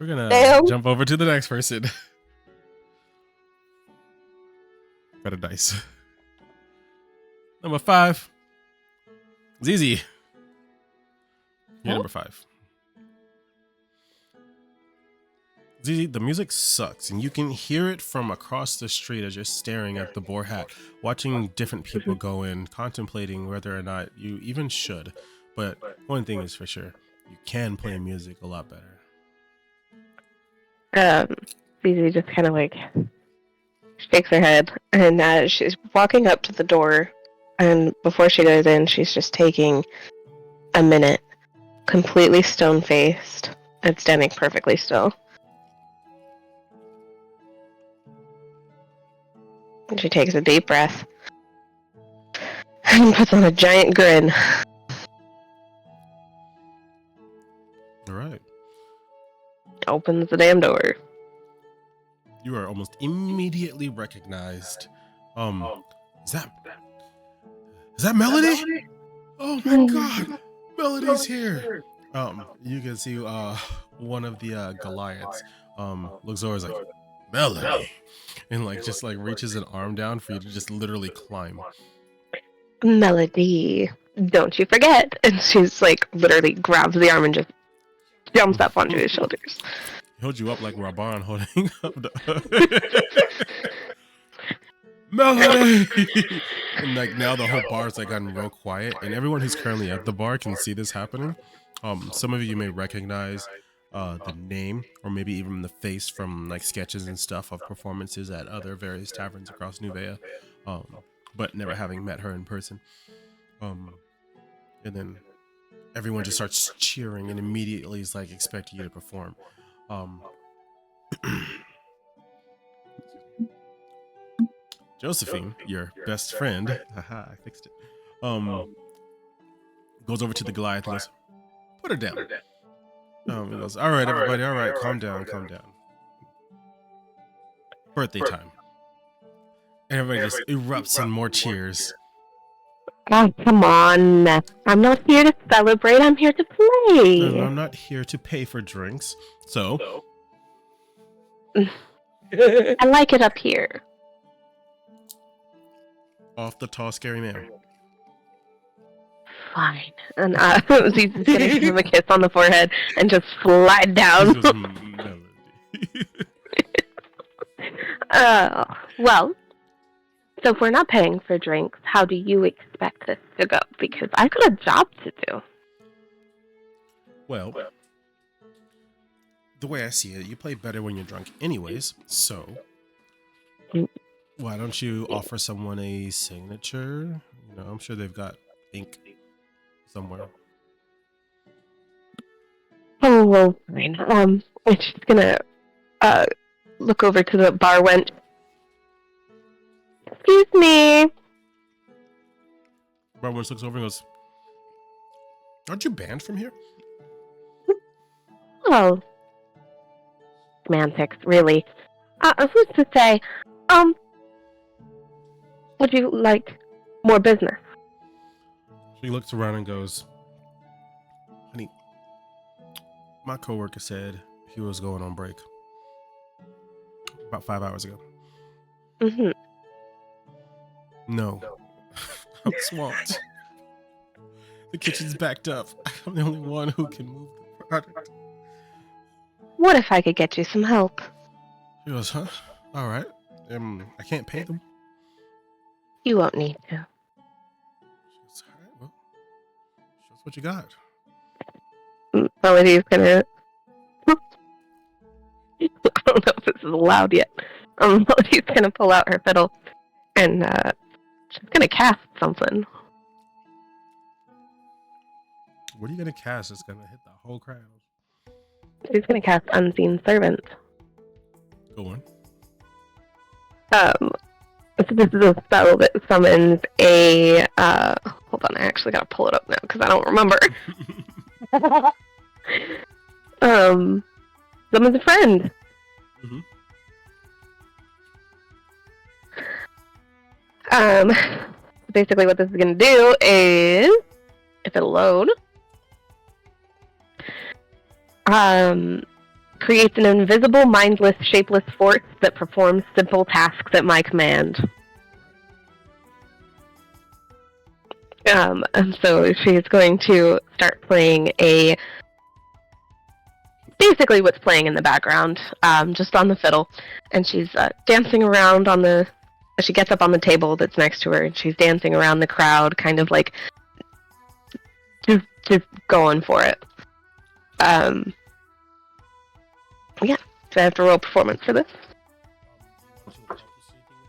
We're gonna Damn. jump over to the next person. Got a dice. Number 5. Zizi. You're number 5. Zizi, the music sucks, and you can hear it from across the street as you're staring at the boar hat, watching different people go in, contemplating whether or not you even should. But one thing is for sure, you can play music a lot better. Zizi just kind of like shakes her head, and she's walking up to the door, and before she goes in, she's just taking a minute, completely stone-faced, and standing perfectly still. And she takes a deep breath, and puts on a giant grin. All right. Opens the damn door. You are almost immediately recognized. Is that Melody? Oh my God, Melody's here. You can see one of the Goliaths looks over, is like, Melody, and like just like reaches an arm down for you to just literally climb. Melody, don't you forget. And she's like literally grabs the arm and just jumps up onto his shoulders. He holds you up like Raban holding up the Melody. And like now the whole bar is like gotten real quiet, and everyone who's currently at the bar can see this happening. Some of you may recognize the name or maybe even the face from like sketches and stuff of performances at other various taverns across NevaeH, but never having met her in person. And then everyone just starts cheering and immediately is like expecting you to perform. Josephine, your best friend, haha, I fixed it. Goes over to the Goliath and goes, put her down. He goes, all right, everybody, all right, calm down, calm down. Birthday time. And everybody just erupts in more cheers. Oh, come on. I'm not here to celebrate, I'm here to play. No, I'm not here to pay for drinks, so. I like it up here. Off the tall, scary man. Fine. And Zizi's gonna give him a kiss on the forehead and just slide down. This was Melody. Well, so if we're not paying for drinks, how do you expect this to go? Because I've got a job to do. Well, the way I see it, you play better when you're drunk anyways, so why don't you offer someone a signature? You know, I'm sure they've got ink somewhere. Oh, well, fine. I'm just gonna look over to the bar wench. Excuse me. Barwin looks over and goes, "Aren't you banned from here?" Oh, semantics, really. Who's to say? Would you like more business? She looks around and goes, "Honey, my coworker said he was going on break about 5 hours ago." Mm-hmm. No, I'm swamped. The kitchen's backed up. I'm the only one who can move the product. What if I could get you some help? He goes, "Huh? All right. I can't pay them." You won't need to. She goes, "All right, well, show us what you got." Melody's gonna... I don't know if this is allowed yet. Melody's gonna pull out her fiddle and she's gonna cast something. What are you gonna cast? It's gonna hit the whole crowd. She's gonna cast Unseen Servant. Go on. So this is a spell that summons a hold on, I actually gotta pull it up now because I don't remember. Summons a friend. Mm-hmm. Basically what this is gonna do is, if it'll load, creates an invisible, mindless, shapeless force that performs simple tasks at my command. And so she's going to start playing basically what's playing in the background, just on the fiddle, and she's dancing around she gets up on the table that's next to her, and she's dancing around the crowd, kind of like just going for it. Yeah, do I have to roll performance for this?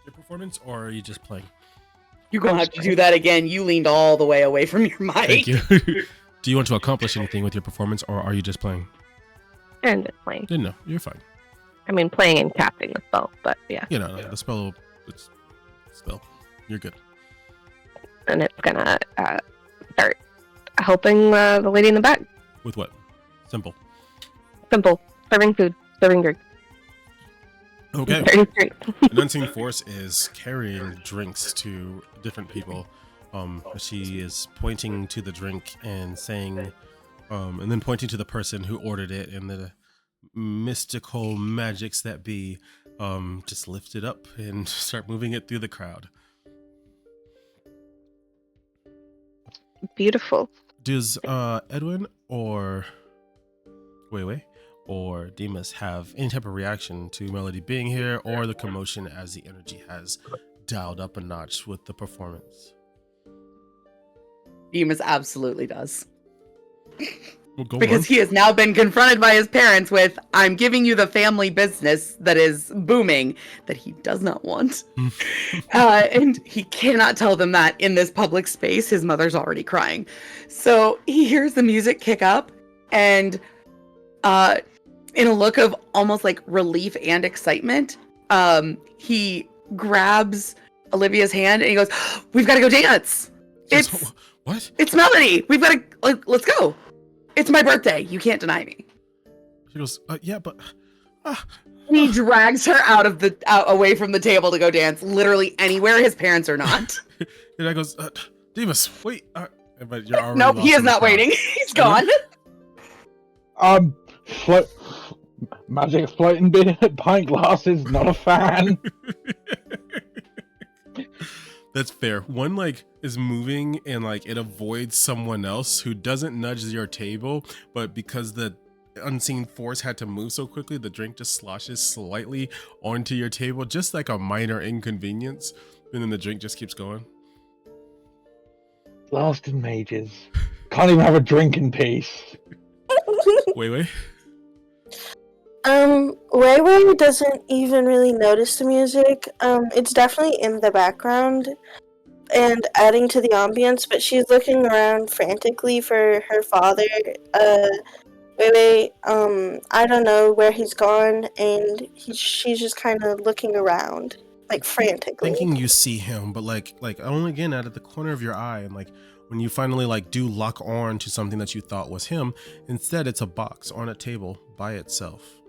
Your performance, or are you just playing? You're gonna have to do that again. You leaned all the way away from your mic. Thank you. Do you want to accomplish anything with your performance, or are you just playing? I'm just playing. Didn't know. You're fine. I mean, playing and casting the spell, but yeah. You know, the spell. It's spell. You're good. And it's gonna start helping the lady in the back. With what? Simple. Simple. Serving food. Serving drink. Okay. Serving drink. An unseen force is carrying drinks to different people. She is pointing to the drink and saying, and then pointing to the person who ordered it, and the mystical magics that be just lift it up and start moving it through the crowd. Beautiful. Does Edwin or Wei or Demas have any type of reaction to Melody being here, or the commotion as the energy has dialed up a notch with the performance? Demas absolutely does. Well, go Because on. he has now been confronted by his parents with, I'm giving you the family business that is booming that he does not want. And he cannot tell them that in this public space. His mother's already crying. So he hears the music kick up, and in a look of almost like relief and excitement, he grabs Olivia's hand and he goes, "We've got to go dance. It's what? It's Melody. We've got to let's go. It's my birthday. You can't deny me." She goes, "Yeah, but." He drags her away from the table to go dance, literally anywhere his parents are not. And I goes, "Demas, wait." But you're already Nope, he lost is in the not crowd. waiting. He's gone. Magic floating pint glasses, not a fan. That's fair. One like is moving and like it avoids someone else who doesn't nudge your table, but because the unseen force had to move so quickly, the drink just sloshes slightly onto your table, just like a minor inconvenience, and then the drink just keeps going. Lasted mages. Can't even have a drink in peace. Wait. Wei doesn't even really notice the music. It's definitely in the background, and adding to the ambience, but she's looking around frantically for her father. Wait, I don't know where he's gone, and she's just kind of looking around, like frantically. Thinking you see him, but like only again out of the corner of your eye, and like when you finally like do lock on to something that you thought was him, instead it's a box on a table by itself.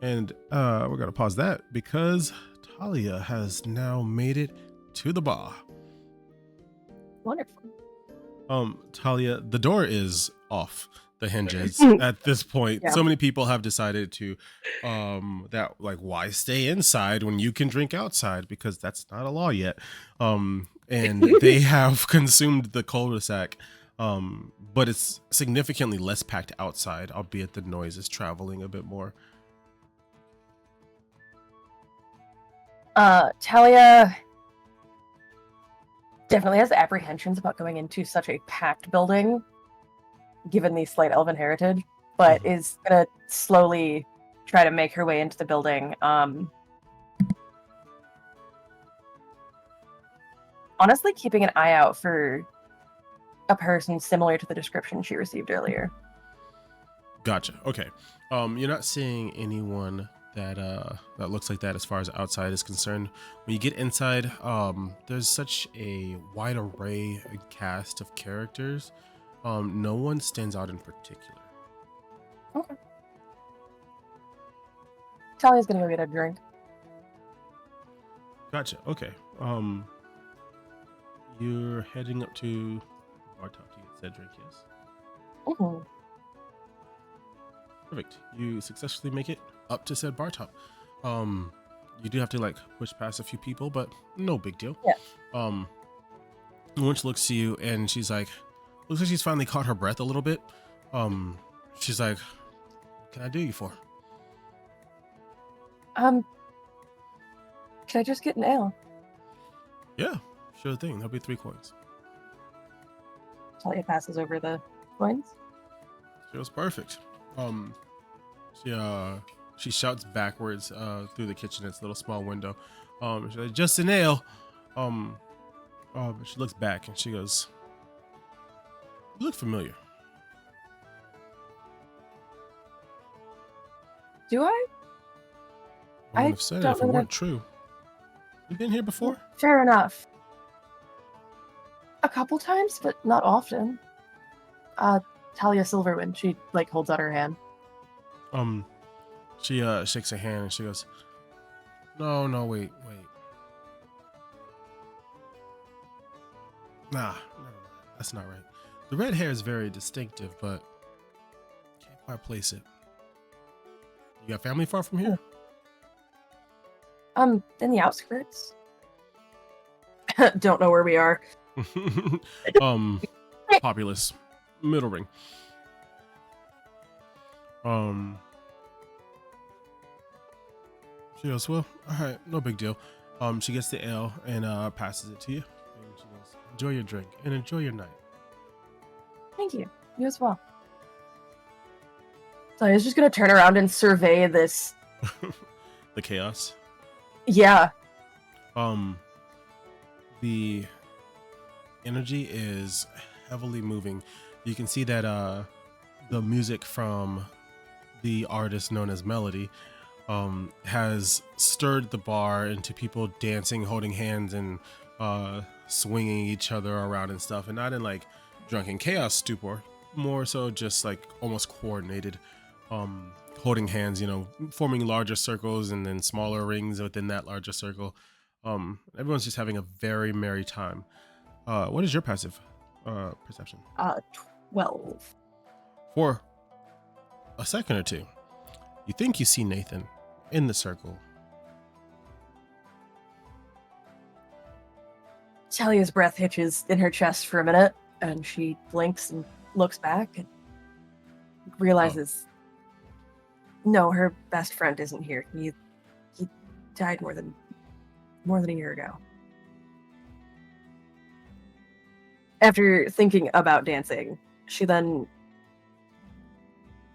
And we're gonna pause that because Talia has now made it to the bar. Wonderful. Talia, the door is off the hinges at this point. Yeah. So many people have decided to that like, why stay inside when you can drink outside, because that's not a law yet. And they have consumed the cul-de-sac, but it's significantly less packed outside, albeit the noise is traveling a bit more. Talia definitely has apprehensions about going into such a packed building, given the slight elven heritage, but is gonna slowly try to make her way into the building. Honestly, keeping an eye out for a person similar to the description she received earlier. Gotcha. Okay. You're not seeing anyone that that looks like that as far as outside is concerned. When you get inside, there's such a wide array and cast of characters. No one stands out in particular. Okay. Talia's gonna go get a drink. Gotcha. Okay. You're heading up to bar top to get said drink, yes? Mm-hmm. Perfect. You successfully make it up to said bar top. You do have to like push past a few people, but no big deal. Yeah. Winch looks to you and she's like, looks like she's finally caught her breath a little bit. She's like, what can I do you for? Can I just get an ale? Yeah, sure thing. That'll be 3 coins. Talia passes over the coins. She was perfect. She shouts backwards through the kitchen. It's a little small window. She's like, just an ale. She looks back and she goes, you look familiar. Do I? I wouldn't have said it don't if it know weren't true. You been here before? Fair enough. A couple times, but not often. Talia Silverwind, she like holds out her hand. She shakes her hand and she goes, no, wait. Nah, never mind. That's not right. The red hair is very distinctive, but can't quite place it. You got family far from here? In the outskirts. Don't know where we are. Populous. Middle ring. She goes, well, all right, no big deal. She gets the ale and passes it to you. And she goes, enjoy your drink and enjoy your night. Thank you. You as well. So I was just gonna turn around and survey this. The chaos. Yeah. The energy is heavily moving. You can see that the music from the artist known as Melody has stirred the bar into people dancing, holding hands, and swinging each other around and stuff, and not in like drunken chaos stupor, more so just like almost coordinated, holding hands, forming larger circles and then smaller rings within that larger circle. Everyone's just having a very merry time. What is your passive perception? 12. For a second or two, you think you see Nathan in the circle. Talia's breath hitches in her chest for a minute, and she blinks and looks back and realizes, no, her best friend isn't here. He died more than a year ago. After thinking about dancing, she then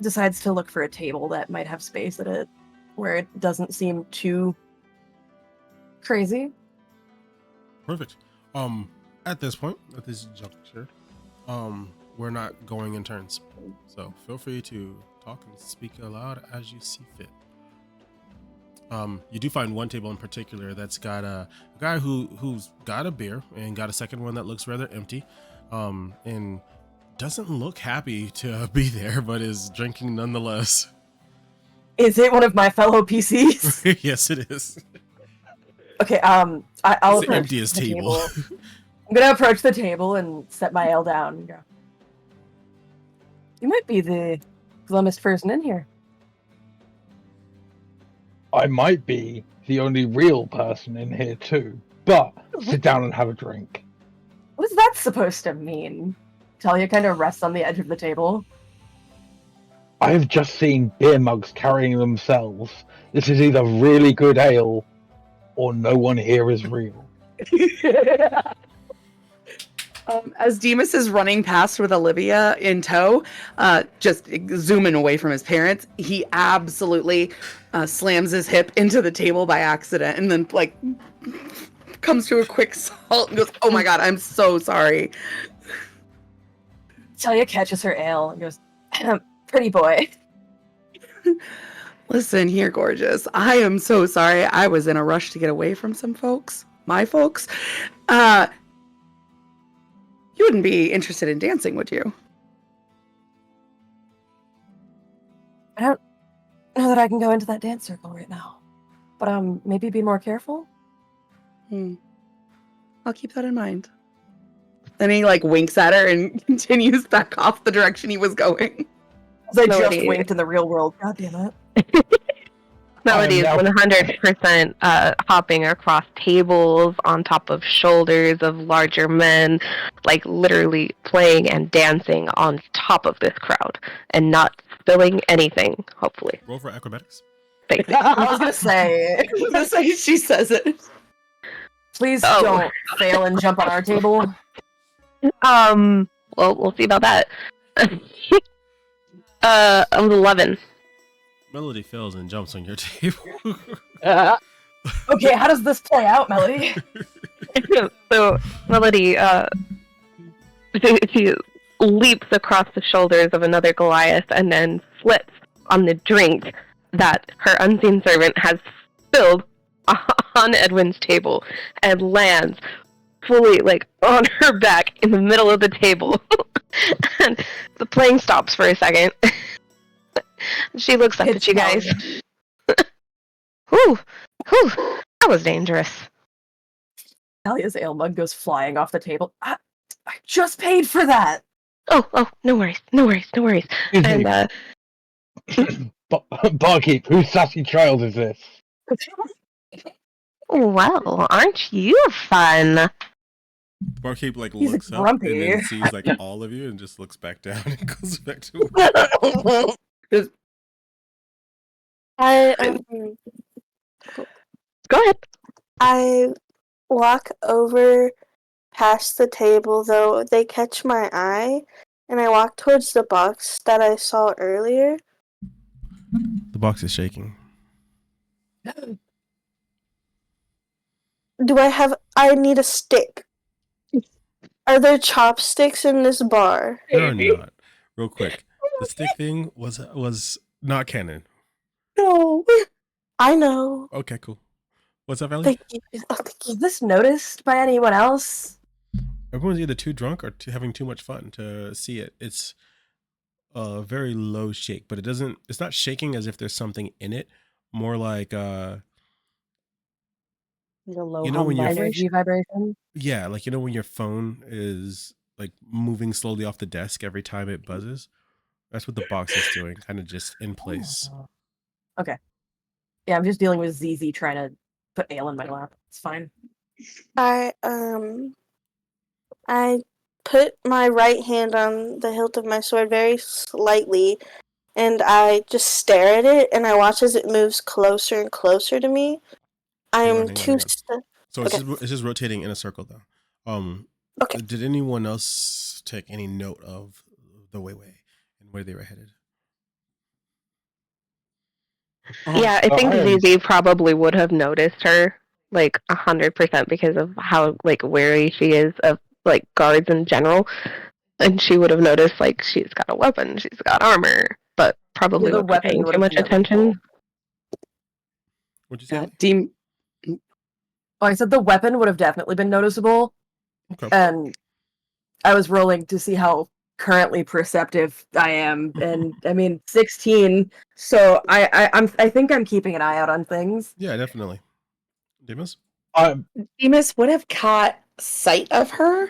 decides to look for a table that might have space at it where it doesn't seem too crazy. Perfect. At this point, at this juncture, we're not going in turns, so feel free to talk and speak aloud as you see fit. You do find one table in particular that's got a guy who's got a beer and got a second one that looks rather empty, and doesn't look happy to be there, but is drinking nonetheless. Is it one of my fellow PCs? Yes, it is. Okay, I'll It's the approach emptiest the table. I'm gonna approach the table and set my ale down and go. You might be the glummest person in here. I might be the only real person in here too, but sit down and have a drink. What is that supposed to mean? Talia kind of rests on the edge of the table. I have just seen beer mugs carrying themselves. This is either really good ale or no one here is real. As Demas is running past with Olivia in tow, just zooming away from his parents, he absolutely slams his hip into the table by accident and then like comes to a quick halt and goes, "Oh my god, I'm so sorry." Talia catches her ale and goes, "Pretty boy." Listen here, gorgeous. I am so sorry. I was in a rush to get away from some folks. My folks. You wouldn't be interested in dancing, would you? I don't know that I can go into that dance circle right now. But maybe be more careful. I'll keep that in mind. Then he like winks at her and continues back off the direction he was going. They Melody. just winked in the real world. God damn it. Melody is 100% hopping across tables, on top of shoulders of larger men, like literally playing and dancing on top of this crowd and not spilling anything, hopefully. Roll for acrobatics. Thank you. I was gonna say, She says it. please don't fail and jump on our table. Well, we'll see about that. I'm 11. Melody fails and jumps on your table. Okay, how does this play out, Melody? So Melody, she leaps across the shoulders of another Goliath and then slips on the drink that her unseen servant has spilled on Edwin's table and lands fully like on her back in the middle of the table. And the playing stops for a second. She looks up at you guys. Whew, that was dangerous. Talia's ale mug goes flying off the table. I just paid for that. Oh, no worries. And Barkeep, whose sassy child is this? well, aren't you fun? Barkeep like He's looks up grumpy. and then sees like all of you and just looks back down and goes back to work. Go ahead. I walk over past the table, though they catch my eye, and I walk towards the box that I saw earlier. The box is shaking. I need a stick. Are there chopsticks in this bar? There are not. Real quick. The stick thing was not canon. No. I know. Okay, cool. What's up, Ellie? Thank you. Oh, thank you. Was this noticed by anyone else? Everyone's either too drunk or having too much fun to see it. It's a very low shake, but it's not shaking as if there's something in it. More like Like a low You know when you're- energy vibration? yeah, like when your phone is like moving slowly off the desk every time it buzzes. That's what the box is doing, kind of just in place. Oh. Okay. Yeah, I'm just dealing with ZZ trying to put ale in my lap. It's fine. I put my right hand on the hilt of my sword very slightly, and I just stare at it, and I watch as it moves closer and closer to me. I am Running, too. running. So Okay. it's just rotating in a circle though. Okay. Did anyone else take any note of the way and where they were headed? Yeah, I think I am- ZZ probably would have noticed her like 100% because of how like wary she is of like guards in general. And she would have noticed like she's got a weapon, she's got armor, but probably the wouldn't be weapon paying would too have much been attention. noticeable. What'd you say? Deem. Oh, I said the weapon would have definitely been noticeable, Okay. and I was rolling to see how currently perceptive I am, and I mean 16. So I think I'm keeping an eye out on things. Yeah, definitely. Demas? Demas would have caught sight of her,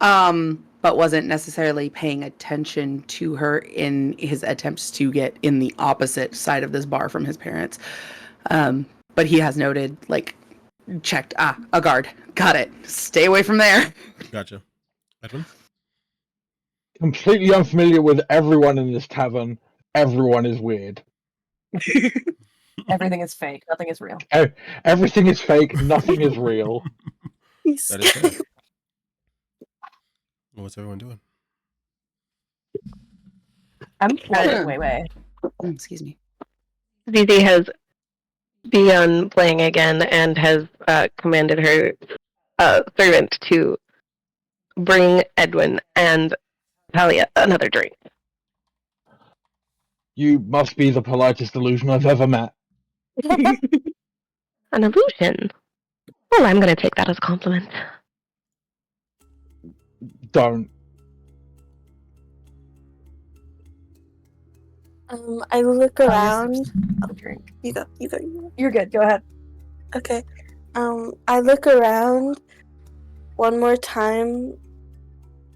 but wasn't necessarily paying attention to her in his attempts to get in the opposite side of this bar from his parents. But he has noted, like, checked, a guard. Got it. Stay away from there. Gotcha. Edwin? Completely unfamiliar with everyone in this tavern. Everyone is weird. Everything is fake. Nothing is real. Everything is fake. Nothing is real. That is fair. Well, what's everyone doing? I'm wait. Excuse me. Zizi has begun playing again and has commanded her servant to bring Edwin and Talia another drink. You must be the politest illusion I've ever met. An illusion? Well, I'm going to take that as a compliment. Don't. I look around. I'll drink. You go. You're good. Go ahead. Okay. I look around one more time,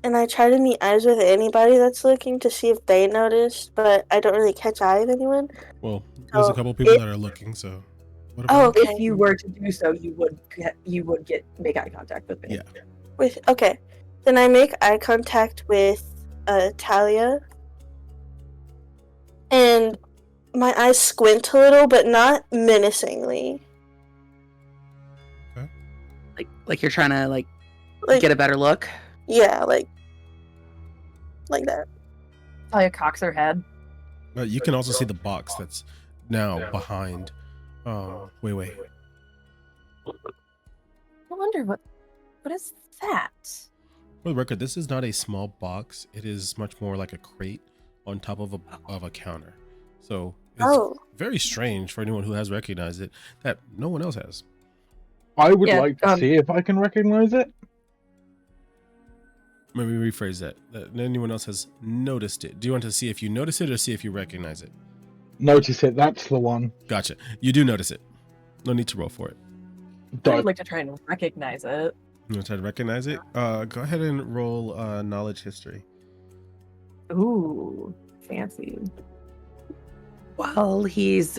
and I try to meet eyes with anybody that's looking to see if they noticed, but I don't really catch eye of anyone. Well, there's a couple people that are looking, so. What about Okay. If you were to do so, you would make eye contact with me. Yeah. Okay. Then I make eye contact with Talia, and my eyes squint a little, but not menacingly. Like you're trying to Like, get a better look. yeah, like that. Talia cocks her head. But you can also see the box that's now behind. Wait. I wonder what is that? For the record, this is not a small box. It is much more like a crate on top of a counter. So it's very strange for anyone who has recognized it that no one else has. I would like to see if I can recognize it. Maybe rephrase that. That anyone else has noticed it. Do you want to see if you notice it or see if you recognize it? Notice it. That's the one. Gotcha. You do notice it. No need to roll for it. I would like to try and recognize it. You want to try to recognize it? Go ahead and roll knowledge history. Ooh, fancy. While he's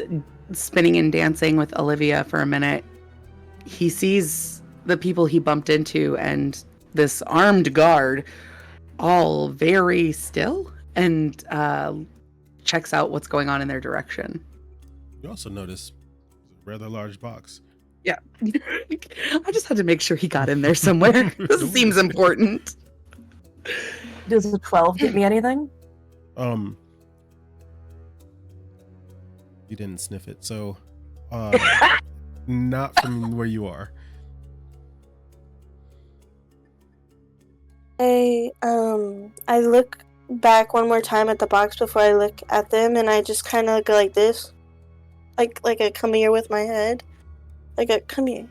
spinning and dancing with Olivia for a minute, he sees the people he bumped into and this armed guard all very still and checks out what's going on in their direction. You also notice a rather large box. Yeah. I just had to make sure he got in there somewhere. This seems important. Does a 12 get me anything? You didn't sniff it, so not from where you are. I look back one more time at the box before I look at them, and I just kind of go like this, like a come here with my head, like a come here.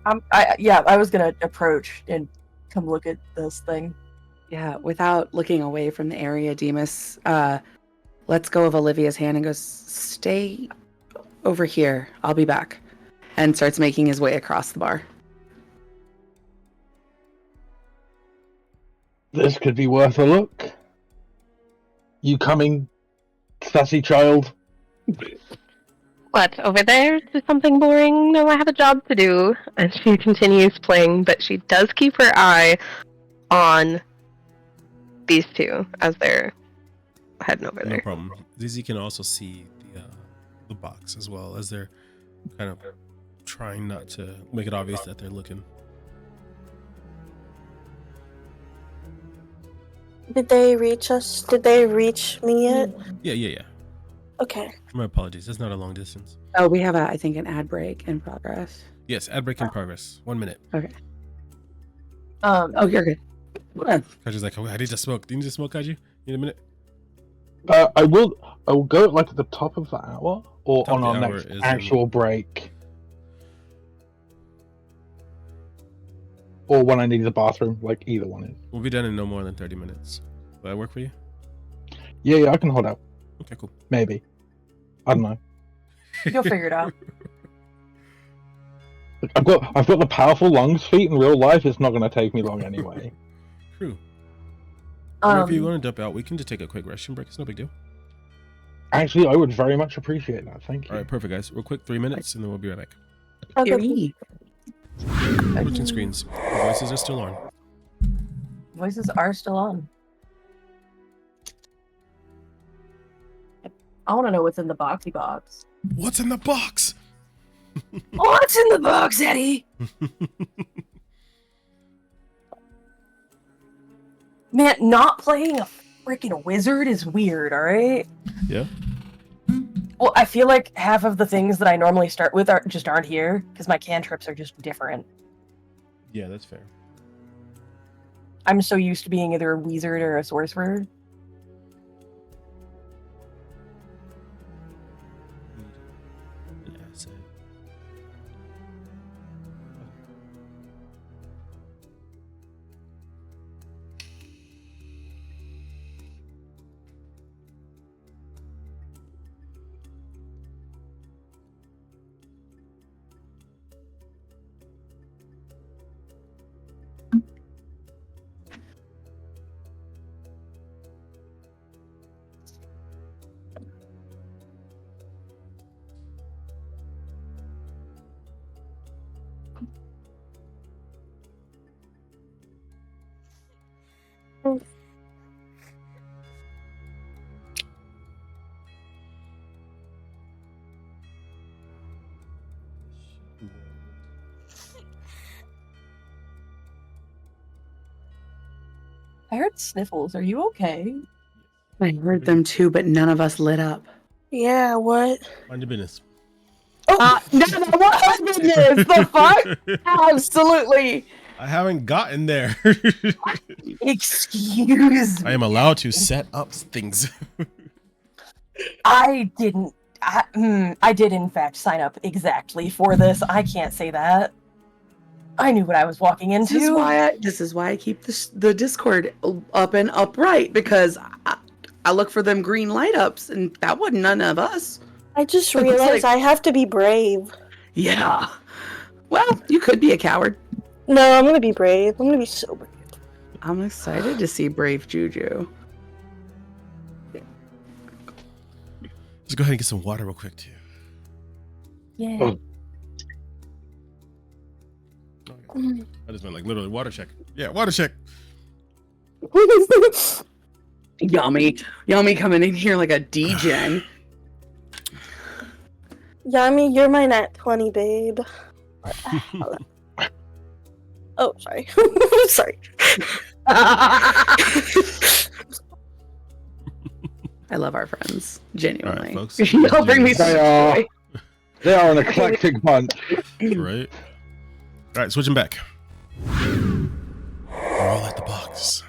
I was gonna approach and come look at this thing. Yeah, without looking away from the area, Demas lets go of Olivia's hand and goes, "Stay over here. I'll be back," and starts making his way across the bar. This could be worth a look. You coming, sassy child? What, over there? Is something boring? No, I have a job to do. And she continues playing, but she does keep her eye on these two as they're heading over there. No problem. Zizi can also see the box as well as they're kind of trying not to make it obvious that they're looking. Did they reach us? Did they reach me yet? Yeah. Okay. My apologies. That's not a long distance. Oh, we have I think an ad break in progress. Yes, ad break in progress. 1 minute. Okay. Um, Oh, you're good. Kaji's like, oh, I need to smoke. Do you need to smoke, Kaji? Need a minute? I will go like at the top of the hour or Top on of our the hour next is actual break. Or when I need the bathroom, like either one is. We'll be done in no more than 30 minutes. Will that work for you? Yeah, I can hold out. Okay, cool. Maybe. I don't know. you'll figure it out. I've got the powerful lungs feat in real life. It's not going to take me long anyway. True. If you want to dump out, we can just take a quick restroom break. It's no big deal. Actually, I would very much appreciate that. Thank you. All right, perfect, guys. Real quick, 3 minutes, and then we'll be right back. Okay. Switching screens. The voices are still on. Voices are still on. I want to know what's in the boxy box. What's in the box? What's in the box, Eddie? Man, not playing a freaking wizard is weird, alright? Yeah. Well, I feel like half of the things that I normally start with aren't here, because my cantrips are just different. Yeah, that's fair. I'm so used to being either a wizard or a sorcerer. An asset. I heard sniffles. Are you okay? I heard them too, but none of us lit up. Yeah, what? Mind your business. No, what business? The fuck? Absolutely. I haven't gotten there. Excuse me. I am allowed to set up things. I didn't. I did, in fact, sign up exactly for this. I can't say that. I knew what I was walking into. This is why I keep the Discord up and upright, because I look for them green light ups, and that wasn't none of us. I just realized I have to be brave. Yeah. Well, you could be a coward. No, I'm gonna be brave. I'm gonna be so brave. I'm excited to see Brave Juju. Let's go ahead and get some water real quick, too. Yeah. Oh. I just went like literally water check. Yeah, water check. Yummy coming in here like a degen. Yami, you're my nat 20, babe. Oh, sorry. Sorry. I love our friends, genuinely. All right, folks. Y'all bring me so much joy. They are an eclectic bunch. Right. All right, switching back. We're all at the box.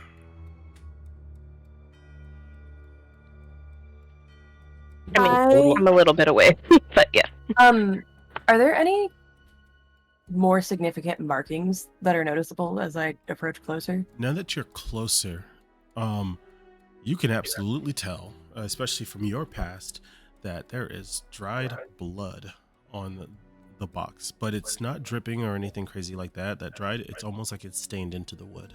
I mean, I'm a little bit away, but yeah. Are there any more significant markings that are noticeable as I approach closer? Now that you're closer, you can absolutely tell, especially from your past, that there is dried blood on the box, but it's not dripping or anything crazy like that. That dried, it's almost like it's stained into the wood.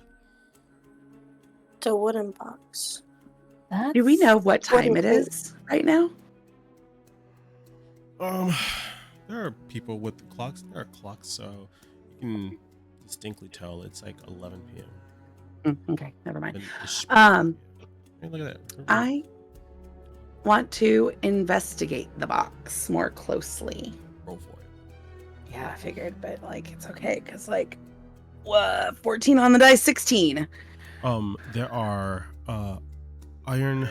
It's a wooden box. Do we know what time it is right now? There are people with clocks. There are clocks, so you can distinctly tell it's like 11 p.m. Okay, never mind. Hey, look at that. I want to investigate the box more closely. Roll for it. Yeah, I figured, but like it's okay because 14 on the dice, 16. There are iron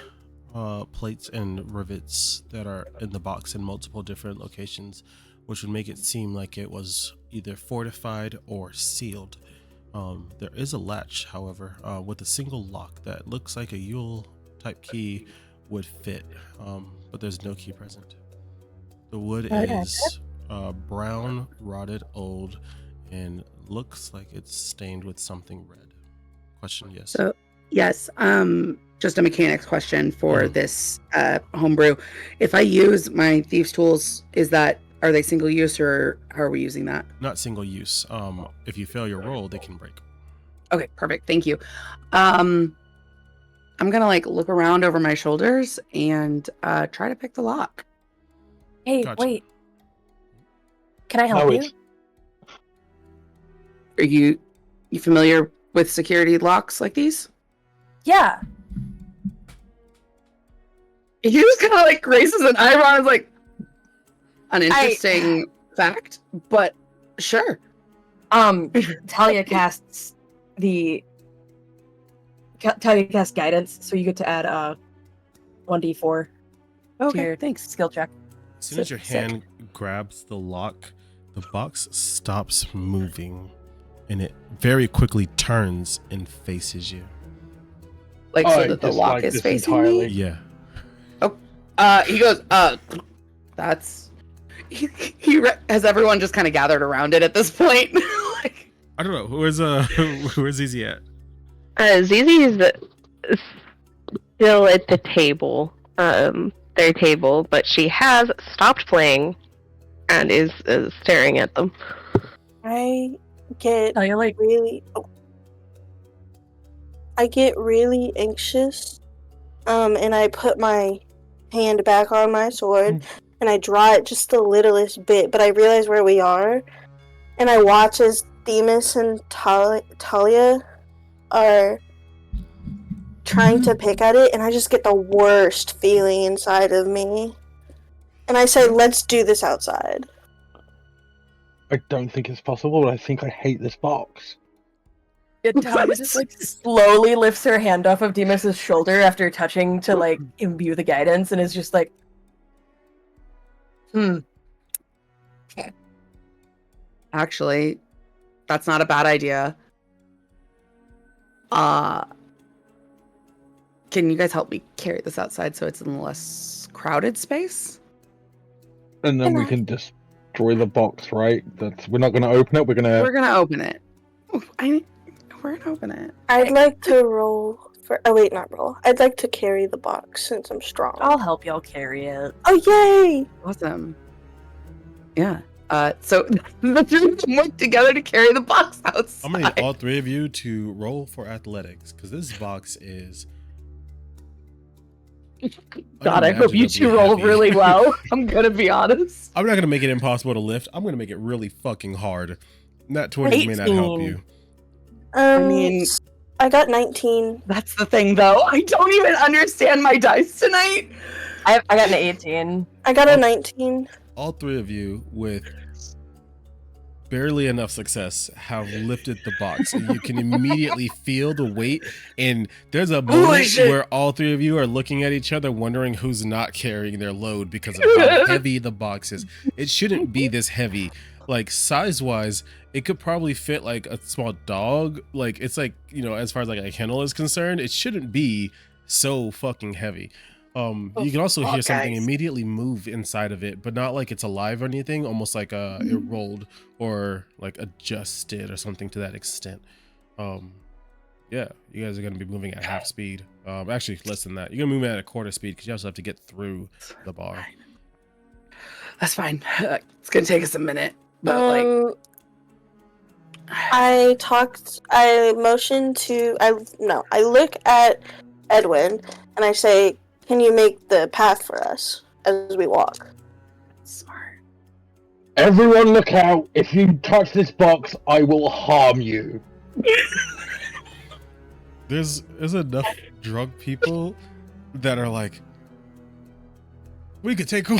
plates and rivets that are in the box in multiple different locations, which would make it seem like it was either fortified or sealed. There is a latch, however, with a single lock that looks like a Yule type key would fit, but there's no key present. The wood is brown, rotted, old, and looks like it's stained with something red. Question, yes. So, yes, just a mechanics question for this homebrew. If I use my thieves' tools, are they single use, or how are we using that? Not single use. If you fail your roll, they can break. Okay, perfect. Thank you. I'm gonna look around over my shoulders and try to pick the lock. Hey, Gotcha. wait. Can I help you? Are you familiar with security locks like these? Yeah. He just kind of raises an eyebrow and is like, an interesting fact, but sure. Talia casts guidance, so you get to add 1d4 to your Thanks. skill check. As soon as your hand grabs the lock, the box stops moving, and it very quickly turns and faces you. So that the lock is facing entirely. me? Yeah. He goes, that's... Has everyone just kind of gathered around it at this point? I don't know. Where's Zizi at? Zizi is still at the table, their table, but she has stopped playing and is staring at them. I get Oh, you're like, really anxious, and I put my hand back on my sword and I draw it just the littlest bit, but I realize where we are, and I watch as Themis and Talia are trying to pick at it, and I just get the worst feeling inside of me, and I say, let's do this outside. I don't think it's possible, but I think I hate this box. Talia just slowly lifts her hand off of Demas's shoulder after touching to imbue the guidance, and is just like, Okay. Actually, that's not a bad idea. Can you guys help me carry this outside so it's in a less crowded space? And then we can destroy the box, right? We're not going to open it. We're going to open it. We're gonna open it. I'd like to roll for. Oh wait, not roll. I'd like to carry the box since I'm strong. I'll help y'all carry it. Oh yay! Awesome. Yeah. So the three of them work together to carry the box outside. I'm gonna need all three of you to roll for athletics, because this box is. God, I hope you two roll really well. I'm gonna be honest. I'm not gonna make it impossible to lift. I'm gonna make it really fucking hard. That 20 may not help you. I mean, I got 19. That's the thing, though. I don't even understand my dice tonight. I got an 18. I got a 19. All three of you, with barely enough success, have lifted the box, and you can immediately feel the weight. And there's a moment where all three of you are looking at each other, wondering who's not carrying their load because of how heavy the box is. It shouldn't be this heavy. Size-wise, it could probably fit a small dog. It's as far as a kennel is concerned, it shouldn't be so fucking heavy. You can also hear something immediately move inside of it, but not like it's alive or anything, almost like it rolled or adjusted or something to that extent. Yeah, you guys are going to be moving at half speed. Actually less than that. You're going to move at a quarter speed because you also have to get through the bar. That's fine. It's going to take us a minute. But I look at Edwin and I say, can you make the path for us as we walk? Smart. Everyone look out. If you touch this box, I will harm you. There's enough drunk people that are like, we could take No!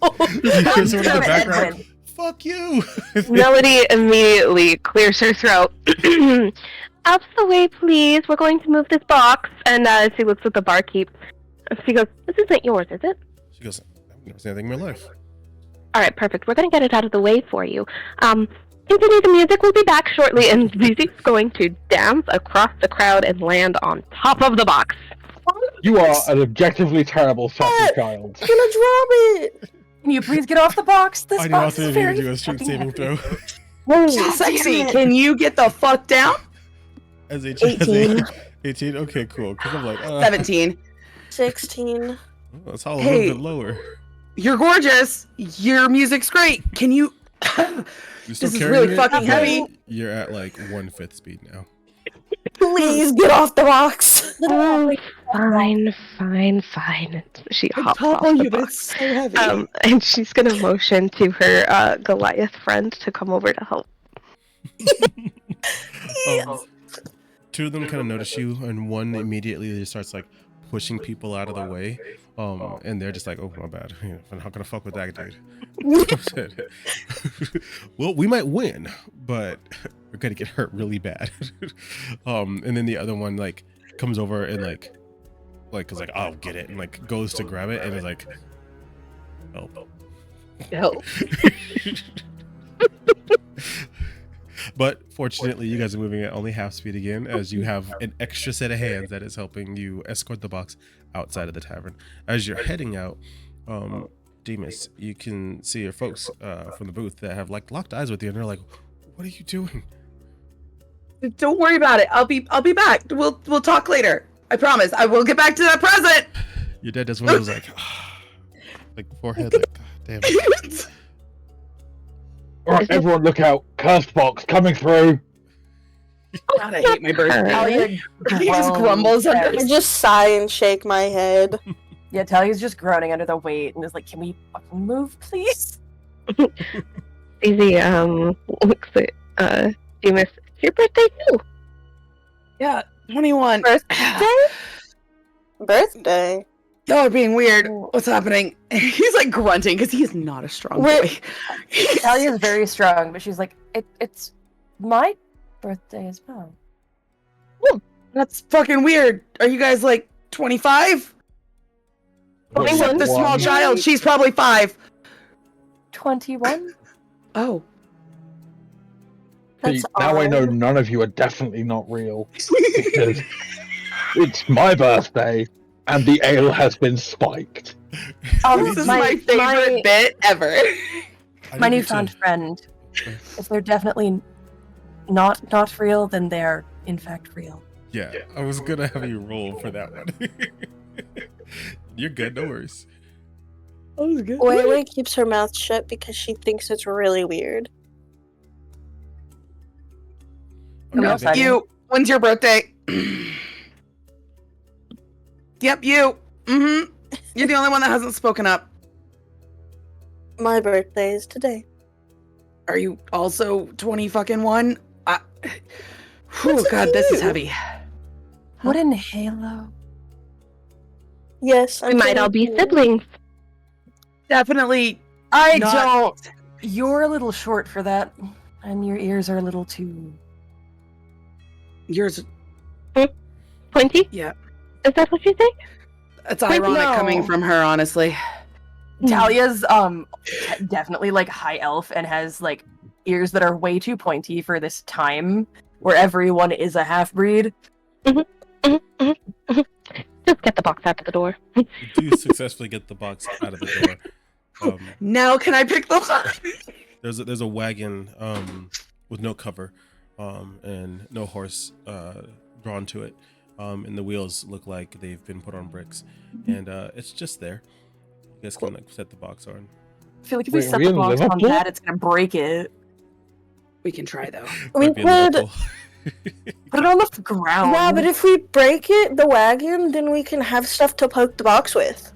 Someone in the background, fuck you. Melody immediately clears her throat. out of the way, please. We're going to move this box. And she looks at the barkeep. She goes, this isn't yours, is it? She goes, I've never seen anything in my life. All right, perfect. We're going to get it out of the way for you. Continue the music. We'll be back shortly. And Zizi's going to dance across the crowd and land on top of the box. You are an objectively terrible sassy child. I'm gonna drop it. Can you please get off the box? This I need all box three is of you to very do a strength saving heavy. throw. Sexy, can you get the fuck down? As a 18. 18? Okay, cool. Because I'm like, 17. 16. That's all a Hey. little bit lower. You're gorgeous. Your music's great. Can you... You still This is carrying really it? fucking Yeah. heavy. You're at like 1/5 speed now. Please get off the box. Oh, fine. She hops off the box. it's so heavy. And she's going to motion to her Goliath friend to come over to help. Two of them kind of notice you, and one immediately just starts like pushing people out of the way. And they're just like, "Oh, my bad. I'm not gonna fuck with that dude." Well, we might win, but we're gonna get hurt really bad. And then the other one like comes over and like is like, "I'll get it," and like goes to grab it, and is like, "Help." Help. But fortunately, you guys are moving at only half speed again, as you have an extra set of hands that is helping you escort the box outside of the tavern. As you're heading out, Demas, you can see your folks from the booth that have like locked eyes with you, and they're like, "What are you doing?" Don't worry about it. I'll be back. We'll talk later. I promise. I will get back to that present. Your dad does one of those like forehead, like, God damn it. Alright, everyone look out. Curse box coming through. God, I hate my birthday. Talia He just grumbles under I just sigh and shake my head. Yeah, Talia's just groaning under the weight and is like, "Can we fucking move, please?" Zizi looks at Demas. It's your birthday too. Yeah, 21. Birthday? Y'all are being weird. What's happening? He's like grunting because he is not a strong boy. Talia's very strong, but she's like, "It's my birthday as well." That's fucking weird. Are you guys like 25? Except the small child. She's probably 5. 21. Oh. See, That's now I know odd. none of you are definitely not real. Because it's my birthday, and the ale has been spiked. This is my favorite bit ever. My newfound friend. If they're definitely not real, then they're in fact real. Yeah, I was gonna have you roll for that one. You're good, no worries. That was good. Wei keeps her mouth shut because she thinks it's really weird. No, Okay, You. When's your birthday? Yep, you. Mm-hmm. You're the only one that hasn't spoken up. My birthday is today. Are you also 20 fucking 1? Oh god, this is heavy. What in Halo? Yes, We might all be siblings. Definitely. I Not- don't. You're a little short for that, and your ears are a little too. Yours. Pointy? Yeah. Is that what you think? It's ironic no. coming from her, honestly. Talia's definitely like high elf and has like ears that are way too pointy for this time where everyone is a half breed. Just get the box out of the door. you do successfully get the box out of the door. Now can I pick those up? There's a wagon with no cover and no horse drawn to it, and the wheels look like they've been put on bricks, and it's just there. You guys can like set the box on. I feel like if we Wait, set are we the in box on Liverpool? that, it's gonna break it. We can try though. We Might be a could. miracle. Put it on the ground. Yeah, but if we break it, the wagon, then we can have stuff to poke the box with.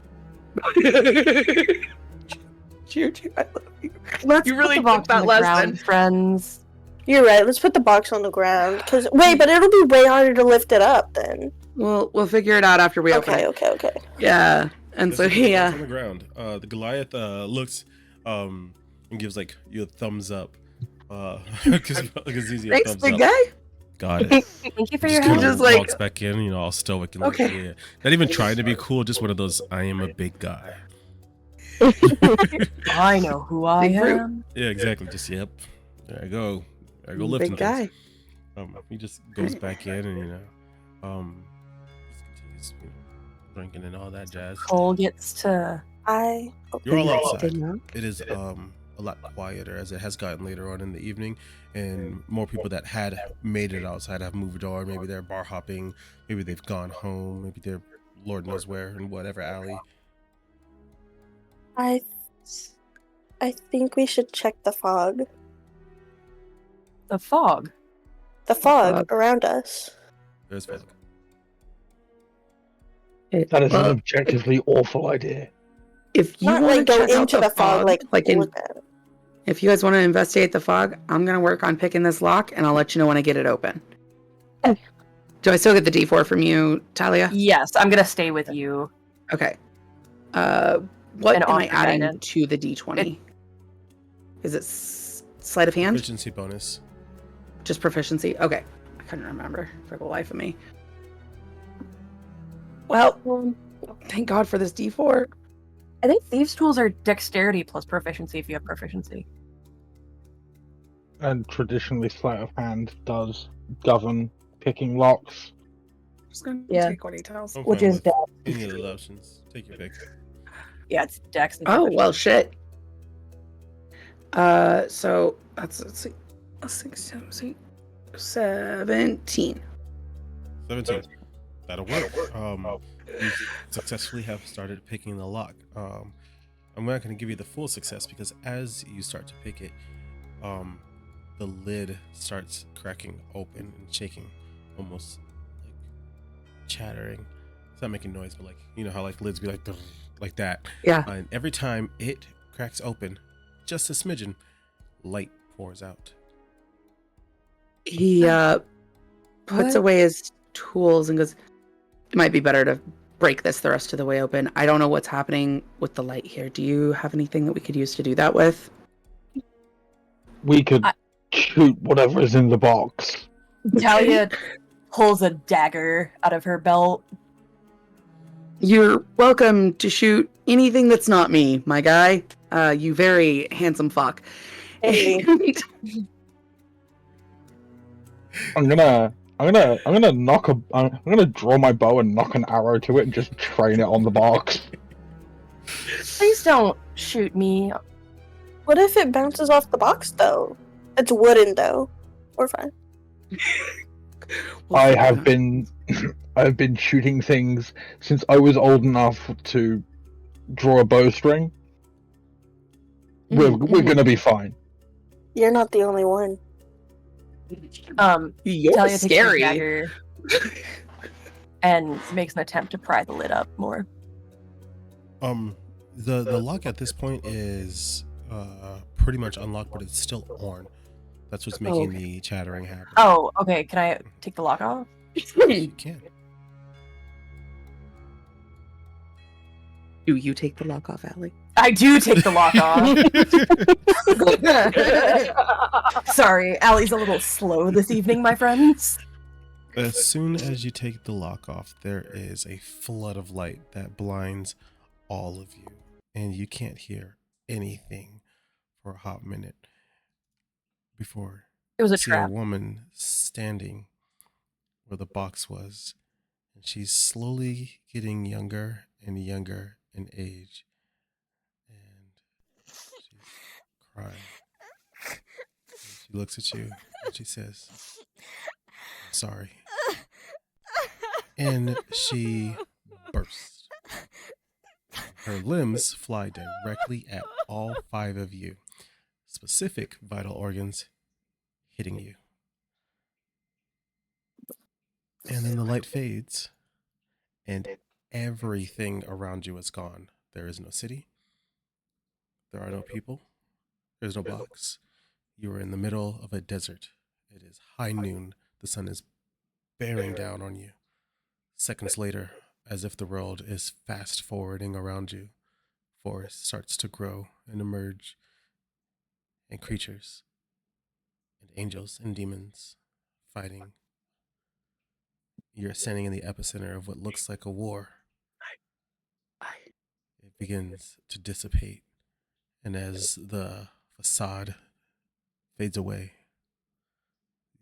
Cheer, I love you. Let's You put really the box took that on the lesson. ground, friends. You're right. Let's put the box on the ground. Wait, but it'll be way harder to lift it up then. We'll figure it out after we open Okay, it. okay. Yeah. And so There's a box yeah. on the ground. The Goliath looks and gives like you a thumbs up. Because it's easy a Thanks, thumbs big up. guy. Got it. Thank you for Just your kind help. of Just like- walks back in, all stoic and Okay. like, yeah. Not even trying to be cool, just one of those I am a big guy. I know who I Big brute. am. Yeah, exactly. Just there I go. There I go Big lifting things. guy. He just goes Right. back in and just continues drinking and all that jazz. Cole gets to. You're all Then outside. dinner. It is a lot quieter as it has gotten later on in the evening, and more people that had made it outside have moved on. Maybe they're bar hopping, maybe they've gone home, maybe they're Lord knows where in whatever alley. I think we should check the fog. The fog. The fog fog? around us. There's fog. That is an Well, objectively awful idea. if you Not want like to go check out into the fog, like in, look at it. if you guys want to investigate the fog, I'm gonna work on picking this lock, and I'll let you know when I get it open. Do I still get the D4 from you, Talia? Yes, I'm gonna stay with you. Okay. What And am I offer adding guidance. to the D20? Is it sleight of hand? Efficiency bonus. Just proficiency? Okay. I couldn't remember for the life of me. Well, thank God for this D4. I think thieves' tools are dexterity plus proficiency if you have proficiency. And traditionally, sleight of hand does govern picking locks. I'm just gonna Yeah. take what he tells. I'm Which fine is with dex. any of the options. Take your pick. Yeah, it's dex. And Oh, proficiency. well, shit. So that's, let's see. 17. 17. That'll work. You successfully have started picking the lock. I'm not going to give you the full success because as you start to pick it, the lid starts cracking open and shaking, almost like chattering. It's not making noise, but like how like lids be like that. Yeah. And every time it cracks open, just a smidgen, light pours out. He puts What? away his tools and goes, it might be better to break this the rest of the way open. I don't know what's happening with the light here. Do you have anything that we could use to do that with? We could shoot whatever is in the box. Talia pulls a dagger out of her belt. You're welcome to shoot anything that's not me, my guy. You very handsome fuck. Hey. I'm gonna draw my bow and knock an arrow to it and just train it on the box. Please don't shoot me. What if it bounces off the box though? It's wooden though. We're fine. I have been shooting things since I was old enough to draw a bowstring. We're gonna be fine. You're not the only one. You're Talia takes the scary. dagger and makes an attempt to pry the lid up more. The lock at this point is pretty much unlocked, but it's still on. That's what's making okay. the chattering happen. Oh, okay. Can I take the lock off? You can. Do you take the lock off, Allie? I do take the lock off. Sorry, Allie's a little slow this evening, my friends. As soon as you take the lock off, there is a flood of light that blinds all of you, and you can't hear anything for a hot minute before It was a you see a trap. woman standing where the box was, and she's slowly getting younger and younger in age, and she's crying. And she looks at you and she says, "I'm sorry." And she bursts. Her limbs fly directly at all 5 of you, specific vital organs hitting you. And then the light fades, and everything around you is gone. There is no city. There are no people. There's no blocks. You are in the middle of a desert. It is high noon. The sun is bearing down on you. Seconds later, as if the world is fast forwarding around you, forest starts to grow and emerge, and creatures and angels and demons fighting You're standing in the epicenter of what looks like a war. It begins to dissipate, and as the facade fades away,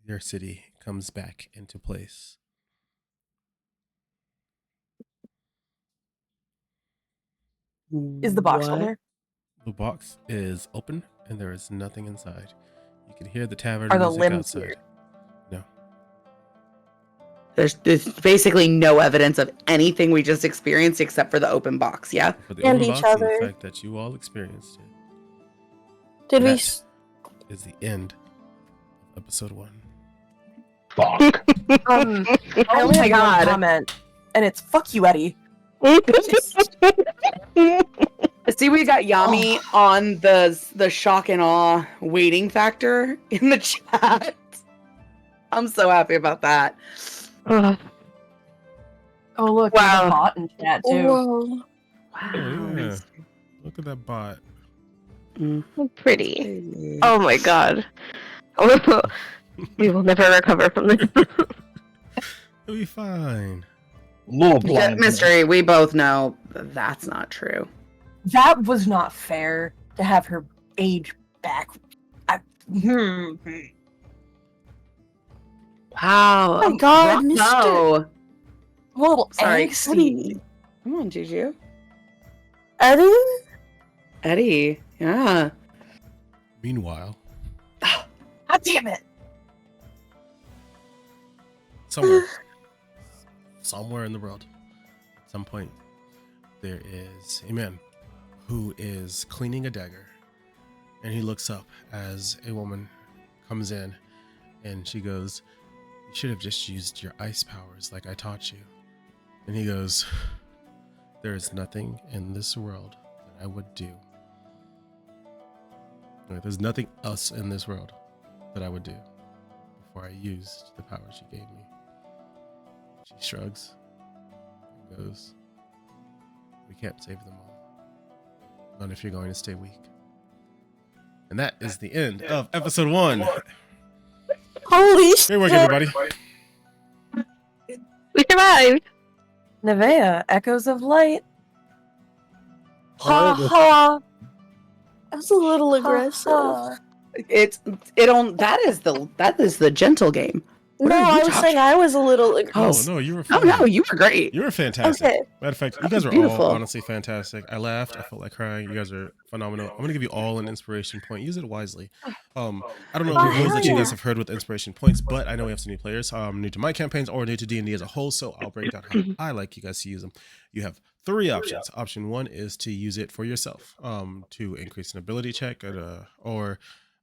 your city comes back into place. Is the box still What? there? The box is open, and there is nothing inside. You can hear the tavern Are the music limbs outside. here? No. There's basically no evidence of anything we just experienced except for the open box, yeah? But the And open each box and the other. fact that you all experienced it. Did we? That is the end of episode 1. Fuck. I Oh only my have one God. comment, and it's "fuck you, Eddie." See, we got Yami on the shock and awe waiting factor in the chat. I'm so happy about that. Ugh. Oh look, Wow. there's a bot in chat too. Whoa. Oh, yeah. Look at that bot. Pretty. Crazy. Oh my god. We will never recover from this. It'll be fine. Law Yeah, blindness. mystery, we both know that's not true. That was not fair to have her age back. Wow. Oh my God, No. I'm a little Sorry. angsty. Come on, Juju. Eddie? Eddie. Yeah. Meanwhile, God damn it! somewhere in the world, at some point, there is a man who is cleaning a dagger, and he looks up as a woman comes in, and she goes, "You should have just used your ice powers like I taught you." And he goes, "There is nothing in this world that I would do. Like, there's nothing else in this world that I would do before I used the power she gave me." She shrugs and goes, "We can't save them all. Not if you're going to stay weak." And that is the end of episode 1. Holy shit. Great work, everybody. We survived. NevaeH, Echoes of Light. Ha ha. That's a little aggressive. That is the gentle game. What No, are you I was talking- saying I was a little aggressive. Oh, no, you were Oh fine. no, you were great. You were fantastic. Okay. Matter of fact, you guys are Beautiful. all honestly fantastic. I laughed. I felt like crying. You guys are phenomenal. I'm going to give you all an inspiration point. Use it wisely. I don't know Oh, the rules that you hell guys yeah. have heard with inspiration points, but I know we have some new players, new to my campaigns or new to D&D as a whole, so I'll break down how I like you guys to use them. You have 3 options. Option 1 is to use it for yourself, to increase an ability check or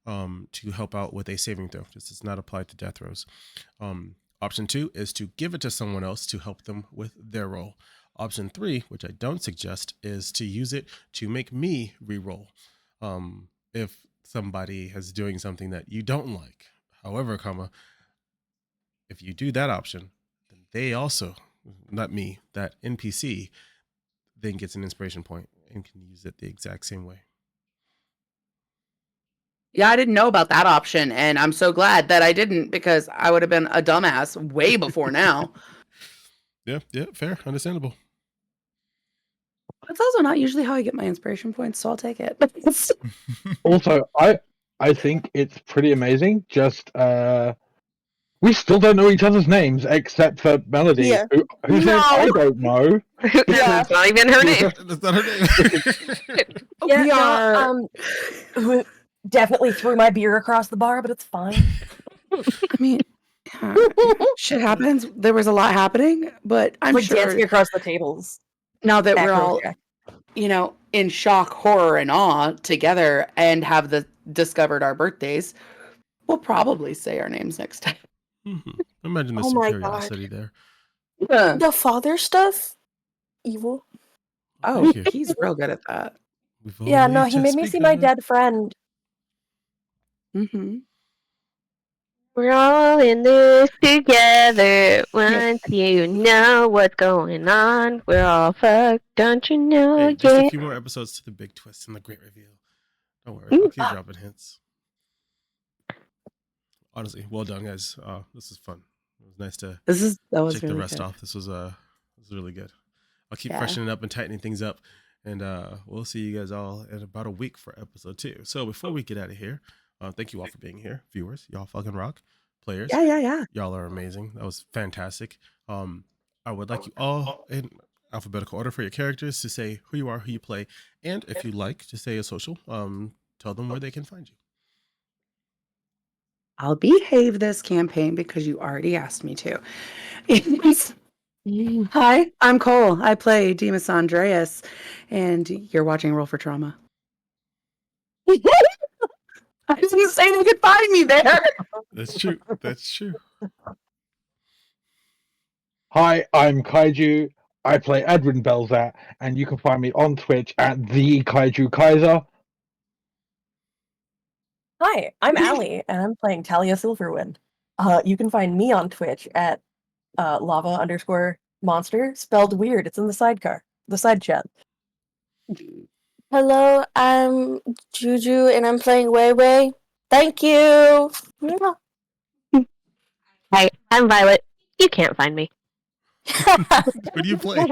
to help out with a saving throw. This does not apply to death throws. Option 2 is to give it to someone else to help them with their roll. Option 3, which I don't suggest, is to use it to make me re-roll. If somebody is doing something that you don't like. However, if you do that option, then they also, not me, that NPC then gets an inspiration point and can use it the exact same way. Yeah, I didn't know about that option, and I'm so glad that I didn't because I would have been a dumbass way before now. Yeah, fair, understandable. That's also not usually how I get my inspiration points, so I'll take it. Also, I think it's pretty amazing. Just we still don't know each other's names except for Melody, Yeah. whose name I don't know. That's not even her name. That's not her name. Yeah, We are. no, definitely threw my beer across the bar, but it's fine. I mean, shit happens. There was a lot happening, but I'm Like sure dancing across the tables. now that we're Macro all, check. in shock, horror, and awe together and have discovered our birthdays, we'll probably say our names next time. Imagine the Oh my superiority there. The father stuff? Evil. Oh, Thank you. he's real good at that. We've Yeah, no, only he made just me see my begun. dead friend. Mm-hmm. We're all in this together. Once you know what's going on, we're all fucked. Don't you know? Hey, just Yeah. a few more episodes to the big twist and the great reveal. Don't worry, I'll keep dropping hints. Honestly, well done, guys. This is fun. It was nice to That was shake the really rust good. off. This was really good. I'll keep Yeah. freshening up and tightening things up. And we'll see you guys all in about a week for episode 2. So before we get out of here, thank you all for being here. Viewers, y'all fucking rock. Players, Yeah. y'all are amazing. That was fantastic. I would like you all in alphabetical order for your characters to say who you are, who you play, and if you like to say a social, tell them where they can find you. I'll behave this campaign because you already asked me to. Hi, I'm Cole. I play Demas Andreas, and you're watching Roll for Trauma. I didn't say they could find me there. That's true. That's true. Hi, I'm Kaiju. I play Edwin Belzat, and you can find me on Twitch at the Kaiju Kaiser. Hi, I'm Allie, and I'm playing Talia Silverwind. You can find me on Twitch at lava_monster, spelled weird. It's in the side chat. Hello, I'm Juju, and I'm playing Wei Wei. Thank you. Hi, I'm Violet. You can't find me. Who do you play?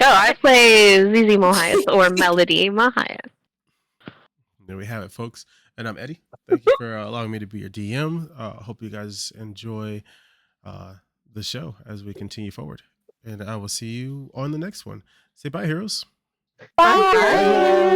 I play Zizi Mohias or Melody Mohias. There we have it, folks. And I'm Eddie. Thank you for allowing me to be your DM. Hope you guys enjoy the show as we continue forward. And I will see you on the next one. Say bye, heroes. Bye.